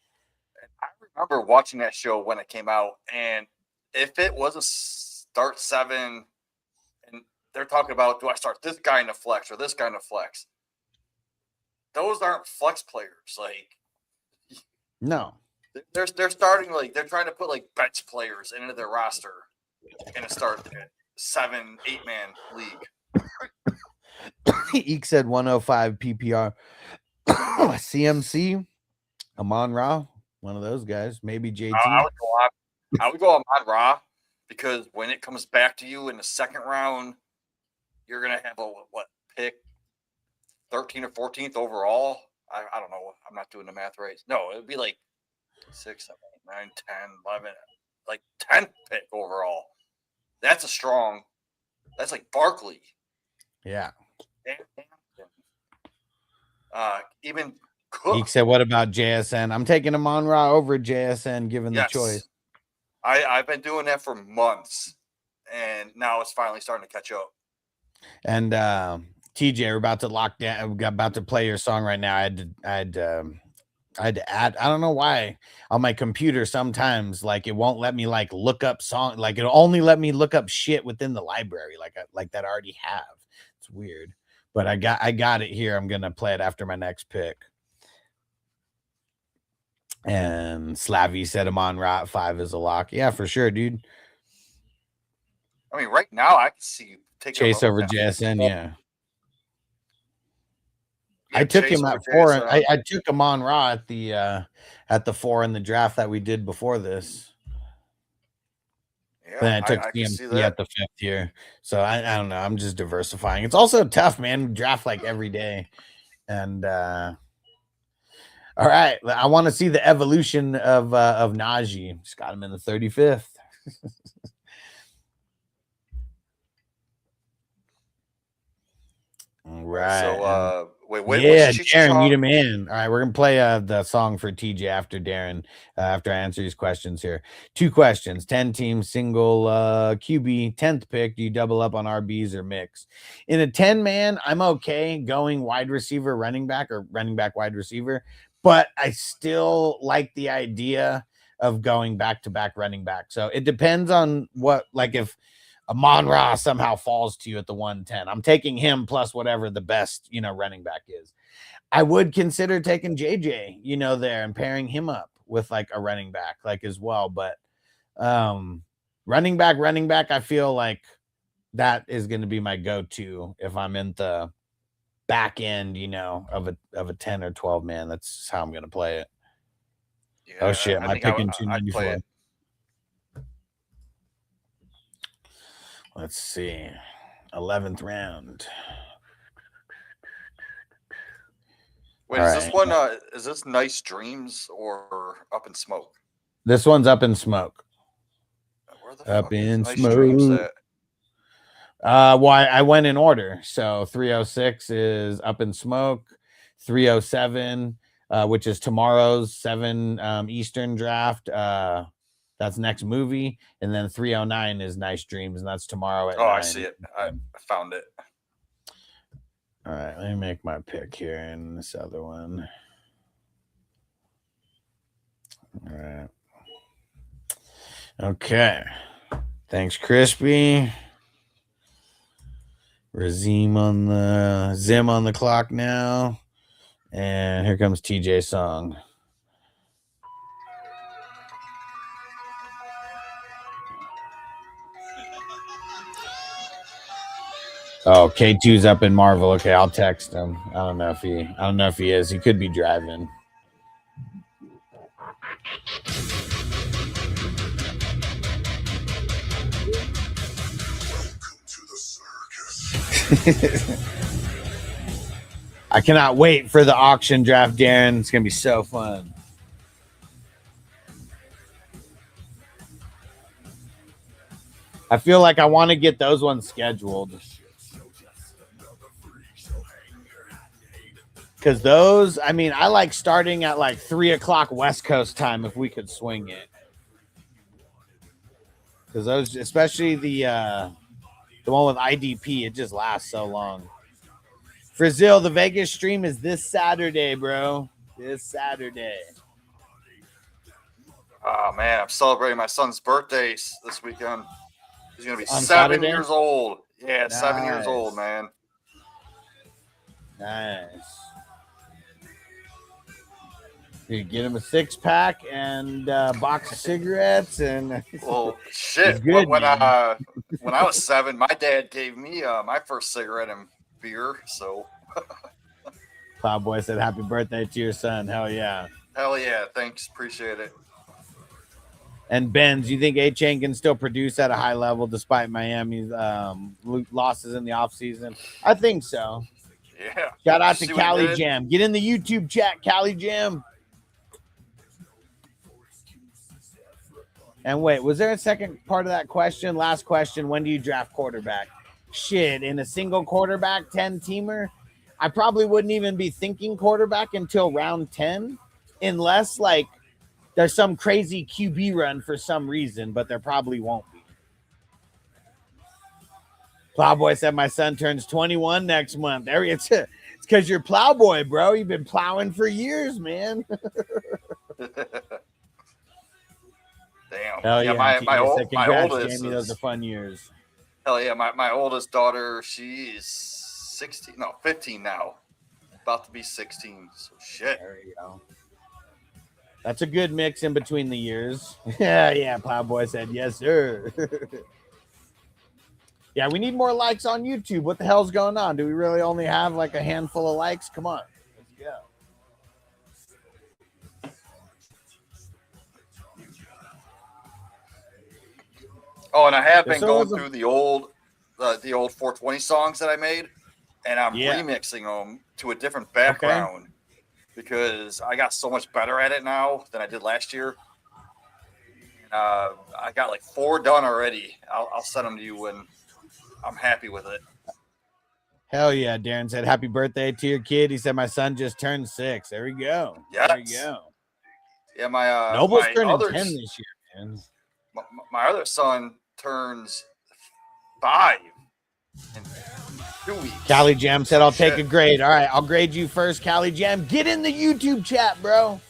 [SPEAKER 7] I remember watching that show when it came out, and if it was a start 7, and they're talking about, do I start this guy in the flex or this guy in the flex? Those aren't flex players. Like,
[SPEAKER 1] no,
[SPEAKER 7] they're starting, like, they're trying to put like bench players into their roster in a start 7, 8-man league.
[SPEAKER 1] Eek said 105 PPR. CMC, Amon Ra, one of those guys, maybe JT.
[SPEAKER 7] I would go on Ra, because when it comes back to you in the second round, you're gonna have a pick 13 or 14th overall. I don't know. I'm not doing the math right. No, it would be like 6, 7, 8, 9, 10, 11, like 10th pick overall. That's a strong. That's like Barkley.
[SPEAKER 1] Yeah.
[SPEAKER 7] Even Cook.
[SPEAKER 1] Eek said, what about JSN? I'm taking Amon Ra over JSN given the choice.
[SPEAKER 7] I've been doing that for months, and now it's finally starting to catch up.
[SPEAKER 1] And TJ, we're about to lock down. We're about to play your song right now. I had to add. I don't know why on my computer sometimes like it won't let me like look up song. Like it'll only let me look up shit within the library like that I already have. It's weird, but I got it here. I'm gonna play it after my next pick. And Slavy said Amon Ra at 5 is a lock. Yeah, for sure, dude.
[SPEAKER 7] I mean, right now I can see you take
[SPEAKER 1] Chase over JSN. Yeah. I took
[SPEAKER 7] Chase
[SPEAKER 1] him at 4. I took Amon Ra at the 4 in the draft that we did before this.
[SPEAKER 7] Yeah,
[SPEAKER 1] then I took CMC at the 5th here. So I don't know. I'm just diversifying. It's also tough, man. We draft like every day. And all right. I want to see the evolution of Najee. Just got him in the 35th. All right.
[SPEAKER 7] So wait,
[SPEAKER 1] yeah, Darren, you the man. All right, we're gonna play the song for TJ after Darren, after I answer these questions here. 2 questions: 10 team single QB, 10th pick. Do you double up on RBs or mix? In a 10-man, I'm okay going wide receiver, running back, or running back wide receiver, but I still like the idea of going back-to-back running back. So it depends on what, like if Amon Ra somehow falls to you at the 110. I'm taking him plus whatever the best, running back is. I would consider taking JJ, there and pairing him up with like a running back, like as well. But running back, I feel like that is going to be my go-to if I'm in the back end, of a 10 or 12 man. That's how I'm going to play it.
[SPEAKER 7] Yeah,
[SPEAKER 1] oh shit, my picking 294. Let's see. 11th round.
[SPEAKER 7] Wait, is this one is this Nice Dreams or Up in Smoke?
[SPEAKER 1] This one's Up in Smoke.
[SPEAKER 7] Where the
[SPEAKER 1] Up
[SPEAKER 7] fuck
[SPEAKER 1] in
[SPEAKER 7] is Nice
[SPEAKER 1] Smoke.
[SPEAKER 7] Dreams at?
[SPEAKER 1] Well, I went in order. So 306 is Up in Smoke. 307, which is tomorrow's 7 Eastern draft. That's next movie. And then 309 is Nice Dreams, and that's tomorrow at 9.
[SPEAKER 7] I see it. I found it.
[SPEAKER 1] All right, let me make my pick here in this other one. All right. Okay. Thanks, Crispy. Zim on the clock now. And here comes TJ's song. Oh, K2's up in Marvel. Okay, I'll text him. I don't know if he is. He could be driving. I cannot wait for the auction draft, Darren. It's gonna be so fun. I feel like I want to get those ones scheduled. Because those, I mean, I like starting at like 3:00 West Coast time if we could swing it. Because those, especially the one with IDP, it just lasts so long. Brazil, the Vegas stream is this Saturday, bro. This Saturday.
[SPEAKER 7] Oh man, I'm celebrating my son's birthday this weekend. He's gonna be
[SPEAKER 1] On
[SPEAKER 7] 7
[SPEAKER 1] Saturday?
[SPEAKER 7] years old. Yeah,
[SPEAKER 1] Nice.
[SPEAKER 7] 7 years old, man.
[SPEAKER 1] Nice. You get him a 6-pack and a box of cigarettes, and
[SPEAKER 7] Well, shit.
[SPEAKER 1] good,
[SPEAKER 7] when I was 7, my dad gave me my first cigarette and beer. So,
[SPEAKER 1] Plowboy said, "Happy birthday to your son." Hell yeah.
[SPEAKER 7] hell yeah, thanks, appreciate it.
[SPEAKER 1] And Benz, you think A-Chain can still produce at a high level despite Miami's losses in the offseason? I think so.
[SPEAKER 7] Yeah.
[SPEAKER 1] Shout out to
[SPEAKER 7] See what he
[SPEAKER 1] Cali
[SPEAKER 7] did?
[SPEAKER 1] Jam. Get in the YouTube chat, Cali Jam. And wait, was there a second part of that question? Last question, when do you draft quarterback? Shit, in a single quarterback 10-teamer, I probably wouldn't even be thinking quarterback until round 10, unless like there's some crazy QB run for some reason, but there probably won't be. Plowboy said my son turns 21 next month. There it's because you're Plowboy, bro. You've been plowing for years, man.
[SPEAKER 7] Damn.
[SPEAKER 1] Hell yeah,
[SPEAKER 7] my
[SPEAKER 1] congrats,
[SPEAKER 7] oldest
[SPEAKER 1] Jamie. Those
[SPEAKER 7] is,
[SPEAKER 1] are fun years.
[SPEAKER 7] hell yeah, my oldest daughter, she's 15 now. About to be 16. So shit.
[SPEAKER 1] There you go. That's a good mix in between the years. Yeah, Plowboy said yes, sir. Yeah, we need more likes on YouTube. What the hell's going on? Do we really only have like a handful of likes? Come on. Let's go.
[SPEAKER 7] Oh, and I have been
[SPEAKER 1] This
[SPEAKER 7] going
[SPEAKER 1] was a-
[SPEAKER 7] through the old 420 songs that I made, and I'm
[SPEAKER 1] Yeah.
[SPEAKER 7] remixing them to a different background because I got so much better at it now than I did last year. And, I got like 4 done already. I'll send them to you when I'm happy with it.
[SPEAKER 1] Hell yeah, Darren said happy birthday to your kid. He said my son just turned 6. There we go. There we
[SPEAKER 7] Yes.
[SPEAKER 1] go.
[SPEAKER 7] Yeah, my
[SPEAKER 1] Noble's
[SPEAKER 7] my
[SPEAKER 1] turning
[SPEAKER 7] other
[SPEAKER 1] 10 this year, man.
[SPEAKER 7] my other son turns 5 in 2 weeks.
[SPEAKER 1] Cali Jam said I'll take
[SPEAKER 7] Shit.
[SPEAKER 1] a grade. All right, I'll grade you first, Cali Jam. Get in the YouTube chat, bro.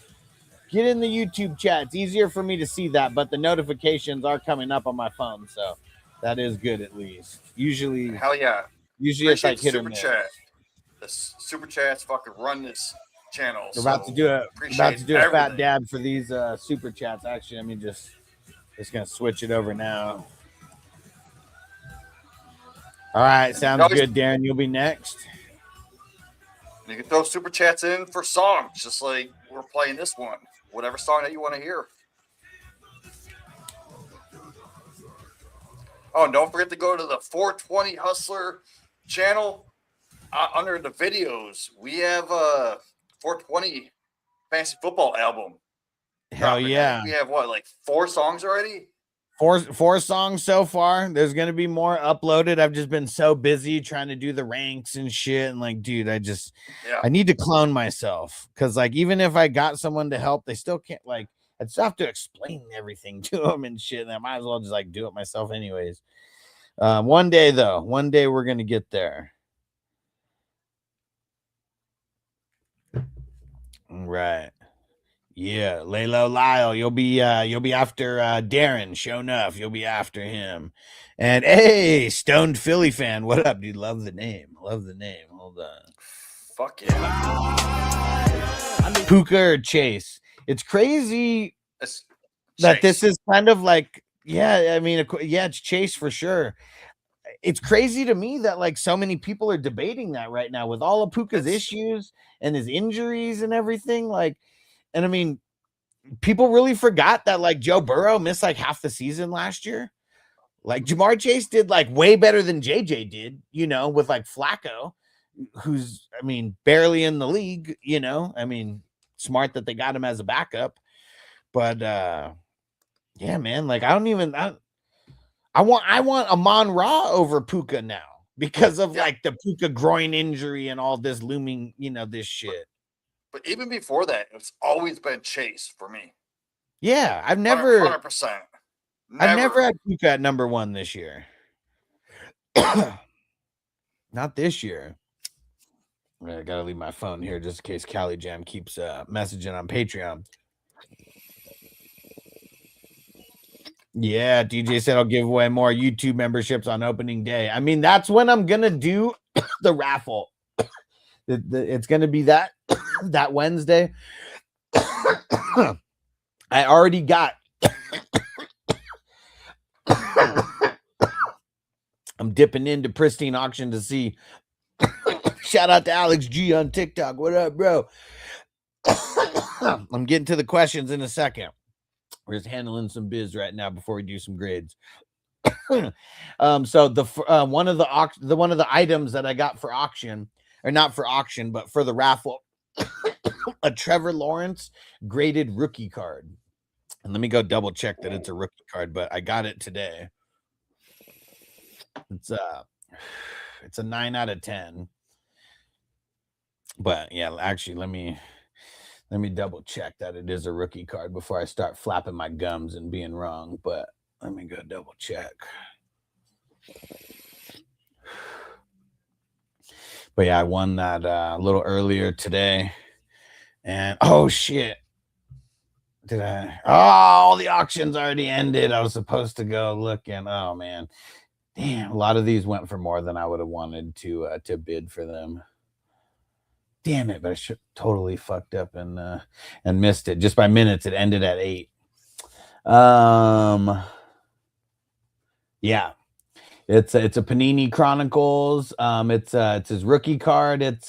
[SPEAKER 1] Get in the YouTube chat. It's easier for me to see that, but the notifications are coming up on my phone, so that is good at least. Usually
[SPEAKER 7] Hell yeah.
[SPEAKER 1] it's like
[SPEAKER 7] Appreciate
[SPEAKER 1] hit
[SPEAKER 7] the
[SPEAKER 1] or
[SPEAKER 7] super
[SPEAKER 1] miss.
[SPEAKER 7] chat. The super chats fucking run this channel.
[SPEAKER 1] We're about to do a
[SPEAKER 7] appreciate
[SPEAKER 1] fat
[SPEAKER 7] everything.
[SPEAKER 1] dab for these super chats. Actually, let me just gonna switch it over now. All right, sounds good, Darren. You'll be next.
[SPEAKER 7] You can throw super chats in for songs, just like we're playing this one. Whatever song that you want to hear. Oh, and don't forget to go to the 420 Hustler channel. Under the videos, we have a 420 fantasy football album.
[SPEAKER 1] Hell yeah.
[SPEAKER 7] We have what, like 4 songs already?
[SPEAKER 1] Four songs so far. There's gonna be more uploaded. I've just been so busy trying to do the ranks and shit. And like, dude, I need to clone myself. Cause like even if I got someone to help, they still can't like I still have to explain everything to them and shit. And I might as well just like do it myself anyways. One day we're gonna get there. Right. Yeah, Laylo Lyle, you'll be after Darren. Show enough, you'll be after him. And hey, Stoned Philly fan, what up, dude? Love the name. Hold on.
[SPEAKER 7] Fuck yeah.
[SPEAKER 1] Puka or Chase? It's crazy that this is kind of like, it's Chase for sure. It's crazy to me that like so many people are debating that right now with all of Puka's issues and his injuries and everything. Like, and I mean, people really forgot that like Joe Burrow missed like half the season last year. Like Jamar Chase did like way better than JJ did, with like Flacco, who's, I mean, barely in the league, I mean, smart that they got him as a backup. But yeah, man, like I I want Amon Ra over Puka now because of like the Puka groin injury and all this looming, this shit.
[SPEAKER 7] But even before that, it's always been Chase for me.
[SPEAKER 1] Yeah, I've never
[SPEAKER 7] 100%.
[SPEAKER 1] I've never had Puka at number 1 this year. Not this year. I gotta leave my phone here just in case Cali Jam keeps messaging on Patreon. Yeah, DJ said I'll give away more YouTube memberships on opening day. I mean, that's when I'm gonna do the raffle. It's gonna be that Wednesday. I already got. I'm dipping into Pristine Auction to see. Shout out to Alex G on TikTok. What up, bro? I'm getting to the questions in a second. We're just handling some biz right now before we do some grades. So the one of the items that I got for auction, or not for auction, but for the raffle, a Trevor Lawrence graded rookie card. And let me go double check that it's a rookie card, but I got it today. It's a 9 out of 10. But yeah, actually, let me double check that it is a rookie card before I start flapping my gums and being wrong. But let me go double check. But yeah, I won that a little earlier today. And oh shit. Did I? Oh, the auction's already ended. I was supposed to go looking. Oh man. Damn, a lot of these went for more than I would have wanted to bid for them. Damn it, but I should totally fucked up and missed it. Just by minutes, it ended at 8. Yeah. It's a Panini Chronicles. It's his rookie card. It's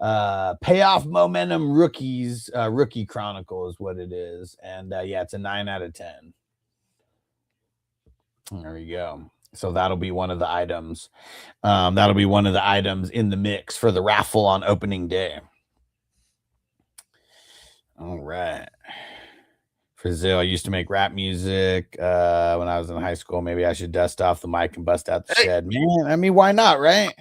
[SPEAKER 1] Payoff Momentum Rookies Rookie Chronicle is what it is. And yeah, it's a 9 out of 10. There we go. So that'll be one of the items. That'll be one of the items in the mix for the raffle on opening day. All right. Brazil, I used to make rap music when I was in high school. Maybe I should dust off the mic and bust out the shed. Man, I mean, why not, right?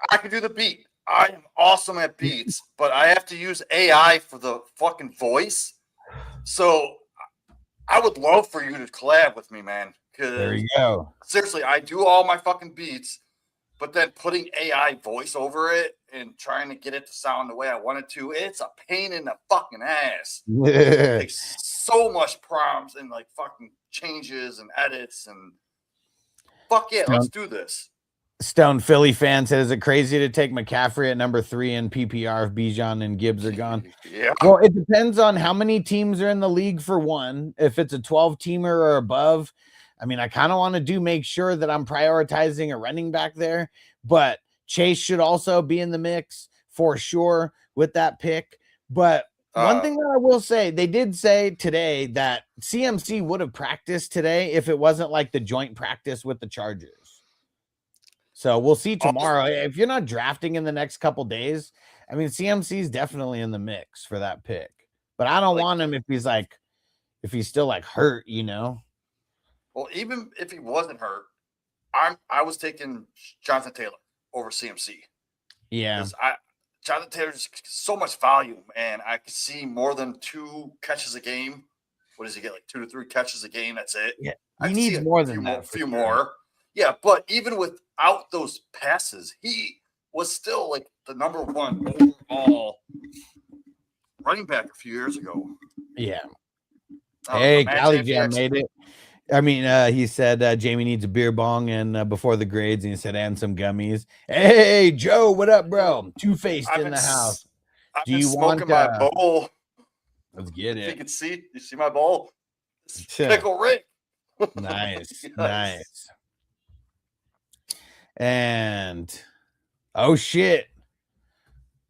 [SPEAKER 7] I could do the beat. I am awesome at beats, but I have to use AI for the fucking voice. So I would love for you to collab with me, man.
[SPEAKER 1] There you go.
[SPEAKER 7] Seriously, I do all my fucking beats, but then putting AI voice over it and trying to get it to sound the way I want it to, it's a pain in the fucking ass. It takes so much prompts and like fucking changes and edits and fuck yeah, let's do this.
[SPEAKER 1] Stone Philly fan says, is it crazy to take McCaffrey at number 3 in PPR if Bijan and Gibbs are gone?
[SPEAKER 7] Yeah.
[SPEAKER 1] Well, it depends on how many teams are in the league for one. If it's a 12-teamer or above, I mean, I kind of want to make sure that I'm prioritizing a running back there, but Chase should also be in the mix for sure with that pick. But one thing that I will say, they did say today that CMC would have practiced today if it wasn't like the joint practice with the Chargers. So we'll see tomorrow. If you're not drafting in the next couple days, I mean, CMC is definitely in the mix for that pick. But I don't want him if he's still like hurt, you know?
[SPEAKER 7] Well, even if he wasn't hurt, I was taking Jonathan Taylor over CMC.
[SPEAKER 1] Yeah.
[SPEAKER 7] Jonathan Taylor's so much volume, and I could see more than 2 catches a game. What does he get? Like 2 to 3 catches a game. That's it.
[SPEAKER 1] Yeah. He needs more than that.
[SPEAKER 7] A few more. Yeah, but even without those passes, he was still like the number 1 overall running back a few years ago.
[SPEAKER 1] Yeah. Hey, Cali Jam made it. I mean, he said Jamie needs a beer bong and before the grades, and he said, and some gummies. Hey, Joe, what up, bro? Two-faced in the house.
[SPEAKER 7] Do you want my bowl?
[SPEAKER 1] Let's get it.
[SPEAKER 7] You see my bowl? Pickle Rick.
[SPEAKER 1] Nice, yes. Nice. And oh shit.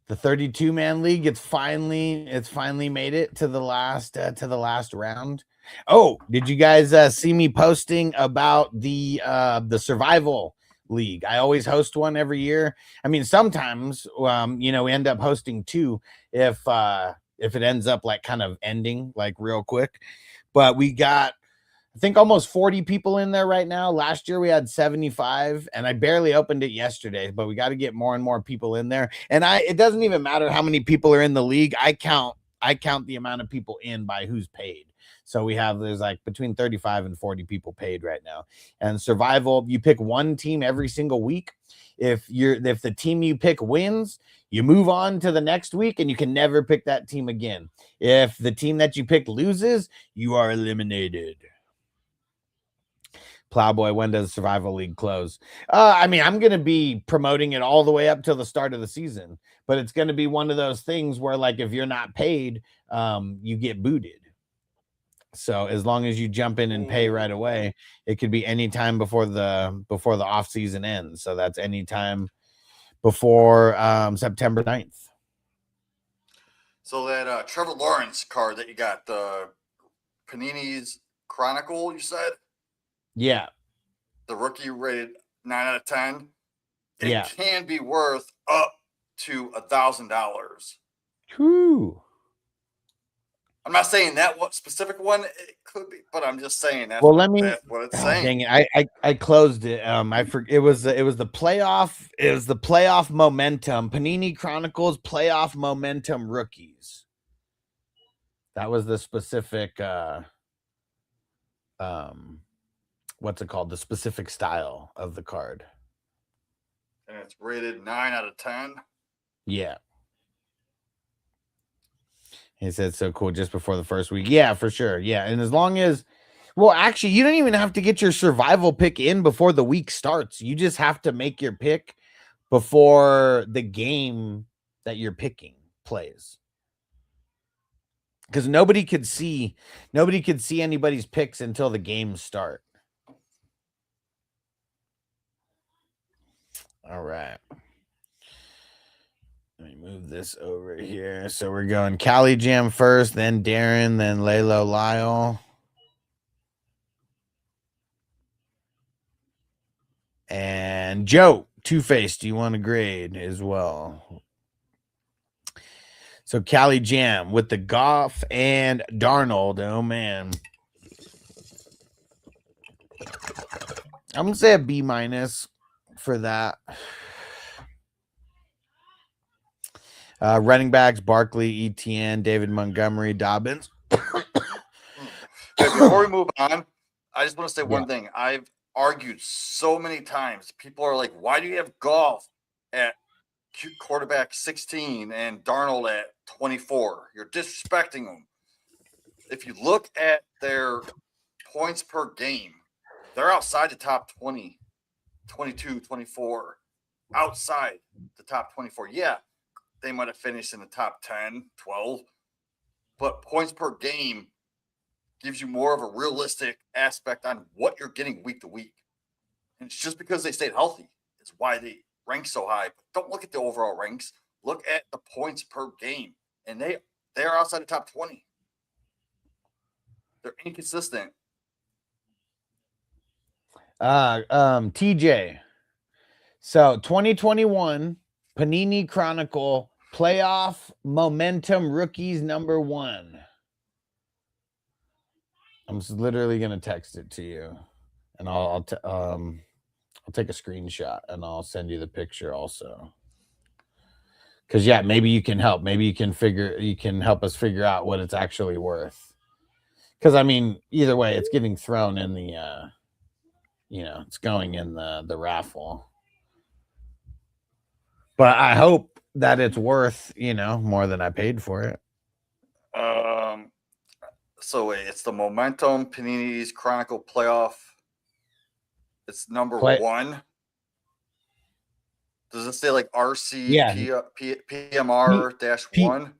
[SPEAKER 1] The 32-man league, it's finally made it to the last round. Oh, did you guys see me posting about the survival league? I always host one every year. I mean, sometimes we end up hosting 2 if it ends up like kind of ending like real quick. But we got I think almost 40 people in there right now. Last year we had 75, and I barely opened it yesterday, but we got to get more and more people in there. And it doesn't even matter how many people are in the league. I count the amount of people in by who's paid. So there's like between 35 and 40 people paid right now. And survival, you pick one team every single week. If the team you pick wins, you move on to the next week and you can never pick that team again. If the team that you picked loses, you are eliminated. Plowboy, when does Survival League close? I mean, I'm going to be promoting it all the way up till the start of the season, but it's going to be one of those things where, like, if you're not paid, you get booted. So as long as you jump in and pay right away, it could be any time before the off season ends. So that's any time before September 9th.
[SPEAKER 7] So that Trevor Lawrence card that you got, the Panini's Chronicle, you said?
[SPEAKER 1] Yeah.
[SPEAKER 7] The rookie rated 9 out of 10. It
[SPEAKER 1] Yeah.
[SPEAKER 7] can be worth up to $1,000.
[SPEAKER 1] Whew.
[SPEAKER 7] I'm not saying that what specific one it could be, but I'm just saying that's,
[SPEAKER 1] Well,
[SPEAKER 7] that's what it's saying.
[SPEAKER 1] Dang it. I closed it. It was the playoff. It was the playoff momentum. Panini Chronicles playoff momentum rookies. That was the specific what's it called? The specific style of the card.
[SPEAKER 7] And it's rated 9 out of 10.
[SPEAKER 1] Yeah. He said so cool just before the first week. Yeah, for sure. Yeah. And as long as, well, actually, you don't even have to get your survival pick in before the week starts. You just have to make your pick before the game that you're picking plays. Because nobody could see anybody's picks until the games start. All right. Let me move this over here. So we're going Cali Jam first, then Darren, then Lalo Lyle. And Joe, Two-Face, do you want to grade as well? So Cali Jam with the Goff and Darnold. Oh, man. I'm going to say a B- for that. Running backs, Barkley, ETN, David Montgomery, Dobbins.
[SPEAKER 7] Before we move on, I just want to say one thing. I've argued so many times. People are like, why do you have Goff at quarterback 16 and Darnold at 24? You're disrespecting them. If you look at their points per game, they're outside the top 20, 22, 24, outside the top 24. Yeah, they might have finished in the top 10, 12, but points per game gives you more of a realistic aspect on what you're getting week to week. And it's just because they stayed healthy is why they rank so high. But don't look at the overall ranks. Look at the points per game. And they are outside the top 20. They're inconsistent.
[SPEAKER 1] TJ. So 2021 Panini Chronicle playoff momentum rookies #1. I'm just literally gonna text it to you, and I'll take a screenshot and I'll send you the picture also. Because maybe you can help. Maybe you can help us figure out what it's actually worth. Because I mean, either way, it's getting thrown in the it's going in the raffle. But I hope that it's worth, more than I paid for it.
[SPEAKER 7] So wait, it's the Momentum Panini's Chronicle Playoff. It's number 1. Does it say like RC PMR-1?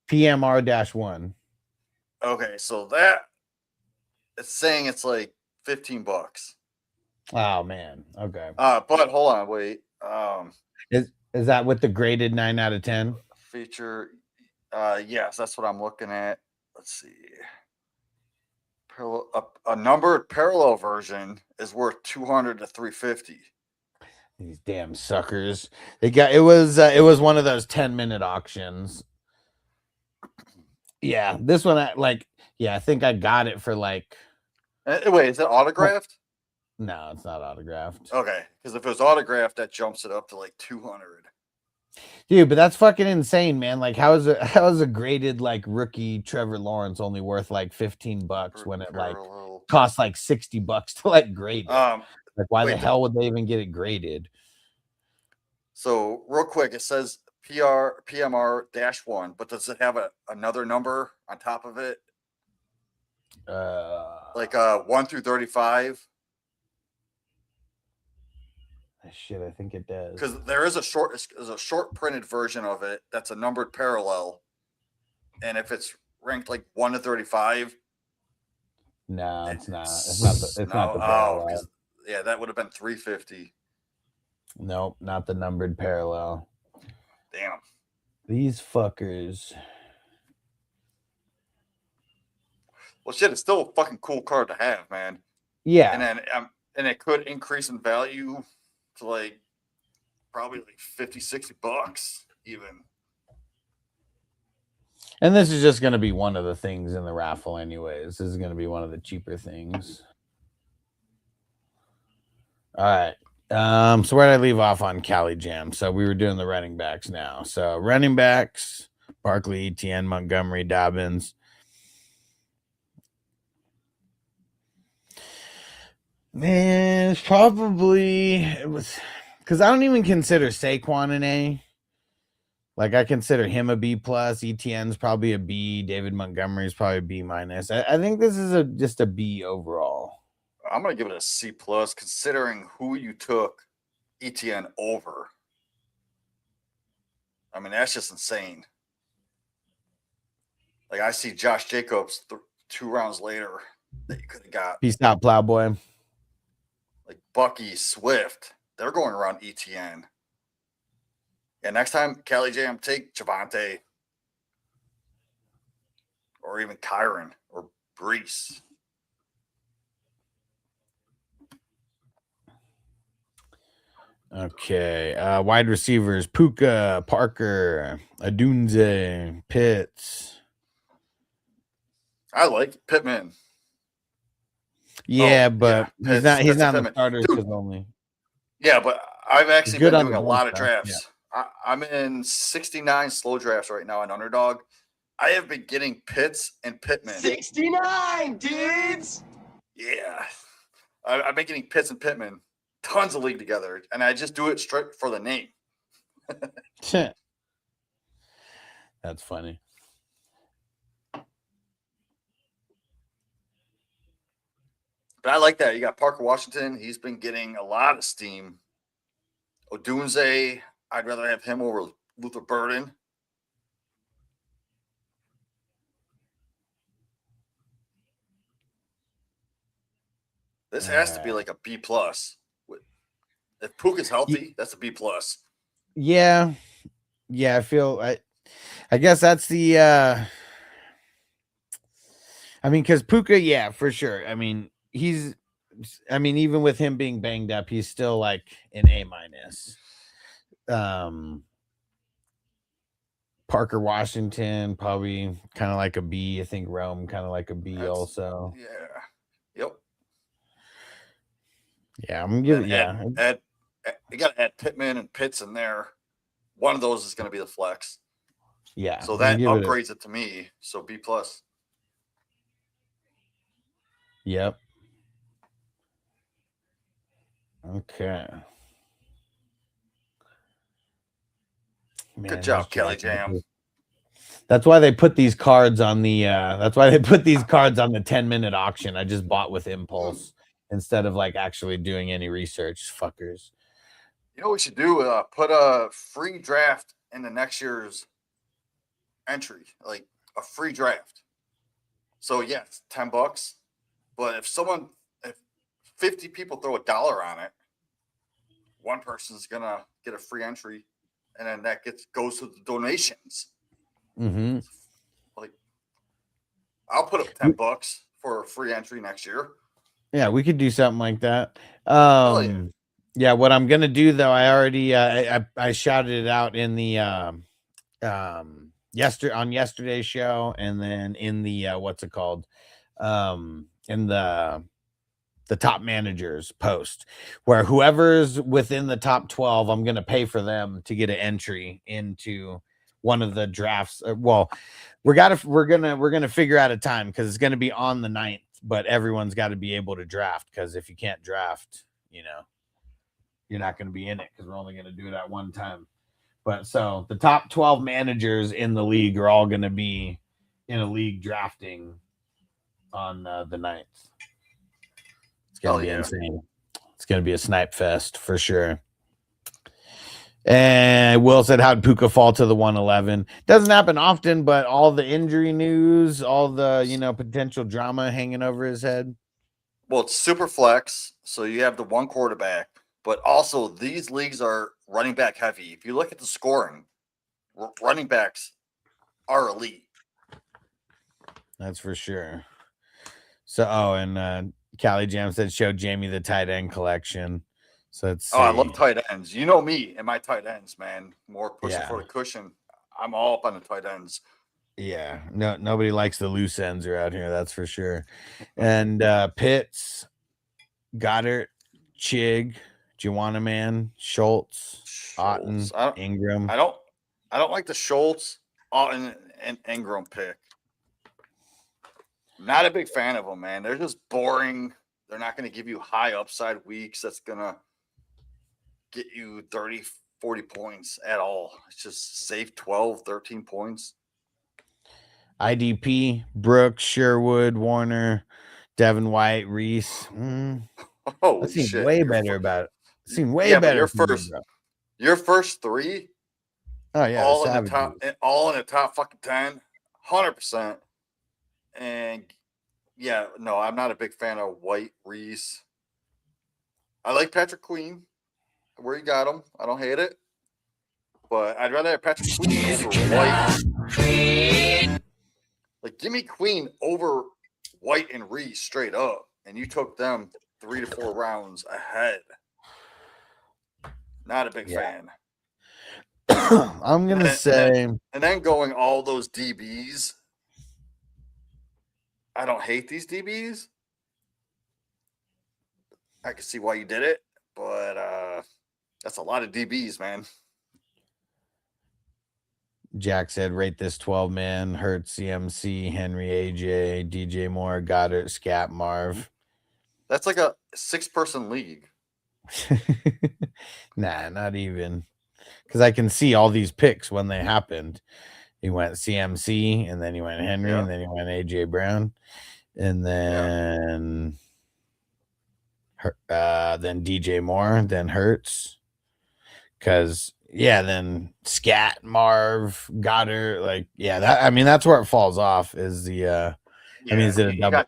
[SPEAKER 1] PMR-1.
[SPEAKER 7] Okay, so that it's saying it's like $15.
[SPEAKER 1] Oh man. Okay.
[SPEAKER 7] But hold on, wait.
[SPEAKER 1] Is that with the graded 9 out of 10?
[SPEAKER 7] Feature. Yes, that's what I'm looking at. Let's see. A numbered parallel version is worth $200 to $350.
[SPEAKER 1] These damn suckers. It was one of those 10-minute auctions. Yeah, this one I think I got it for like
[SPEAKER 7] Wait, is it autographed?
[SPEAKER 1] No, it's not autographed.
[SPEAKER 7] Okay, because if it was autographed, that jumps it up to like 200.
[SPEAKER 1] Dude, but that's fucking insane, man. Like, how is a graded like rookie Trevor Lawrence only worth like $15 when it like
[SPEAKER 7] Parallel.
[SPEAKER 1] costs like $60 to like grade it? Like, why the
[SPEAKER 7] wait,
[SPEAKER 1] hell would they even get it graded?
[SPEAKER 7] So real quick, it says PMR-1, but does it have another number on top of it? Like 1 through 35?
[SPEAKER 1] Shit, I think it does.
[SPEAKER 7] Because there's a short printed version of it that's a numbered parallel, and if it's ranked like 1 to 35,
[SPEAKER 1] no, it's not. It's not the parallel.
[SPEAKER 7] Yeah, that would have been 350.
[SPEAKER 1] Nope, not the numbered parallel.
[SPEAKER 7] Damn.
[SPEAKER 1] These fuckers.
[SPEAKER 7] Well, shit, it's still a fucking cool card to have, man.
[SPEAKER 1] Yeah.
[SPEAKER 7] And then and it could increase in value to like probably like $50-$60 even.
[SPEAKER 1] And this is just going to be one of the things in the raffle anyways. This is going to be one of the cheaper things. All right. So where did I leave off on Cali Jam? So we were doing the running backs now. So running backs, Barkley, Etienne, Montgomery, Dobbins. Man, it was because I don't even consider Saquon an A. Like, I consider him a B plus. Etienne's probably a B. David Montgomery's probably a B minus. I think this is just a B overall.
[SPEAKER 7] I'm gonna give it a C plus, considering who you took Etienne over. I mean, that's just insane. Like, I see Josh Jacobs 2 rounds later that you could have got.
[SPEAKER 1] Peace out, Plowboy.
[SPEAKER 7] Like Bucky, Swift, they're going around Etienne. Yeah, next time, Cali Jam, take Javante or even Kyron or Brees.
[SPEAKER 1] Okay. Wide receivers, Puka, Parker, Adunze, Pitts.
[SPEAKER 7] I like Pittman.
[SPEAKER 1] Yeah, but he's not in the
[SPEAKER 7] Pittman.
[SPEAKER 1] starters because only.
[SPEAKER 7] Yeah, but I've actually been doing a lot of
[SPEAKER 1] stuff,
[SPEAKER 7] drafts. Yeah. I'm in 69 slow drafts right now on Underdog. I have been getting Pitts and Pittman.
[SPEAKER 2] 69 dudes.
[SPEAKER 7] Yeah. I've been getting Pitts and Pittman tons of league together, and I just do it straight for the name.
[SPEAKER 1] That's funny.
[SPEAKER 7] But I like that. You got Parker Washington. He's been getting a lot of steam. Odunze, I'd rather have him over Luther Burden. This has to be like a B plus. If Puka's healthy, that's a B plus.
[SPEAKER 1] Yeah. Yeah, I guess that's the I mean, because Puka, yeah, for sure. I mean, even with him being banged up, he's still like an A minus. Parker Washington, probably kind of like a B. I think Rome kind of like a B also.
[SPEAKER 7] Yeah. Yep.
[SPEAKER 1] Yeah, I'm gonna give it.
[SPEAKER 7] You got to add Pittman and Pitts in there. One of those is going to be the flex.
[SPEAKER 1] Yeah.
[SPEAKER 7] So that upgrades it to me. So B plus.
[SPEAKER 1] Yep. Okay. Man,
[SPEAKER 7] good job, Kelly Jam.
[SPEAKER 1] That's why they put these cards on the 10-minute auction. I just bought with impulse instead of like actually doing any research. Fuckers.
[SPEAKER 7] You know what we should do? Put a free draft in the next year's entry, like a free draft. So yeah, it's $10. But if 50 people throw $1 on it, one person's gonna get a free entry, and then that goes to the donations.
[SPEAKER 1] Mm-hmm.
[SPEAKER 7] Like, I'll put up $10 for a free entry next year.
[SPEAKER 1] Yeah, we could do something like that. Yeah, what I'm gonna do though, I already I shouted it out in the on yesterday's show, and then in the what's it called? In the the top managers post, where whoever's within the top 12, I'm going to pay for them to get an entry into one of the drafts. Well, we're gonna figure out a time because it's going to be on the 9th, but everyone's got to be able to draft, because if you can't draft, you're not going to be in it, because we're only going to do it at one time. But so the top 12 managers in the league are all going to be in a league drafting on the 9th. It's going to be insane. It's going to be a snipe fest for sure. And Will said, how'd Puka fall to the 111? Doesn't happen often, but all the injury news, all the, potential drama hanging over his head.
[SPEAKER 7] Well, it's super flex, so you have the one quarterback, but also these leagues are running back heavy. If you look at the scoring, running backs are elite.
[SPEAKER 1] That's for sure. So, and Callie Jam said, show Jamie the tight end collection. So it's
[SPEAKER 7] I love tight ends. You know me and my tight ends, man. More pushing for the cushion. I'm all up on the tight ends.
[SPEAKER 1] Yeah, nobody likes the loose ends around here, that's for sure. And Pitts, Goddard, Chig, Juwanna Man, Schultz, Otten, Ingram.
[SPEAKER 7] I don't like the Schultz, Otten, and Ingram pick. Not a big fan of them, man. They're just boring. They're not going to give you high upside weeks. That's going to get you 30, 40 points at all. It's just safe 12, 13 points.
[SPEAKER 1] IDP, Brooks, Sherwood, Warner, Devin White, Reese.
[SPEAKER 7] Oh,
[SPEAKER 1] that seems
[SPEAKER 7] shit.
[SPEAKER 1] way better about it. Seems way better.
[SPEAKER 7] Your first three.
[SPEAKER 1] Oh yeah,
[SPEAKER 7] all in the top fucking 10, 100%. And yeah, no, I'm not a big fan of White, Reese. I like Patrick Queen where you got him. I don't hate it, but I'd rather have Patrick Queen over White. Like, give me Queen over White and Reese straight up, and you took them 3 to 4 rounds ahead. Not a big fan.
[SPEAKER 1] I'm gonna say,
[SPEAKER 7] and then going all those DBs. I don't hate these DBs. I can see why you did it, but that's a lot of DBs, man.
[SPEAKER 1] Jack said, rate this 12 man: Hurts, CMC, Henry, AJ, DJ Moore, Goddard, Scat, Marv.
[SPEAKER 7] That's like a 6-person league.
[SPEAKER 1] Nah, not even. Because I can see all these picks when they happened. He went CMC, and then he went Henry, and then he went AJ Brown, and then DJ Moore, then Hurts. Because then Scat, Marv, Goddard, that's where it falls off. Is the is it a double?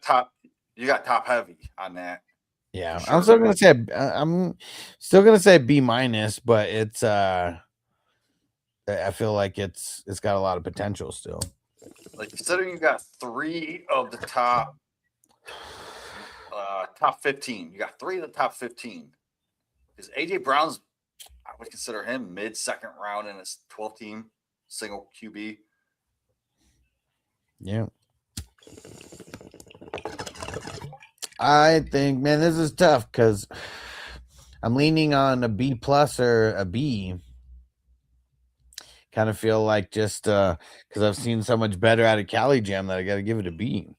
[SPEAKER 7] You got top heavy on that.
[SPEAKER 1] Yeah, sure. I'm still gonna say B-, but it's I feel like it's got a lot of potential still.
[SPEAKER 7] Like, considering you got 3 of the top 15. You got 3 of the top 15. Because AJ Brown's, I would consider him mid-second round in his 12 team single QB.
[SPEAKER 1] Yeah. I think, man, this is tough because I'm leaning on a B+ or a B. Kind of feel like just because I've seen so much better out of Cali Jam that I got to give it a B.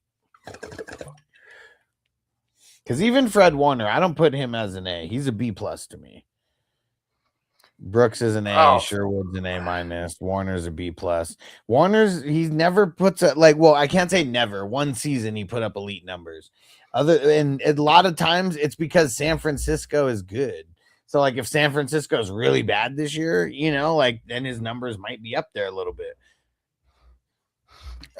[SPEAKER 1] Because even Fred Warner, I don't put him as an A. He's a B+ to me. Brooks is an A. Sherwood's an A-. Warner's a B+. He never puts I can't say never. One season he put up elite numbers. And a lot of times it's because San Francisco is good. So, like, if San Francisco is really bad this year, then his numbers might be up there a little bit.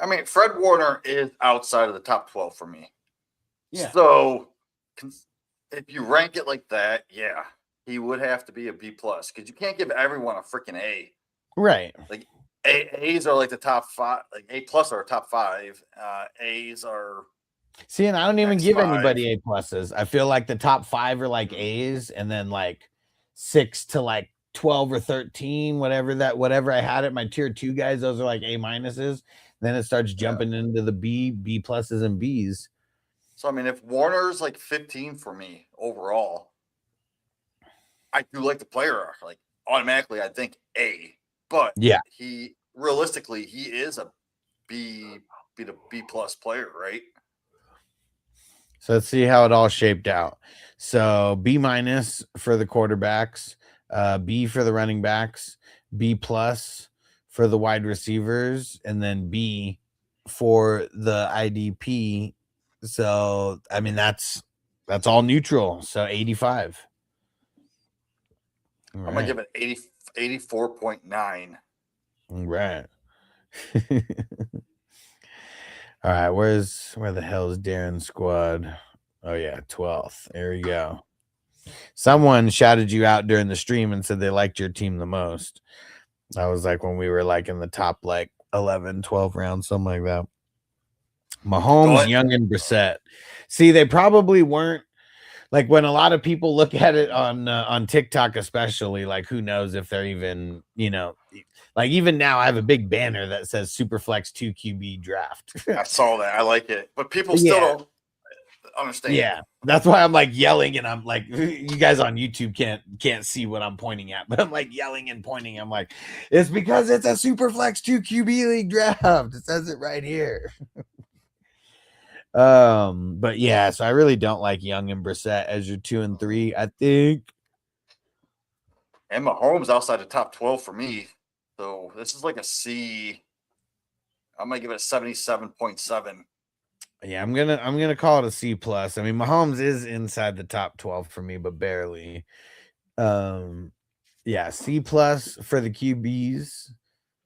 [SPEAKER 7] I mean, Fred Warner is outside of the top 12 for me.
[SPEAKER 1] Yeah.
[SPEAKER 7] So, if you rank it like that, he would have to be a B+, because you can't give everyone a freaking A.
[SPEAKER 1] Right.
[SPEAKER 7] Like, A's are like the top 5. Like, A+ are top 5. A's are...
[SPEAKER 1] See, and I don't even give anybody A+. I feel like the top 5 are like A's, and then like 6 to like 12 or 13, whatever I had at my tier 2 guys, those are like A-. Then it starts jumping into the B+, and B's.
[SPEAKER 7] So I mean, if Warner's like 15 for me overall, I do like the player. Like automatically, I think A. But
[SPEAKER 1] Yeah.
[SPEAKER 7] he realistically, he is a B to B plus player, right?
[SPEAKER 1] So let's see how it all shaped out. So B minus for the quarterbacks, B for the running backs, B plus for the wide receivers, and then B for the IDP. So I mean that's all neutral. So 85. All
[SPEAKER 7] I'm gonna
[SPEAKER 1] right.
[SPEAKER 7] give it 84.9.
[SPEAKER 1] All right. All right. Where the hell is Darren's squad? Oh yeah, 12th. There we go. Someone shouted you out during the stream and said they liked your team the most. I was like when we were like in the top like 11, 12 rounds, something like that. Mahomes, Young, and Brissett. See, they probably weren't like when a lot of people look at it on TikTok, especially like who knows if they're even, like even now I have a big banner that says Superflex 2 QB draft.
[SPEAKER 7] I saw that. I like it, but people
[SPEAKER 1] Yeah.
[SPEAKER 7] still don't understand.
[SPEAKER 1] Yeah, that's why I'm like yelling, and I'm like, you guys on YouTube can't see what I'm pointing at, but I'm like yelling and pointing. I'm like, it's because it's a Superflex 2 QB league draft. It says it right here. But yeah, so I really don't like Young and Brissett as your 2 and 3. I think.
[SPEAKER 7] And Mahomes outside the top 12 for me. So this is like a C. I'm gonna give it a 77.7.
[SPEAKER 1] Yeah, I'm gonna call it a C plus. I mean, Mahomes is inside the top 12 for me, but barely. Yeah, C plus for the QBs.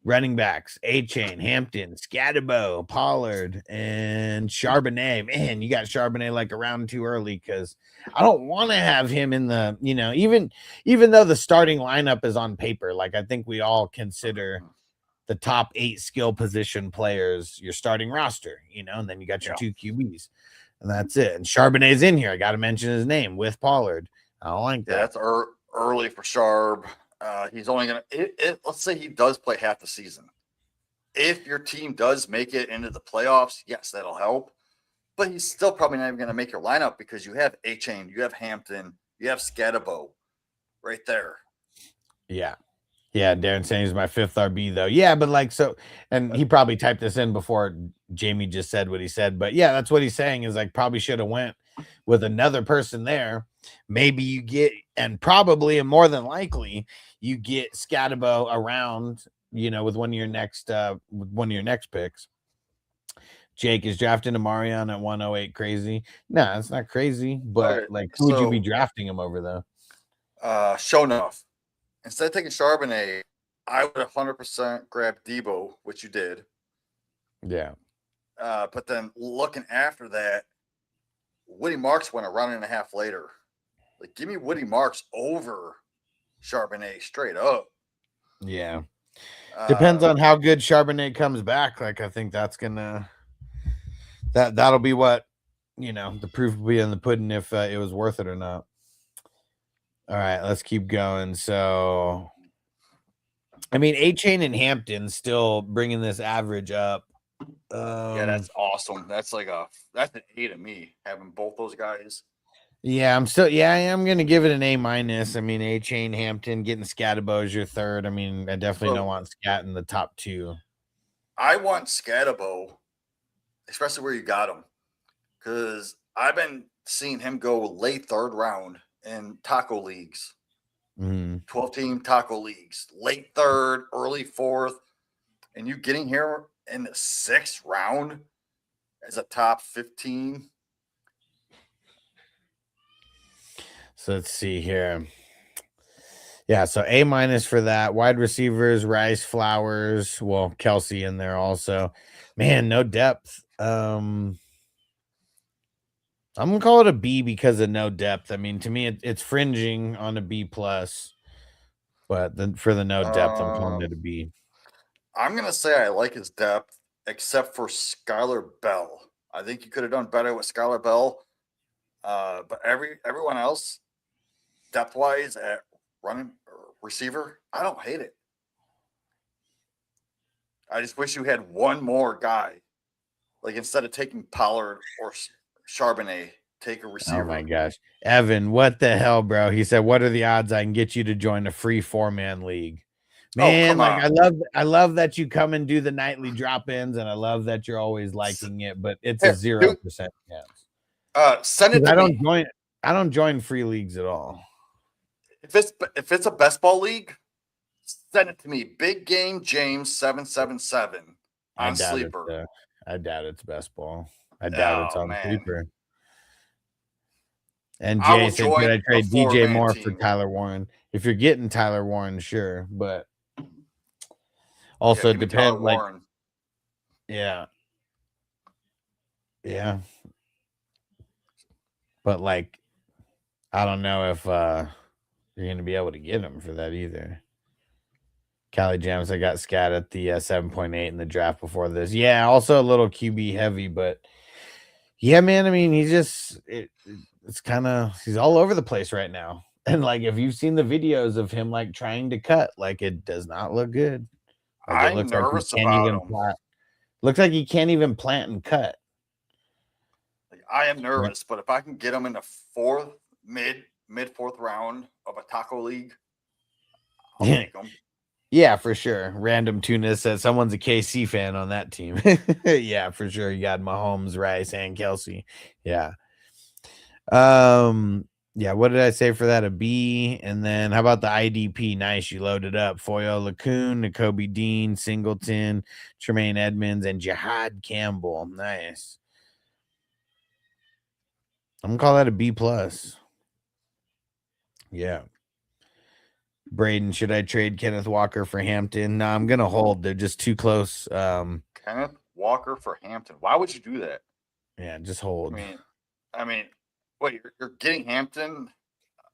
[SPEAKER 1] Running backs, A-Chain, Hampton, Scatterbo, Pollard, and Charbonnet. Man, you got Charbonnet like a round too early because I don't want to have him in the, even though the starting lineup is on paper, like I think we all consider the top 8 skill position players your starting roster, and then you got your 2 QBs, and that's it. And Charbonnet's in here. I got to mention his name with Pollard. I don't like that.
[SPEAKER 7] That's early for Sharp. He's only gonna. Let's say he does play half the season. If your team does make it into the playoffs, yes, that'll help. But he's still probably not even going to make your lineup because you have A-Chain, you have Hampton, you have Scatterbo right there.
[SPEAKER 1] Yeah. Yeah, Darren saying he's my 5th RB though. Yeah, but like so, and he probably typed this in before Jamie just said what he said. But yeah, that's what he's saying is like probably should have went with another person there. Maybe you get, and probably and more than likely you get Scatterbo around, with one of your next picks. Jake is drafting a Marion at 108 crazy. No, it's not crazy, but
[SPEAKER 7] Right,
[SPEAKER 1] like who would you be drafting him over though?
[SPEAKER 7] Show enough. Instead of taking Charbonnet, I would 100% grab Debo, which you did.
[SPEAKER 1] Yeah.
[SPEAKER 7] But then looking after that, Woody Marks went a round and a half later. Like, give me Woody Marks over Charbonnet straight up.
[SPEAKER 1] Yeah. Depends on how good Charbonnet comes back. Like, I think that's gonna that'll be what the proof will be in the pudding if it was worth it or not. All right, let's keep going. So, I mean, A-Chain and Hampton still bringing this average up.
[SPEAKER 7] Yeah, that's awesome. That's that's an A to me, having both those guys.
[SPEAKER 1] Yeah, I am gonna give it an A minus. I mean, A-Chain, Hampton, getting Scatterbo as your 3rd. I mean, I definitely don't want Scat in the top 2.
[SPEAKER 7] I want Scatterbo, especially where you got him, because I've been seeing him go late 3rd round in taco leagues, 12-team taco leagues, late 3rd, early 4th, and you getting here in the 6th round as a top 15.
[SPEAKER 1] So let's see here. Yeah, so A minus for that. Wide receivers, Rice, Flowers, well, Kelsey in there also. Man, no depth. I'm gonna call it a B because of no depth. I mean, to me, it's fringing on a B plus, but for the no depth, I'm calling it a B.
[SPEAKER 7] I'm gonna say I like his depth, except for Skylar Bell. I think you could have done better with Skylar Bell. But everyone else, depth wise at running receiver, I don't hate it. I just wish you had one more guy. Like instead of taking Pollard or Charbonnet, take a receiver.
[SPEAKER 1] Oh my gosh. Evan, what the hell, bro? He said, what are the odds I can get you to join a free 4-man league? Man,
[SPEAKER 7] come
[SPEAKER 1] like
[SPEAKER 7] on.
[SPEAKER 1] I love that you come and do the nightly drop-ins, and I love that you're always liking it, but it's a
[SPEAKER 7] Here,
[SPEAKER 1] 0% chance.
[SPEAKER 7] Send it to me.
[SPEAKER 1] I don't join free leagues at all.
[SPEAKER 7] If it's a best ball league, send it to me. Big Game James 777 on Sleeper.
[SPEAKER 1] I doubt it's best ball. I doubt it's on Sleeper. And Jay said, could I trade DJ Moore for Tyler Warren? If you're getting Tyler Warren, sure, but also depend. Like, Warren. Yeah, but like, I don't know if you're gonna be able to get him for that either. Cali Jams, I got scat at the 7.8 in the draft before this. Yeah, also a little QB heavy, but yeah, man. I mean, it's kind of, he's all over the place right now. And like, if you've seen the videos of him like trying to cut, like it does not look good. Like,
[SPEAKER 7] I'm nervous about him.
[SPEAKER 1] Looks like he can't even plant and cut.
[SPEAKER 7] Like, I am nervous, but if I can get him in the mid fourth round of a taco league, I'll take him.
[SPEAKER 1] Yeah, for sure. Random Tunis says someone's a KC fan on that team. Yeah, for sure. You got Mahomes, Rice, and Kelsey. Yeah. Yeah, what did I say for that? A B. And then how about the IDP? Nice, you loaded up. Foyo Lacoon, N'Kobe Dean, Singleton, Tremaine Edmonds, and Jihad Campbell. Nice. I'm gonna call that a B plus. Yeah. Braden, should I trade Kenneth Walker for Hampton? No, I'm gonna hold. They're just too close.
[SPEAKER 7] Kenneth Walker for Hampton. Why would you do that?
[SPEAKER 1] Yeah, just hold.
[SPEAKER 7] I mean, wait, you're getting Hampton?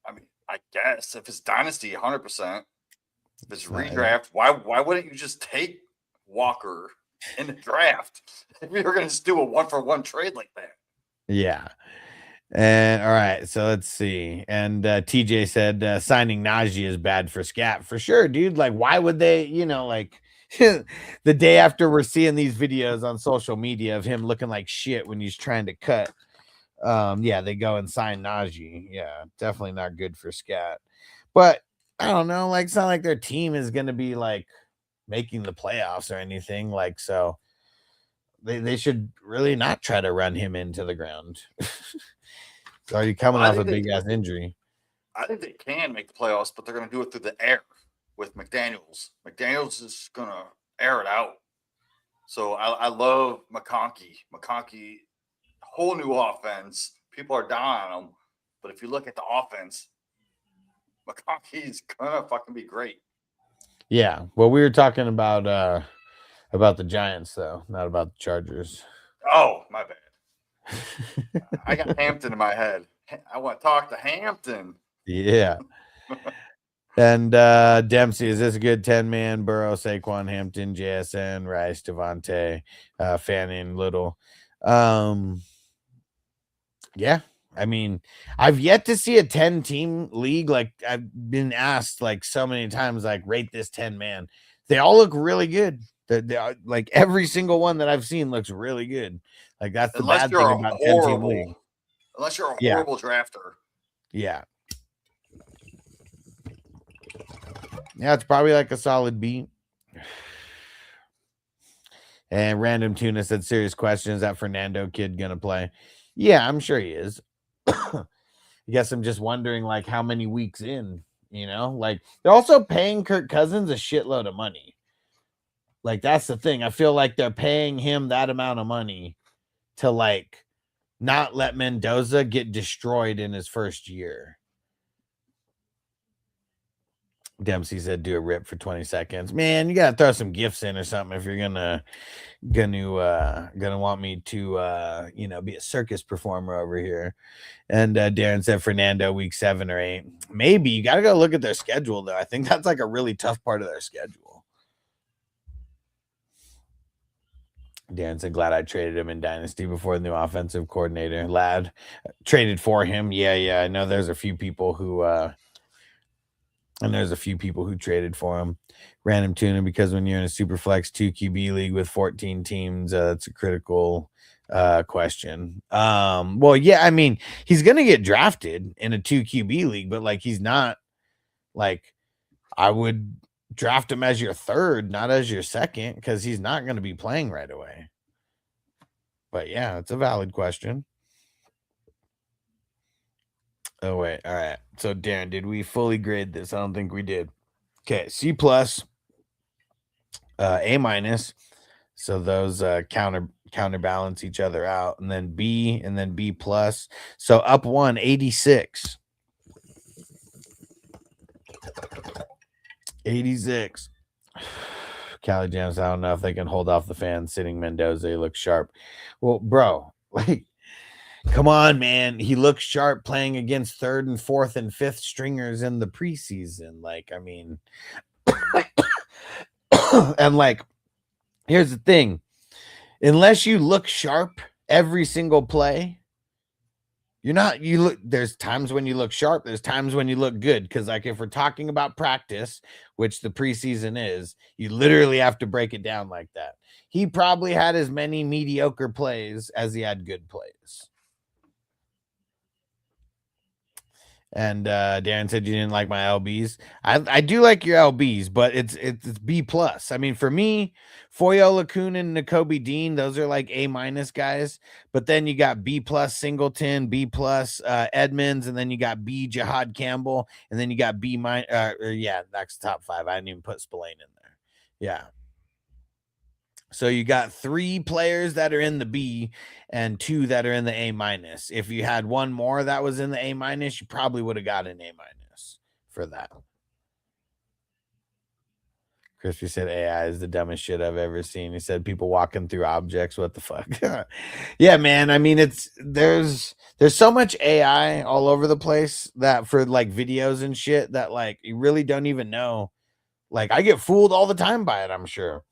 [SPEAKER 7] I mean, I guess if it's dynasty, 100%. If it's redraft, why wouldn't you just take Walker in the draft if you're going to do a 1-for-1 trade like that?
[SPEAKER 1] Yeah. And all right, so let's see. And TJ said signing Najee is bad for scat. For sure, dude. Like, why would they, like the day after we're seeing these videos on social media of him looking like shit when he's trying to cut. Yeah, they go and sign Najee. Yeah, definitely not good for scat. But I don't know, like, it's not like their team is gonna be like making the playoffs or anything. Like, so they should really not try to run him into the ground. He's already coming off a big ass injury.
[SPEAKER 7] I think they can make the playoffs, but they're gonna do it through the air with McDaniels. McDaniels is gonna air it out. So I love McConkey. McConkey, whole new offense. People are down on him, but if you look at the offense, McConkey's gonna fucking be great.
[SPEAKER 1] Yeah, well, we were talking about the Giants though, not about the Chargers.
[SPEAKER 7] Oh, my bad. I got Hampton in my head. I want to talk to Hampton.
[SPEAKER 1] Yeah. And Dempsey, is this a good 10-man? Burrow, Saquon, Hampton, JSN, Rice, Devontae, Fanning, Little. Yeah. I mean, I've yet to see a 10-team league. Like, I've been asked like so many times, like, rate this 10-man. They all look really good. They are, like, every single one that I've seen looks really good. Like, that's the bad thing about 10-team league.
[SPEAKER 7] Unless you're a horrible drafter.
[SPEAKER 1] Yeah. Yeah, it's probably like a solid B. And Random Tuna said, serious question, is that Fernando kid gonna play? Yeah, I'm sure he is. I guess I'm just wondering, like, how many weeks in, like, they're also paying Kirk Cousins a shitload of money. Like, that's the thing. I feel like they're paying him that amount of money to, like, not let Mendoza get destroyed in his first year. Dempsey said, do a rip for 20 seconds. Man, you gotta throw some gifts in or something if you're gonna want me to be a circus performer over here. And Darren said Fernando week 7 or 8. Maybe you gotta go look at their schedule though. I think that's like a really tough part of their schedule. Darren said, glad I traded him in Dynasty before the new offensive coordinator. Lad traded for him. Yeah. I know there's a few people who traded for him. Random Tuna, because when you're in a super flex 2 QB league with 14 teams, that's a critical question. Well, yeah, I mean, he's gonna get drafted in a 2 QB league, but like he's not like I would draft him as your third, not as your second, because he's not gonna be playing right away. But yeah, it's a valid question. Oh wait, all right. So Darren, did we fully grade this? I don't think we did. Okay, C plus, A minus. So those counterbalance each other out, and then B and then B plus. So up 86. 86. Cali Jams, I don't know if they can hold off the fans sitting Mendoza. He looks sharp. Well, bro, like, come on, man. He looks sharp playing against third and fourth and fifth stringers in the preseason. Like, I mean, and like, here's the thing. Unless you look sharp every single play, there's times when you look sharp, there's times when you look good. Because like if we're talking about practice, which the preseason is, you literally have to break it down like that. He probably had as many mediocre plays as he had good plays. And Darren said you didn't like my LBs. I do like your LBs, but it's B plus. I mean, for me, Foyo Lacuna and Nakobe Dean, those are like A minus guys. But then you got B plus Singleton, B plus Edmonds, and then you got B Jihad Campbell, and then you got B minus. Yeah, that's top 5. I didn't even put Spillane in there. Yeah. So you got 3 players that are in the B and 2 that are in the A minus. If you had one more that was in the A minus, you probably would have got an A minus for that. Crispy said AI is the dumbest shit I've ever seen. He said people walking through objects. What the fuck? Yeah, man. I mean, there's so much AI all over the place that for like videos and shit that like you really don't even know. Like I get fooled all the time by it, I'm sure.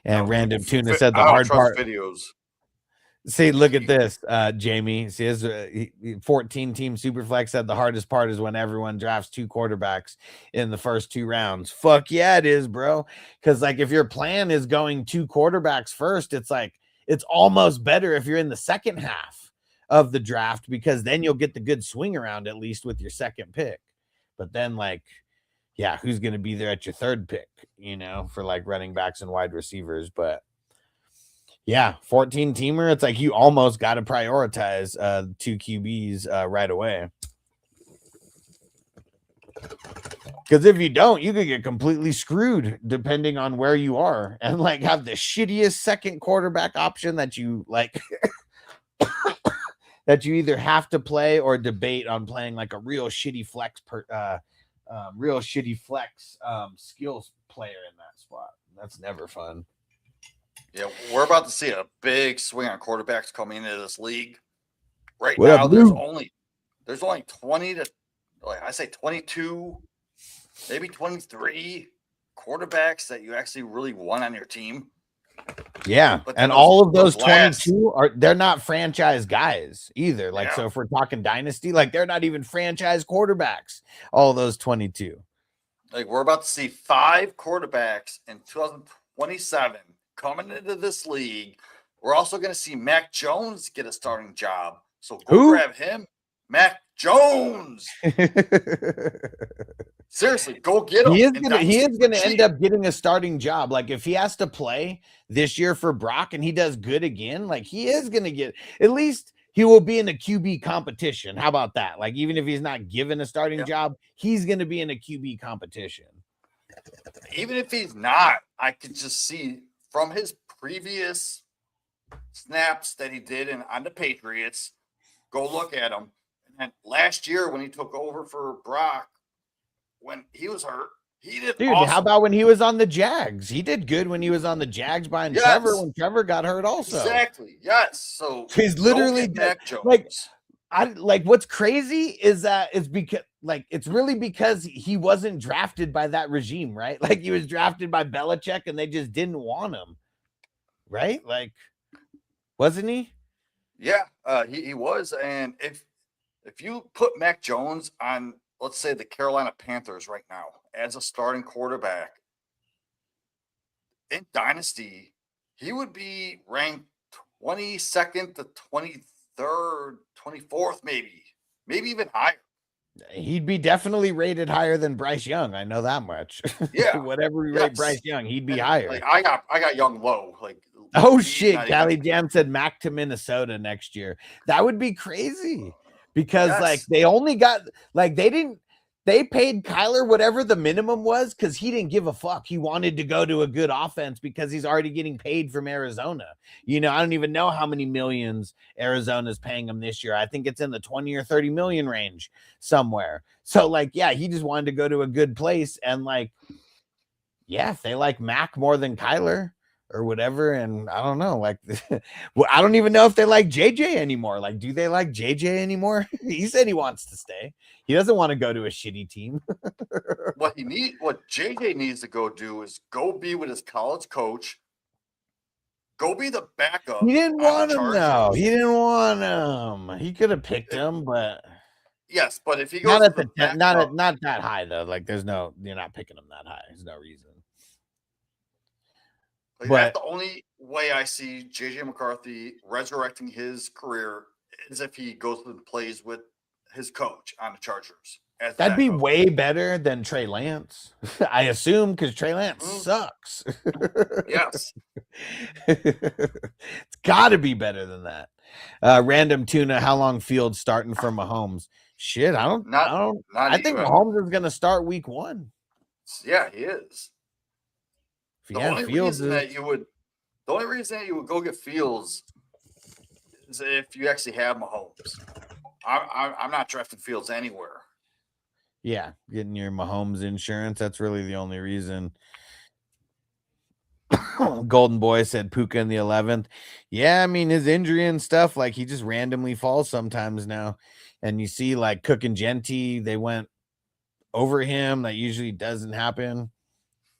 [SPEAKER 1] And Random Tuna said the hard part.
[SPEAKER 7] Videos.
[SPEAKER 1] See, look at this, Jamie. See, his 14-team Superflex said the hardest part is when everyone drafts 2 quarterbacks in the first 2 rounds. Fuck yeah, it is, bro. Because like if your plan is going 2 quarterbacks first, it's like it's almost better if you're in the second half of the draft because then you'll get the good swing around at least with your second pick. But then like, yeah, who's going to be there at your third pick, for like running backs and wide receivers. But yeah, 14 teamer. It's like you almost got to prioritize 2 QBs right away. Because if you don't, you could get completely screwed depending on where you are and like have the shittiest second quarterback option that you like that you either have to play or debate on playing like a real shitty flex skills player in that spot. That's never fun.
[SPEAKER 7] Yeah, we're about to see a big swing on quarterbacks coming into this league. Right
[SPEAKER 1] What
[SPEAKER 7] now,
[SPEAKER 1] up,
[SPEAKER 7] there's
[SPEAKER 1] dude?
[SPEAKER 7] only 20 to, like I say, 22, maybe 23 quarterbacks that you actually really want on your team.
[SPEAKER 1] Yeah,
[SPEAKER 7] But
[SPEAKER 1] and
[SPEAKER 7] those-
[SPEAKER 1] all of those
[SPEAKER 7] those last-
[SPEAKER 1] 22 they're not franchise guys either. Like,
[SPEAKER 7] Yeah.
[SPEAKER 1] so if we're talking dynasty, like they're not even franchise quarterbacks. All those 22.
[SPEAKER 7] Like we're about to see 5 quarterbacks in 2027 coming into this league. We're also going to see Mac Jones get a starting job. So go
[SPEAKER 1] Who?
[SPEAKER 7] grab him, Mac Jones. Seriously, go get him.
[SPEAKER 1] He is
[SPEAKER 7] in
[SPEAKER 1] gonna
[SPEAKER 7] Dynasty
[SPEAKER 1] end up getting a starting job. Like if he has to play this year for Brock and he does good again, like he is gonna get at least he will be in a QB competition. How about that? Like even if he's not given a starting job, he's gonna be in a QB competition.
[SPEAKER 7] Even if he's not, I could just see from his previous snaps that he did on the Patriots. Go look at him. And then last year when he took over for Brock, when he was hurt, he did
[SPEAKER 1] Dude,
[SPEAKER 7] awesome.
[SPEAKER 1] how about when he was on the Jags? He did good when he was on the Jags behind Trevor when Trevor got hurt also.
[SPEAKER 7] Exactly. Yes. So
[SPEAKER 1] he's literally
[SPEAKER 7] Mac Jones.
[SPEAKER 1] Like what's crazy is that it's because it's really because he wasn't drafted by that regime, right? Like he was drafted by Belichick and they just didn't want him. Right? Like, wasn't he?
[SPEAKER 7] Yeah, he was. And if you put Mac Jones on, let's say, the Carolina Panthers right now as a starting quarterback, in Dynasty, he would be ranked 22nd to 23rd, 24th, maybe even higher.
[SPEAKER 1] He'd be definitely rated higher than Bryce Young. I know that much.
[SPEAKER 7] Yeah.
[SPEAKER 1] Whatever we rate Bryce Young, he'd be
[SPEAKER 7] And,
[SPEAKER 1] higher.
[SPEAKER 7] like I got Young low. Like,
[SPEAKER 1] Oh
[SPEAKER 7] he's
[SPEAKER 1] shit,
[SPEAKER 7] not
[SPEAKER 1] Callie
[SPEAKER 7] even-
[SPEAKER 1] Jam said Mac to Minnesota next year. That would be crazy because like
[SPEAKER 7] Yes.
[SPEAKER 1] they only got like they paid Kyler whatever the minimum was because he didn't give a fuck. He wanted to go to a good offense because he's already getting paid from Arizona. You know, I don't even know how many millions Arizona's paying him this year. I think it's in the 20 or 30 million range somewhere. So like, yeah, he just wanted to go to a good place. And like, yeah, if they like Mac more than Kyler or whatever, and I don't know, like, well, I don't even know if they like JJ anymore. Like, do they like JJ anymore? He said he wants to stay. He doesn't want to go to a shitty team.
[SPEAKER 7] What JJ needs to go do is go be with his college coach. Go be the backup.
[SPEAKER 1] He didn't want him though.
[SPEAKER 7] Chargers.
[SPEAKER 1] He didn't want him. He could have picked him, but
[SPEAKER 7] Yes, but if he goes
[SPEAKER 1] not at
[SPEAKER 7] to
[SPEAKER 1] the
[SPEAKER 7] backup,
[SPEAKER 1] not that high though. Like, you're not picking him that high. There's no reason.
[SPEAKER 7] like,
[SPEAKER 1] but-
[SPEAKER 7] that's the only way I see JJ McCarthy resurrecting his career is if he goes and plays with his coach on the Chargers. as
[SPEAKER 1] That'd be
[SPEAKER 7] backup.
[SPEAKER 1] way better than Trey Lance, I assume, because Trey Lance sucks.
[SPEAKER 7] Yes.
[SPEAKER 1] It's got to be better than that. Random tuna. How long Fields starting for Mahomes? Shit, I think Mahomes is going to start week 1.
[SPEAKER 7] Yeah, he is. The only
[SPEAKER 1] Fields
[SPEAKER 7] reason that you would go get Fields is if you actually have Mahomes. I'm not drafting Fields anywhere.
[SPEAKER 1] Yeah, getting your Mahomes insurance. That's really the only reason. Golden Boy said Puka in the 11th. Yeah, I mean, his injury and stuff, like, he just randomly falls sometimes now. And you see, like, Cook and Genty, they went over him. That usually doesn't happen.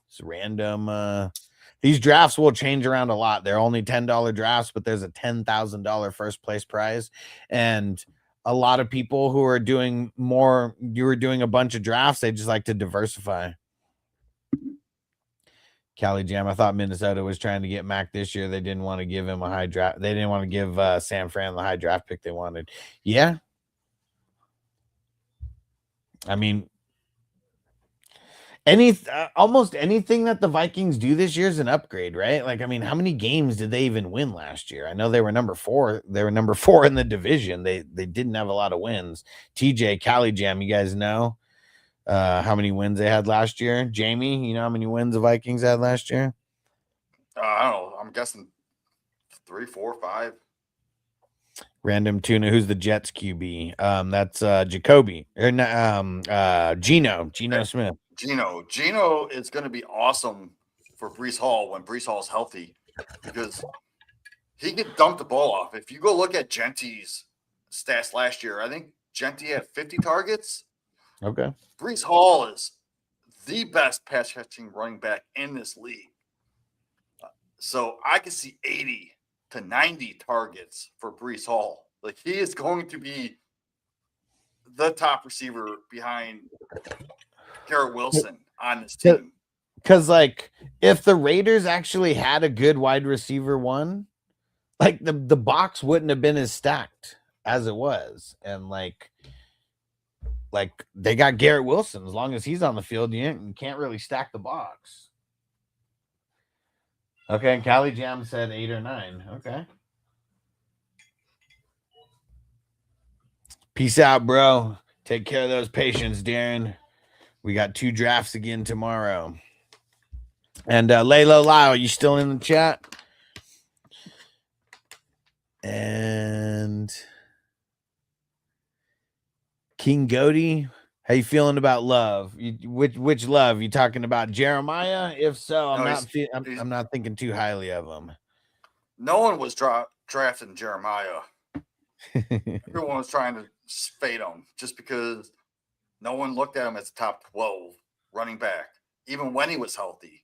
[SPEAKER 1] It's random. These drafts will change around a lot. They're only $10 drafts, but there's a $10,000 first place prize. And a lot of people who are doing more, you were doing a bunch of drafts, they just like to diversify. Callie Jam, I thought Minnesota was trying to get Mac this year. They didn't want to give him a high draft. They didn't want to give San Fran the high draft pick they wanted. Yeah. I mean, almost anything that the Vikings do this year is an upgrade, right? Like, I mean, how many games did they even win last year? I know they were number 4. They were number 4 in the division. They didn't have a lot of wins. TJ, Callie Jam, you guys know how many wins they had last year? Jamie, you know how many wins the Vikings had last year?
[SPEAKER 7] I don't know. I'm guessing 3, 4, 5.
[SPEAKER 1] Random tuna. Who's the Jets QB? That's Jacoby or Geno Smith.
[SPEAKER 7] Geno is going to be awesome for Breece Hall when Breece Hall is healthy because he could dump the ball off. If you go look at Genty's stats last year, I think Genty had 50 targets.
[SPEAKER 1] Okay.
[SPEAKER 7] Breece Hall is the best pass catching running back in this league. So I can see 80 to 90 targets for Breece Hall. Like, he is going to be the top receiver behind Garrett Wilson on this team.
[SPEAKER 1] Because, like, if the Raiders actually had a good wide receiver one, like, the box wouldn't have been as stacked as it was. And, like they got Garrett Wilson. As long as he's on the field, you can't really stack the box. Okay, and Callie Jam said 8 or 9. Okay. Peace out, bro. Take care of those patients, Darren. We got 2 drafts again tomorrow. And Layla Lyle, you still in the chat? And King Goaty, how you feeling about Love? Which Love? You talking about Jeremiah? If so, I'm not thinking too highly of him.
[SPEAKER 7] No one was drafting Jeremiah. Everyone was trying to fade him just because no one looked at him as a top 12 running back, even when he was healthy.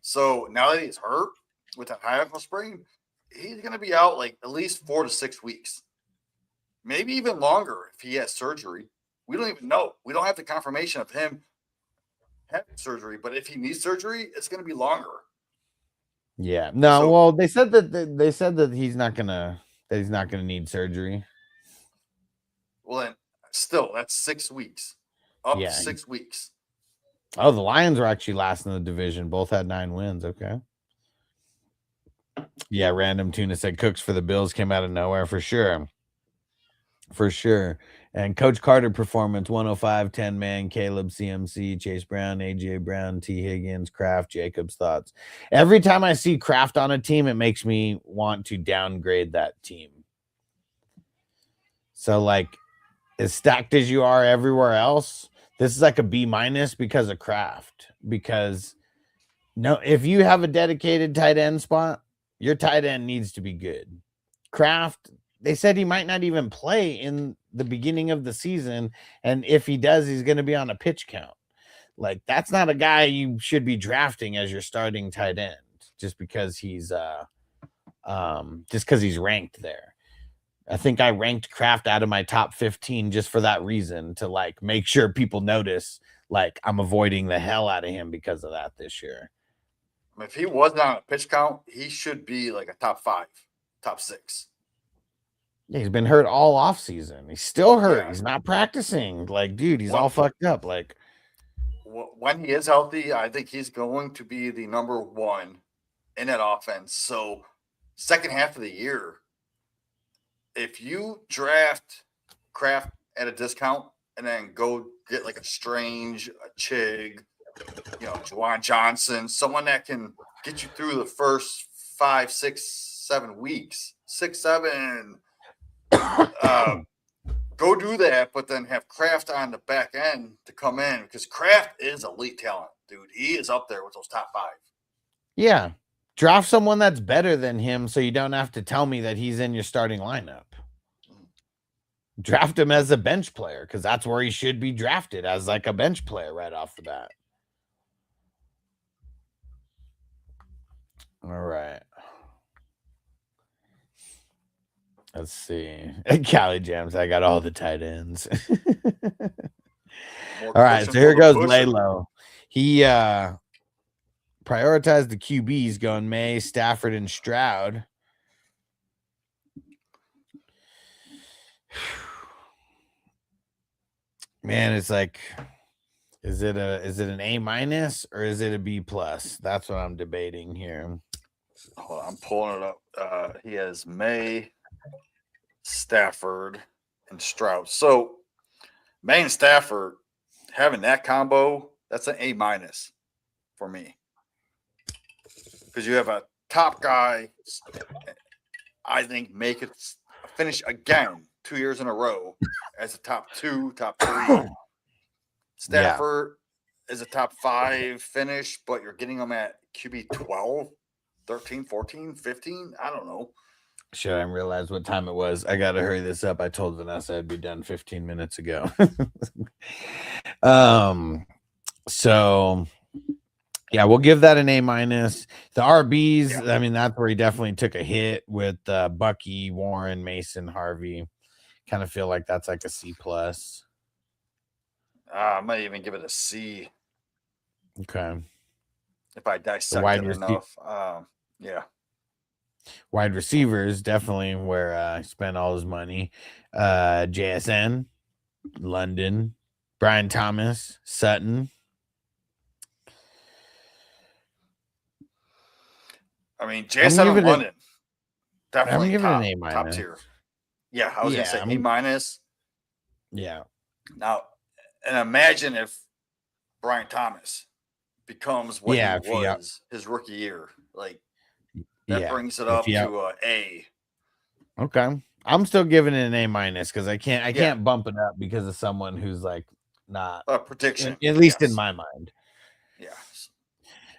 [SPEAKER 7] So now that he's hurt with a high ankle sprain, he's going to be out like at least 4 to 6 weeks, maybe even longer if he has surgery. We don't even know. We don't have the confirmation of him having surgery, but if he needs surgery, it's going to be longer.
[SPEAKER 1] Yeah. No,
[SPEAKER 7] So-
[SPEAKER 1] well, they said that he's not gonna need surgery.
[SPEAKER 7] Well, then still, that's 6 weeks. Up to
[SPEAKER 1] Yeah.
[SPEAKER 7] 6 weeks.
[SPEAKER 1] Oh, the Lions were actually last in the division. Both had 9 wins. Okay. Yeah, random tuna said Cooks for the Bills came out of nowhere for sure. For sure. And Coach Carter performance 105, 10 man, Caleb CMC, Chase Brown, AJ Brown, T. Higgins, Kraft, Jacobs thoughts. Every time I see Kraft on a team, it makes me want to downgrade that team. So, like, as stacked as you are everywhere else, this is like a B- because of Kraft. Because no, if you have a dedicated tight end spot, your tight end needs to be good. Kraft, they said he might not even play in the beginning of the season, and if he does, he's going to be on a pitch count. Like, that's not a guy you should be drafting as your starting tight end just because he's ranked there. I think I ranked Kraft out of my top 15 just for that reason, to like make sure people notice like I'm avoiding the hell out of him because of that this year.
[SPEAKER 7] If he wasn't on a pitch count, he should be like a top 5, top 6.
[SPEAKER 1] Yeah, he's been hurt all off season. He's still hurt.
[SPEAKER 7] Yeah.
[SPEAKER 1] He's not practicing. Like, dude, he's all fucked up. Like,
[SPEAKER 7] when he is healthy, I think he's going to be the number 1 in that offense. So, second half of the year, if you draft Kraft at a discount and then go get like a Strange, a Chig, Juwan Johnson, someone that can get you through the first 5, 6, 7 weeks, 6, 7. Go do that, but then have Kraft on the back end to come in because Kraft is elite talent, dude. He is up there with those top 5.
[SPEAKER 1] yeah, draft someone that's better than him so you don't have to tell me that he's in your starting lineup. Draft him as a bench player because that's where he should be drafted, as like a bench player right off the bat. All right. Let's see. Cali Jams, I got all the tight ends. All right, so here goes Lalo. He prioritized the QBs, going May, Stafford, and Stroud. Man, it's like, is it an A- or is it a B+? That's what I'm debating here.
[SPEAKER 7] Hold on, I'm pulling it up. He has May, Stafford, and Stroud. So May and Stafford, having that combo, that's an A- for me. Because you have a top guy, I think, make it finish again 2 years in a row as a top 2, top 3. Stafford is a top 5 finish, but you're getting them at QB 12, 13, 14, 15. I don't know.
[SPEAKER 1] Shit, I realized what time it was. I got to hurry this up. I told Vanessa I'd be done 15 minutes ago. So yeah, we'll give that an A-. The RBs, I mean, that's where he definitely took a hit with Bucky, Warren, Mason, Harvey. Kind of feel like that's like a C+.
[SPEAKER 7] I might even give it a C.
[SPEAKER 1] Okay.
[SPEAKER 7] If I dissect it enough. Yeah.
[SPEAKER 1] Wide receivers, definitely where he spent all his money. JSN, London, Brian Thomas, Sutton.
[SPEAKER 7] I mean, JSN and London, definitely
[SPEAKER 1] I'm giving an A-.
[SPEAKER 7] top tier. Yeah, I was going to say A-.
[SPEAKER 1] Yeah.
[SPEAKER 7] Now, and imagine if Brian Thomas becomes what he was his rookie year. Like, that brings it up to an A.
[SPEAKER 1] Okay. I'm still giving it an A- because I can't bump it up because of someone who's like not
[SPEAKER 7] a prediction.
[SPEAKER 1] At least in my mind.
[SPEAKER 7] Yes.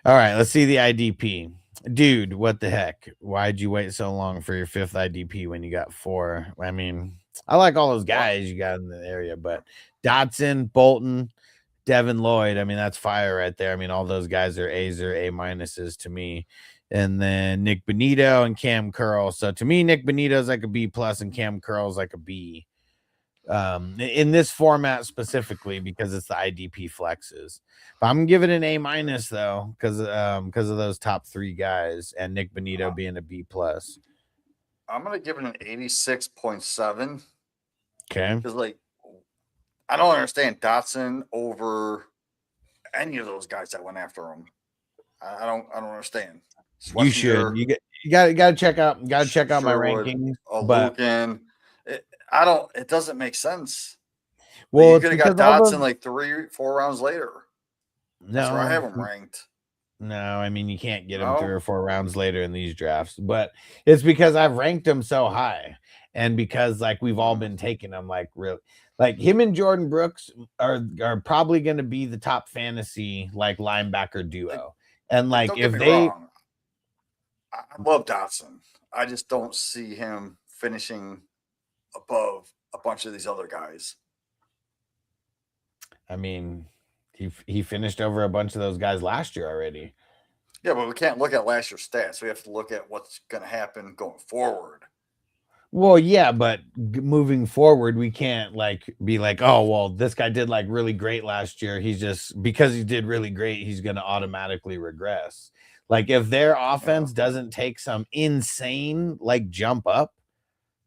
[SPEAKER 1] All right, let's see the IDP. Dude, what the heck? Why'd you wait so long for your 5th IDP when you got 4? I mean, I like all those guys you got in the area, but Dotson, Bolton, Devin Lloyd, I mean, that's fire right there. I mean, all those guys are A's or A- to me. And then Nick Benito and Cam Curl. So to me, Nick Benito's like a B+ and Cam Curl's like a B. In this format specifically because it's the IDP flexes. But I'm giving it an A- though because of those top 3 guys and Nick Bonito being a B+.
[SPEAKER 7] I'm gonna give it an 86.7
[SPEAKER 1] Okay.
[SPEAKER 7] because, like, I don't understand Dotson over any of those guys that went after him. I don't understand.
[SPEAKER 1] You should. You got to check out my
[SPEAKER 7] Sherwood,
[SPEAKER 1] rankings. But
[SPEAKER 7] Lucan. It doesn't make sense.
[SPEAKER 1] well,
[SPEAKER 7] You
[SPEAKER 1] it's
[SPEAKER 7] could have got
[SPEAKER 1] because all
[SPEAKER 7] Dotson
[SPEAKER 1] those,
[SPEAKER 7] like 3-4 rounds later. That's where I have him ranked.
[SPEAKER 1] No, I mean you can't get him
[SPEAKER 7] No?
[SPEAKER 1] 3 or 4 rounds later in these drafts, but it's because I've ranked him so high, and because like we've all been taking him like really, like him and Jordan Brooks are probably going to be the top fantasy like linebacker duo, and like
[SPEAKER 7] Don't
[SPEAKER 1] if
[SPEAKER 7] get me
[SPEAKER 1] they,
[SPEAKER 7] wrong. I love Dotson. I just don't see him finishing above a bunch of these other guys.
[SPEAKER 1] I mean, he finished over a bunch of those guys last year already.
[SPEAKER 7] Yeah, but we can't look at last year's stats. We have to look at what's going to happen going forward.
[SPEAKER 1] Well, yeah, but moving forward, we can't like be like, oh, well, this guy did like really great last year. He's just because he did really great, he's going to automatically regress. Like if their offense doesn't take some insane like jump up,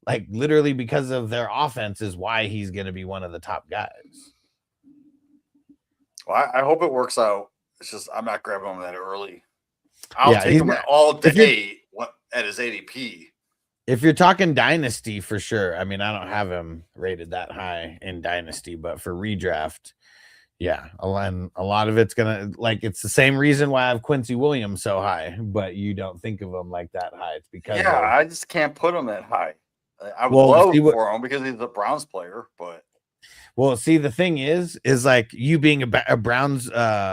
[SPEAKER 1] like literally because of their offense is why he's going to be one of the top guys.
[SPEAKER 7] Well, I hope it works out. It's just I'm not grabbing him that early. I'll take him all day at his ADP.
[SPEAKER 1] If you're talking dynasty, for sure. I mean, I don't have him rated that high in dynasty, but for redraft, yeah, a lot of it's gonna like it's the same reason why I have Quincy Williams so high, but you don't think of him like that high. It's because
[SPEAKER 7] I just can't put him that high. I would love for him because he's a Browns player, but
[SPEAKER 1] well, see, the thing is like you being a Browns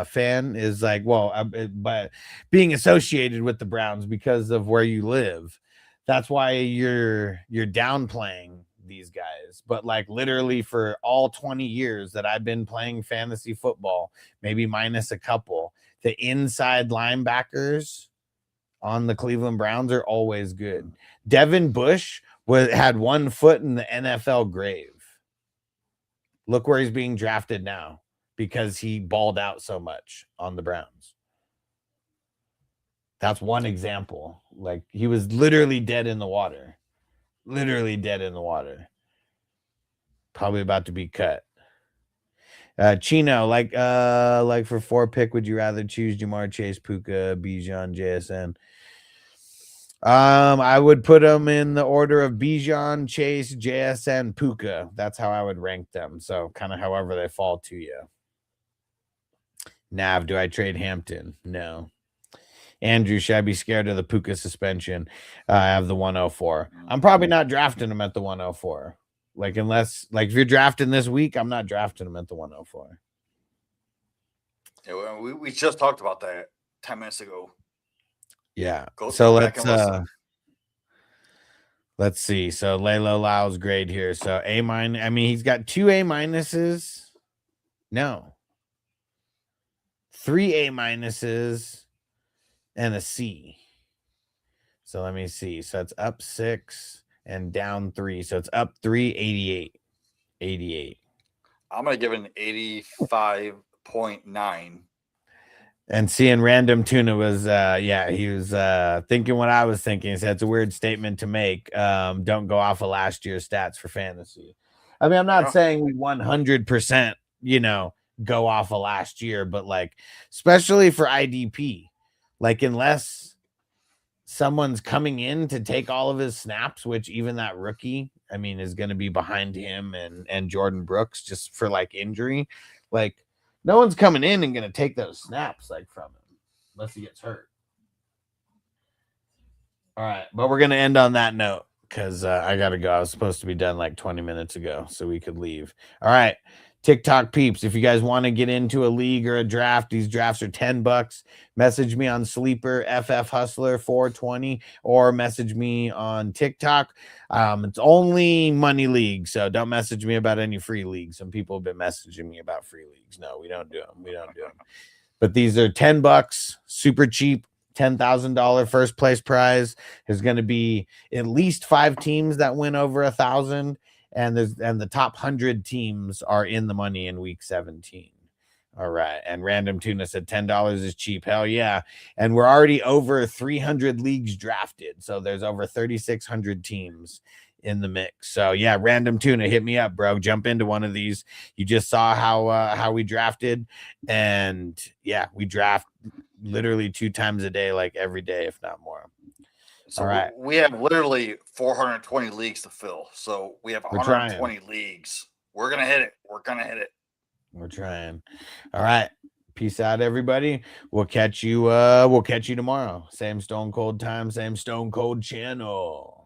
[SPEAKER 1] fan is like, well, but being associated with the Browns because of where you live, that's why you're downplaying these guys. But like literally for all 20 years that I've been playing fantasy football, maybe minus a couple, the inside linebackers on the Cleveland Browns are always good. Devin Bush had 1 foot in the NFL grave. Look where he's being drafted now because he balled out so much on the Browns. That's one example. Like he was literally dead in the water. Literally dead in the water. Probably about to be cut. Chino, like for 4 pick, would you rather choose Jamar Chase, Puka, Bijan, JSN? I would put them in the order of Bijan, Chase, JSN, Puka. That's how I would rank them. So kind of however they fall to you. Nav, do I trade Hampton? No. Andrew, should I be scared of the Puka suspension? I have the 104. I'm probably not drafting him at the 104. Like unless like if you're drafting this week, I'm not drafting him at the 104.
[SPEAKER 7] Yeah, we just talked about that 10 minutes ago.
[SPEAKER 1] Yeah.
[SPEAKER 7] So
[SPEAKER 1] let's see. So Laylo Lau's grade here. So A-. I mean, he's got 2 A-. No. 3 A- and a C. So let me see. So it's up 6 and down 3. So it's up 3, 88. 88.
[SPEAKER 7] I'm going to give it an 85.9.
[SPEAKER 1] And seeing Random Tuna was, he was thinking what I was thinking. So that's a weird statement to make. Don't go off of last year's stats for fantasy. I mean, I'm not saying we 100%, go off of last year, but like, especially for IDP, like unless someone's coming in to take all of his snaps, which even that rookie, I mean, is going to be behind him and Jordan Brooks just for like injury, like. No one's coming in and going to take those snaps like from him unless he gets hurt. All right. But we're going to end on that note because I got to go. I was supposed to be done like 20 minutes ago so we could leave. All right. TikTok peeps, if you guys want to get into a league or a draft, these drafts are $10. Message me on Sleeper, FF Hustler 420, or message me on TikTok. It's only money leagues, so don't message me about any free leagues. Some people have been messaging me about free leagues. No, we don't do them. But these are $10, super cheap. $10,000 first place prize is going to be at least 5 teams that win over 1,000. and the top 100 teams are in the money in week 17. All right. And Random Tuna said $10 is cheap. Hell yeah. And we're already over 300 leagues drafted. So there's over 3,600 teams in the mix. So yeah, Random Tuna, hit me up, bro. Jump into one of these. You just saw how we drafted, and yeah, we draft literally 2 times a day, like every day, if not more.
[SPEAKER 7] So
[SPEAKER 1] all right,
[SPEAKER 7] we have literally 420 leagues to fill. So we have 120 leagues. We're gonna hit it. We're gonna hit it.
[SPEAKER 1] We're trying. All right. Peace out, everybody. We'll catch you tomorrow. Same Stone Cold time, same Stone Cold channel.